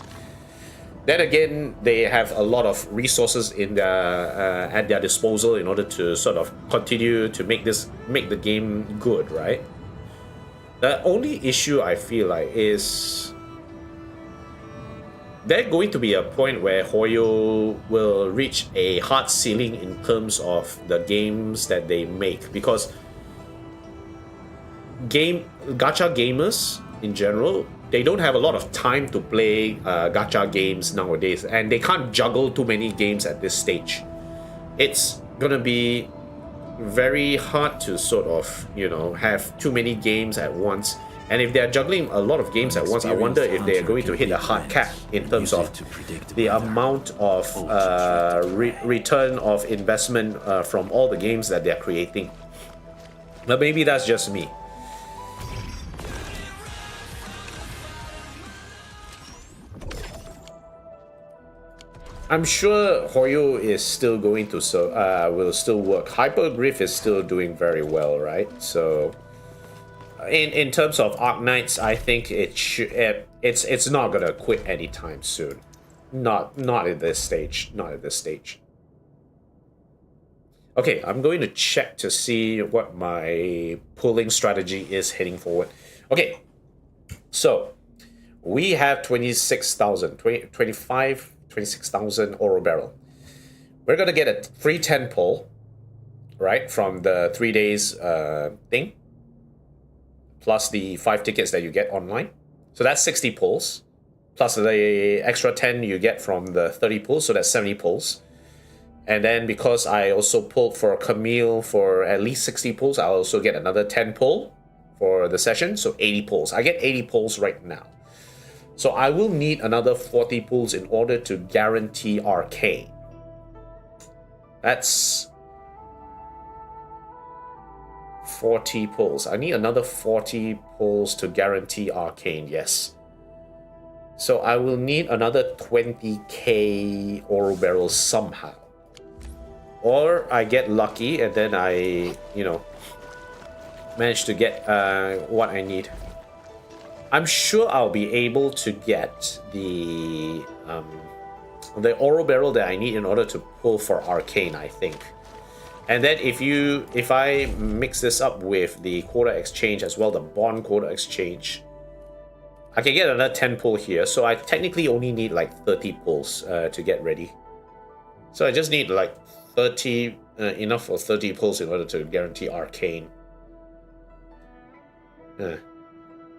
again, they have a lot of resources in their at their disposal in order to sort of continue to make the game good, right? The only issue I feel like is there's going to be a point where Hoyo will reach a hard ceiling in terms of the games that they make, because gacha gamers in general, they don't have a lot of time to play gacha games nowadays, and they can't juggle too many games at this stage. It's gonna be very hard to sort of, you know, have too many games at once. And if they're juggling a lot of games at once, I wonder if they're going to hit a hard cap in terms of the amount of return of investment from all the games that they're creating. But maybe that's just me. I'm sure Hoyo is still going to will still work. Hypergriff is still doing very well, right? So in terms of Arknights, I think it's not gonna quit anytime soon. Not at this stage. Not at this stage. Okay, I'm going to check to see what my pulling strategy is heading forward. Okay, so we have 26,000 oro barrel. We're gonna get a free 10 pull, right, from the 3 days thing, plus the 5 tickets that you get online. So that's 60 pulls, plus the extra 10 you get from the 30 pulls, so that's 70 pulls. And then because I also pulled for Camille for at least 60 pulls, I'll also get another 10 pull for the session, so 80 pulls. I get 80 pulls right now. So I will need another 40 pulls in order to guarantee Arcane. That's 40 pulls. I need another 40 pulls to guarantee Arcane, yes. So I will need another 20k oro barrels somehow. Or I get lucky and then I, manage to get what I need. I'm sure I'll be able to get the oro barrel that I need in order to pull for Arcane, I think. And then if I mix this up with the quota exchange as well, the bond quota exchange, I can get another 10 pull here. So I technically only need like 30 pulls to get ready. So I just need like 30, enough for 30 pulls in order to guarantee Arcane.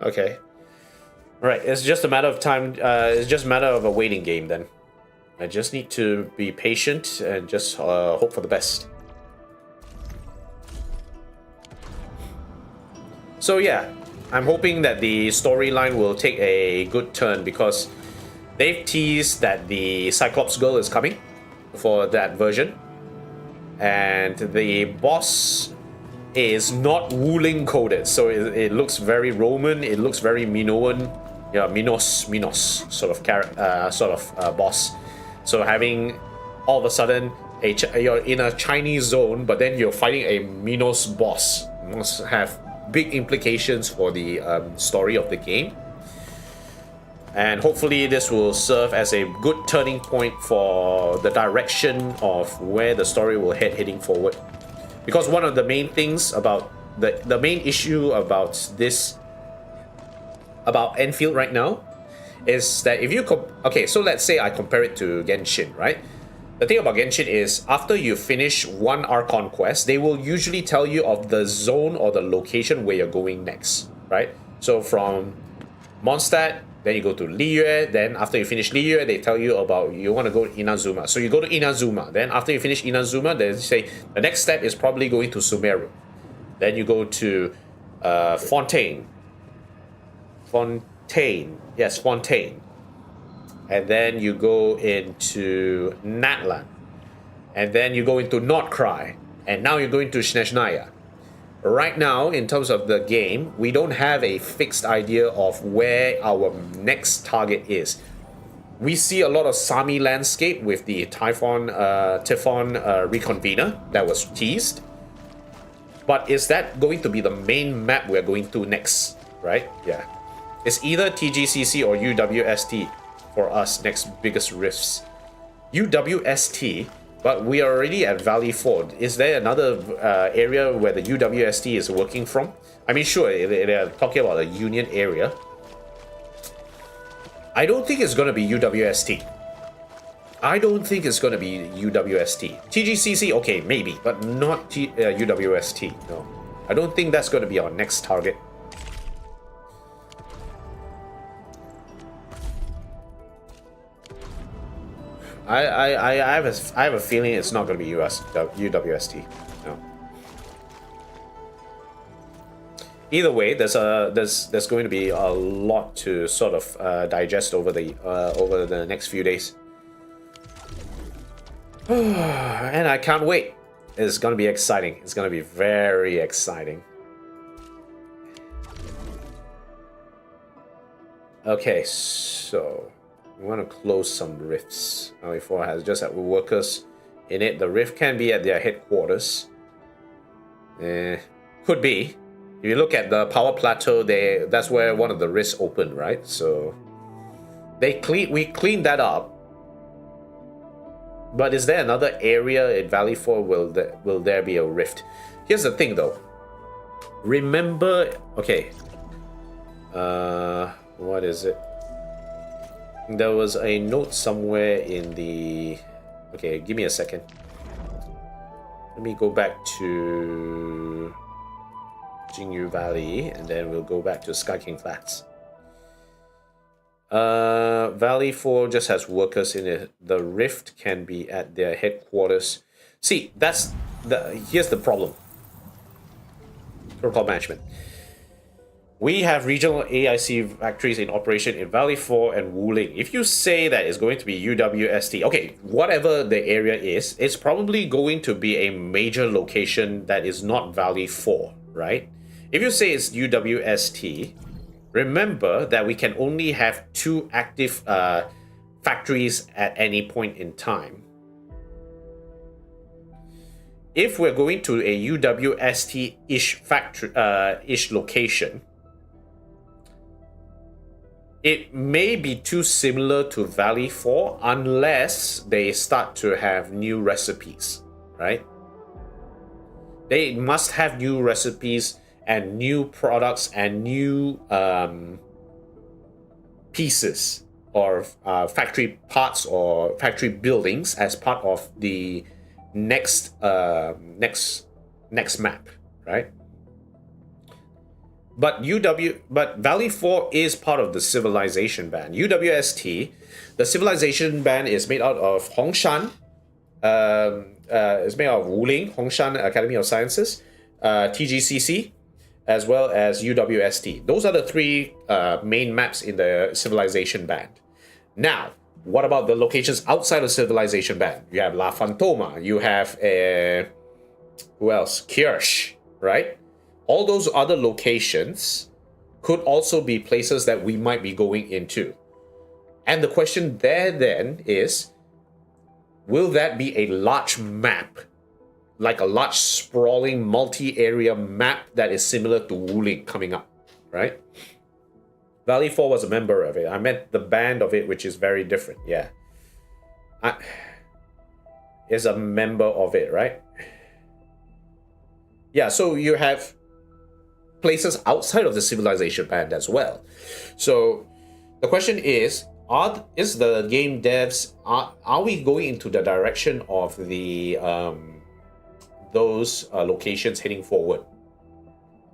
Okay. Alright, it's just a matter of time. It's just a matter of a waiting game then. I just need to be patient and just hope for the best. So yeah, I'm hoping that the storyline will take a good turn because they've teased that the Cyclops girl is coming for that version. And the boss is not Wuling coded, so it looks very Roman. It looks very Minoan, yeah, Minos sort of boss. So having all of a sudden you're in a Chinese zone, but then you're fighting a Minos boss must have big implications for the story of the game. And hopefully this will serve as a good turning point for the direction of where the story will heading forward. Because one of the main things about the main issue about Endfield right now is that if you okay, so let's say I compare it to Genshin, right? The thing about Genshin is after you finish one Archon quest, they will usually tell you of the zone or the location where you're going next, right? So from Mondstadt, then you go to Liyue, then after you finish Liyue, they tell you about you want to go to Inazuma. So you go to Inazuma, then after you finish Inazuma, they say the next step is probably going to Sumeru. Then you go to Fontaine. Yes, Fontaine. And then you go into Natlan. And then you go into Nod-krai. And now you're going to Snezhnaya. Right now, in terms of the game, we don't have a fixed idea of where our next target is. We see a lot of Sami landscape with the Typhon Reconvener that was teased. But is that going to be the main map we're going to next, right? Yeah. It's either TGCC or UWST for us next biggest rifts. UWST, but we are already at Valley Ford. Is there another area where the UWST is working from? I mean, sure, they're talking about a Union area. I don't think it's going to be UWST. I don't think it's going to be UWST. TGCC, okay, maybe, but not UWST. No, I don't think that's going to be our next target. I have a feeling it's not going to be UWST. No. Either way, there's going to be a lot to sort of digest over the next few days. And I can't wait. It's going to be exciting. It's going to be very exciting. Okay, so we want to close some rifts. Before has just had workers in it. The rift can be at their headquarters. Could be. If you look at the power plateau, that's where one of the rifts opened, right? So we cleaned that up. But is there another area in Valley 4 will there be a rift? Here's the thing though. Remember, okay. What is it? There was a note somewhere in the... Okay, give me a second. Let me go back to Jingyu Valley, and then we'll go back to Sky King Flats. Valley 4 just has workers in it. The rift can be at their headquarters. See, here's the problem. Protocol management. We have regional AIC factories in operation in Valley 4 and Wuling. If you say that it's going to be UWST, okay, whatever the area is, it's probably going to be a major location that is not Valley 4, right? If you say it's UWST, remember that we can only have 2 active factories at any point in time. If we're going to a UWST-ish factory, ish location, it may be too similar to Valley 4 unless they start to have new recipes, right? They must have new recipes and new products and new pieces or factory parts or factory buildings as part of the next map, right? But Valley 4 is part of the civilization band. UWST, the civilization band is made out of Hongshan, is made out of Wuling, Hongshan Academy of Sciences, TGCC, as well as UWST. Those are the 3 main maps in the civilization band. Now, what about the locations outside of civilization band? You have La Fantoma, you have who else? Kirsch, right? All those other locations could also be places that we might be going into. And the question there then is, will that be a large map? Like a large sprawling multi-area map that is similar to Wuling coming up, right? Valley 4 was a member of it. I meant the band of it, which is very different, yeah. Is a member of it, right? Yeah, so you have places outside of the civilization band as well. So the question is the game devs, are we going into the direction of the those locations heading forward?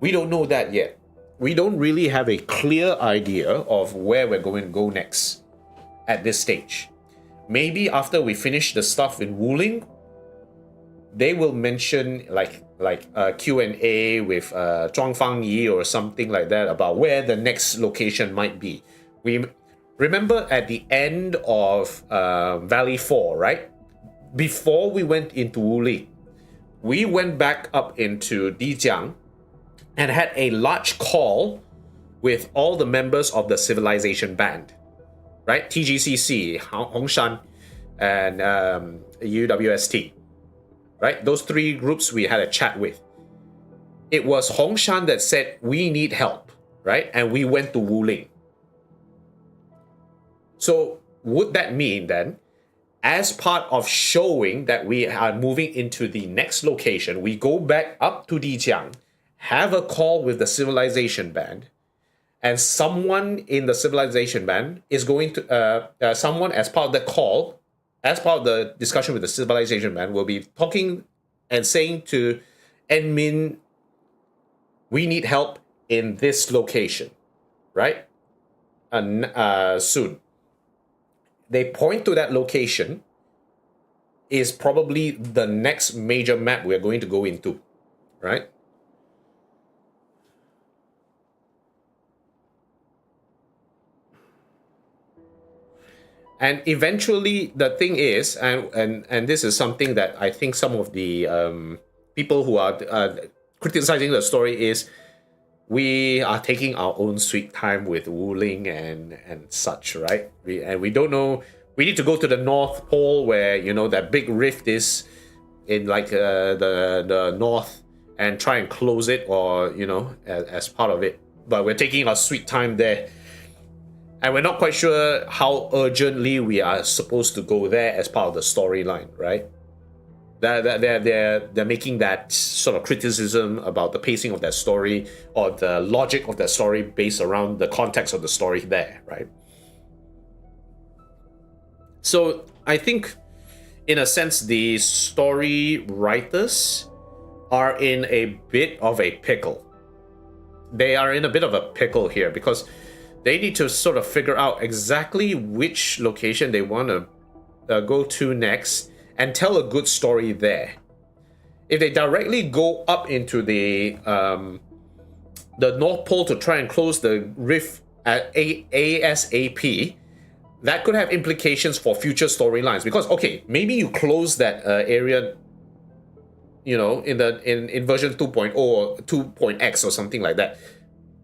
We don't know that yet. We don't really have a clear idea of where we're going to go next at this stage. Maybe after we finish the stuff in Wuling, they will mention like Q&A with Zhuang Fang Yi or something like that about where the next location might be. We remember at the end of Valley 4, right? Before we went into Wuling, we went back up into Dijiang and had a large call with all the members of the civilization band, right? TGCC, Hongshan, and UWST. Right? Those 3 groups we had a chat with. It was Hongshan that said, we need help, right? And we went to Wuling. So would that mean then, as part of showing that we are moving into the next location, we go back up to Dijiang, have a call with the civilization band, and someone in the civilization band is going to, someone as part of the call, as part of the discussion with the civilization band, will be talking and saying to admin, we need help in this location, right? And soon. They point to that location is probably the next major map we're going to go into, right? And eventually, the thing is, and this is something that I think some of the people who are criticizing the story is, we are taking our own sweet time with Wuling and such, right? We don't know. We need to go to the North Pole where, you know, that big rift is in like the north and try and close it, or, you know, as part of it. But we're taking our sweet time there. And we're not quite sure how urgently we are supposed to go there as part of the storyline, right? They're making that sort of criticism about the pacing of that story or the logic of that story based around the context of the story there, right? So I think, in a sense, the story writers are in a bit of a pickle. They are in a bit of a pickle here because they need to sort of figure out exactly which location they want to go to next and tell a good story there. If they directly go up into the North Pole to try and close the rift at ASAP, that could have implications for future storylines. Because okay, maybe you close that area, you know, in version 2.0 or 2.x or something like that.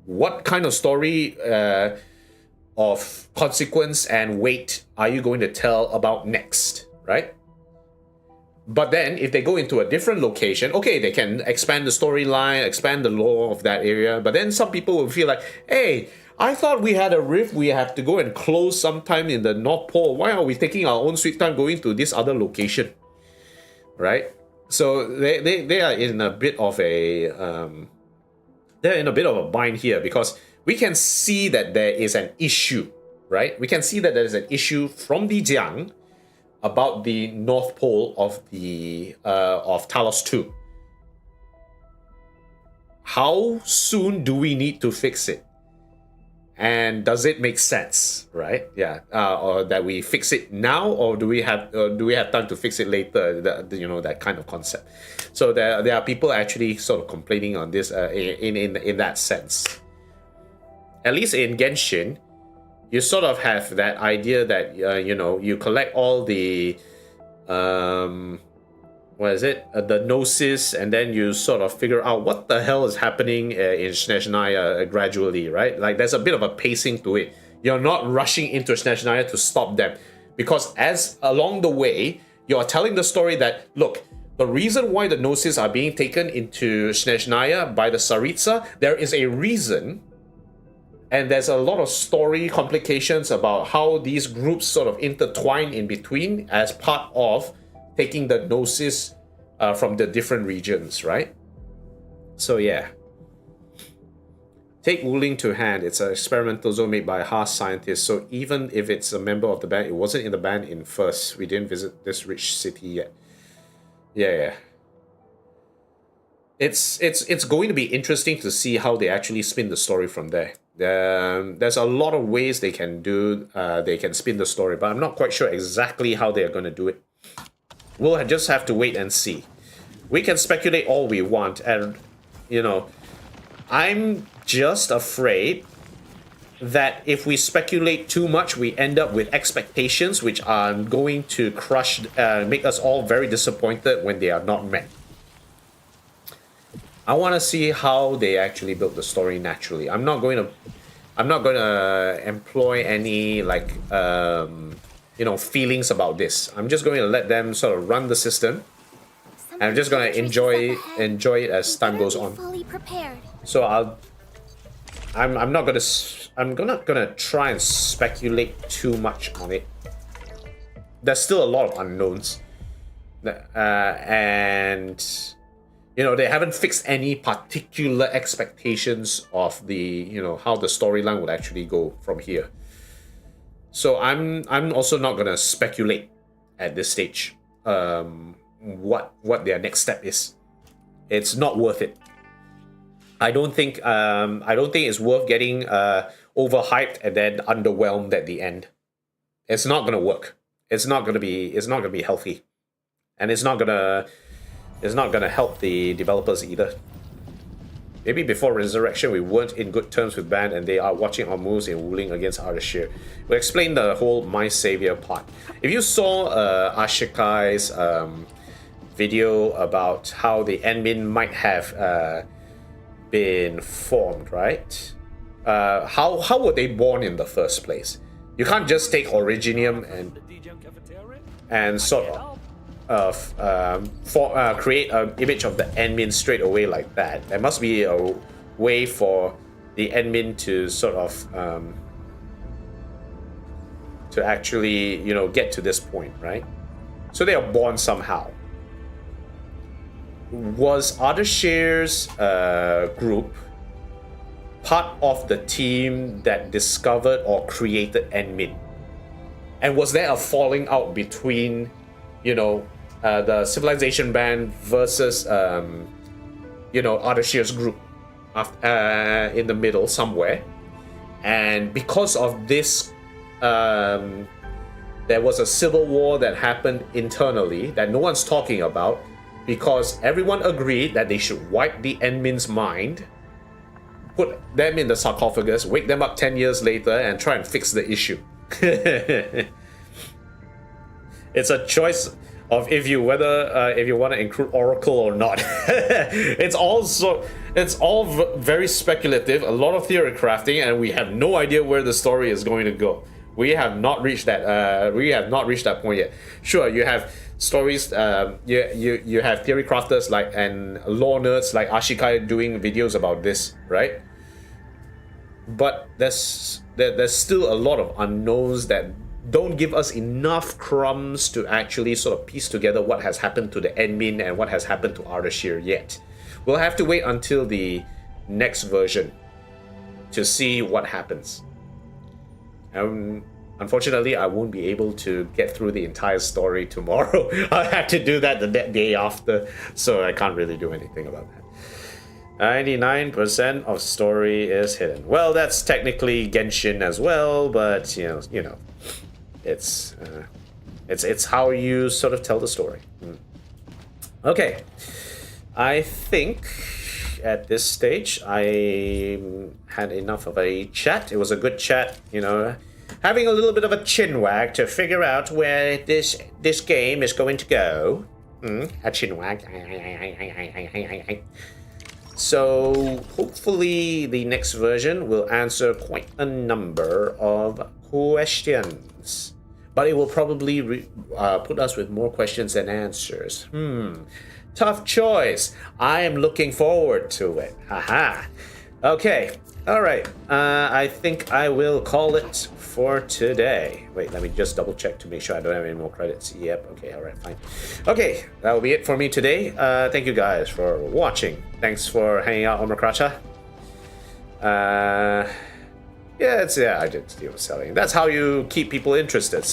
What kind of story of consequence and weight are you going to tell about next, right? But then if they go into a different location, okay, they can expand the storyline, expand the lore of that area, but then some people will feel like, hey, I thought we had a rift we have to go and close sometime in the North Pole. Why are we taking our own sweet time going to this other location, right? So they are in a bit of a they're in a bit of a bind here because we can see that there is an issue, right? We can see that there is an issue from the Jiang about the North Pole of the of Talos 2. How soon do we need to fix it? And does it make sense, right? Yeah, or that we fix it now, or do we have time to fix it later? You know, that kind of concept. So there are people actually sort of complaining on this in that sense. At least in Genshin, you sort of have that idea that you know, you collect all the the gnosis, and then you sort of figure out what the hell is happening in Snezhnaya gradually, right? Like there's a bit of a pacing to it. You're not rushing into Snezhnaya to stop them, because as along the way you're telling the story that, look, the reason why the gnosis are being taken into Snezhnaya by the Tsaritsa, there is a reason. And there's a lot of story complications about how these groups sort of intertwine in between as part of taking the gnosis from the different regions, right? So yeah. Take Wuling to hand. It's an experimental zone made by Haas scientists. So even if it's a member of the band, it wasn't in the band in first. We didn't visit this rich city yet. Yeah. It's going to be interesting to see how they actually spin the story from there. There's a lot of ways they can do. They can spin the story, but I'm not quite sure exactly how they are going to do it. We'll just have to wait and see. We can speculate all we want, and you know, I'm just afraid that if we speculate too much, we end up with expectations which are going to crush, make us all very disappointed when they are not met. I want to see how they actually build the story naturally. I'm not going to employ any like you know, feelings about this. I'm just going to let them sort of run the system, and I'm just going to enjoy it as time goes on. So I'm not gonna try and speculate too much on it. There's still a lot of unknowns, and you know, they haven't fixed any particular expectations of the, you know, how the storyline would actually go from here. So I'm also not gonna speculate at this stage what their next step is. It's not worth it. I don't think it's worth getting overhyped and then underwhelmed at the end. It's not gonna work. It's not gonna be healthy, and it's not gonna help the developers either. Maybe before Resurrection we weren't in good terms with Band, and they are watching our moves in Wuling against Ardashir. We'll explain the whole My Savior part. If you saw Ashikai's video about how the Enmin might have been formed, right? How were they born in the first place? You can't just take Originium and sort of create an image of the Enmin straight away like that. There must be a way for the Enmin to sort of to actually, you know, get to this point, right? So they are born somehow. Was Ardashir's group part of the team that discovered or created Enmin? And was there a falling out between, you know, the Civilization Band versus, you know, Ardashir's group in the middle somewhere? And because of this, there was a civil war that happened internally that no one's talking about, because everyone agreed that they should wipe the Enmin's mind, put them in the sarcophagus, wake them up 10 years later, and try and fix the issue. It's a choice of if you want to include Oracle or not. It's all very speculative, a lot of theory crafting, and we have no idea where the story is going to go. We have not reached that. We have not reached that point yet. Sure, you have stories. You have theory crafters and lore nerds like Ashikai doing videos about this, right? But there's still a lot of unknowns that don't give us enough crumbs to actually sort of piece together what has happened to the Enmin and what has happened to Ardashir yet. We'll have to wait until the next version to see what happens. Unfortunately, I won't be able to get through the entire story tomorrow. I'll have to do that the day after, so I can't really do anything about that. 99% of story is hidden. Well, that's technically Genshin as well, but you know, it's how you sort of tell the story. Okay, I think at this stage I had enough of a chat. It was a good chat, you know, having a little bit of a chin wag to figure out where this game is going to go. A chin wag. So hopefully the next version will answer quite a number of questions, but it will probably put us with more questions than answers. Tough choice. I am looking forward to it. Haha. Okay. All right. I think I will call it for today. Wait, let me just double check to make sure I don't have any more credits. Yep. Okay. All right. Fine. Okay. That will be it for me today. Thank you guys for watching. Thanks for hanging out on Makracha. I did deal with selling. That's how you keep people interested.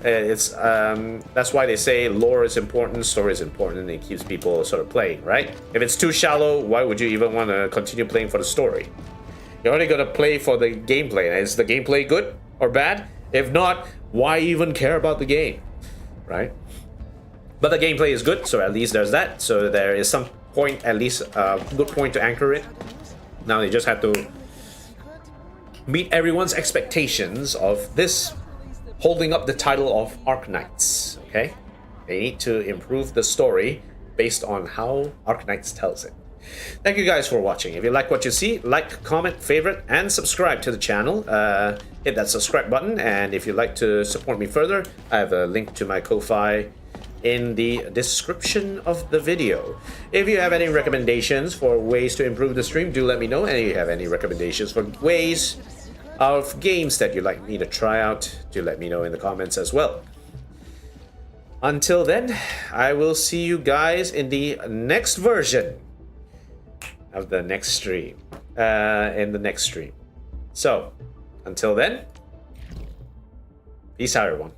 That's why they say lore is important, story is important, and it keeps people sort of playing, right? If it's too shallow, why would you even want to continue playing for the story? You're only going to play for the gameplay. Is the gameplay good or bad? If not, why even care about the game, right? But the gameplay is good, so at least there's that. So there is some point, at least a good point to anchor it. Now they just have to meet everyone's expectations of this holding up the title of Arknights, okay? They need to improve the story based on how Arknights tells it. Thank you guys for watching. If you like what you see, like, comment, favorite, and subscribe to the channel. Hit that subscribe button, and if you'd like to support me further, I have a link to my Ko-Fi in the description of the video. If you have any recommendations for ways to improve the stream, do let me know. And if you have any recommendations for ways of games that you'd like me to try out, do let me know in the comments as well. Until then, I will see you guys in the next version of the next stream. So, until then, peace out, everyone.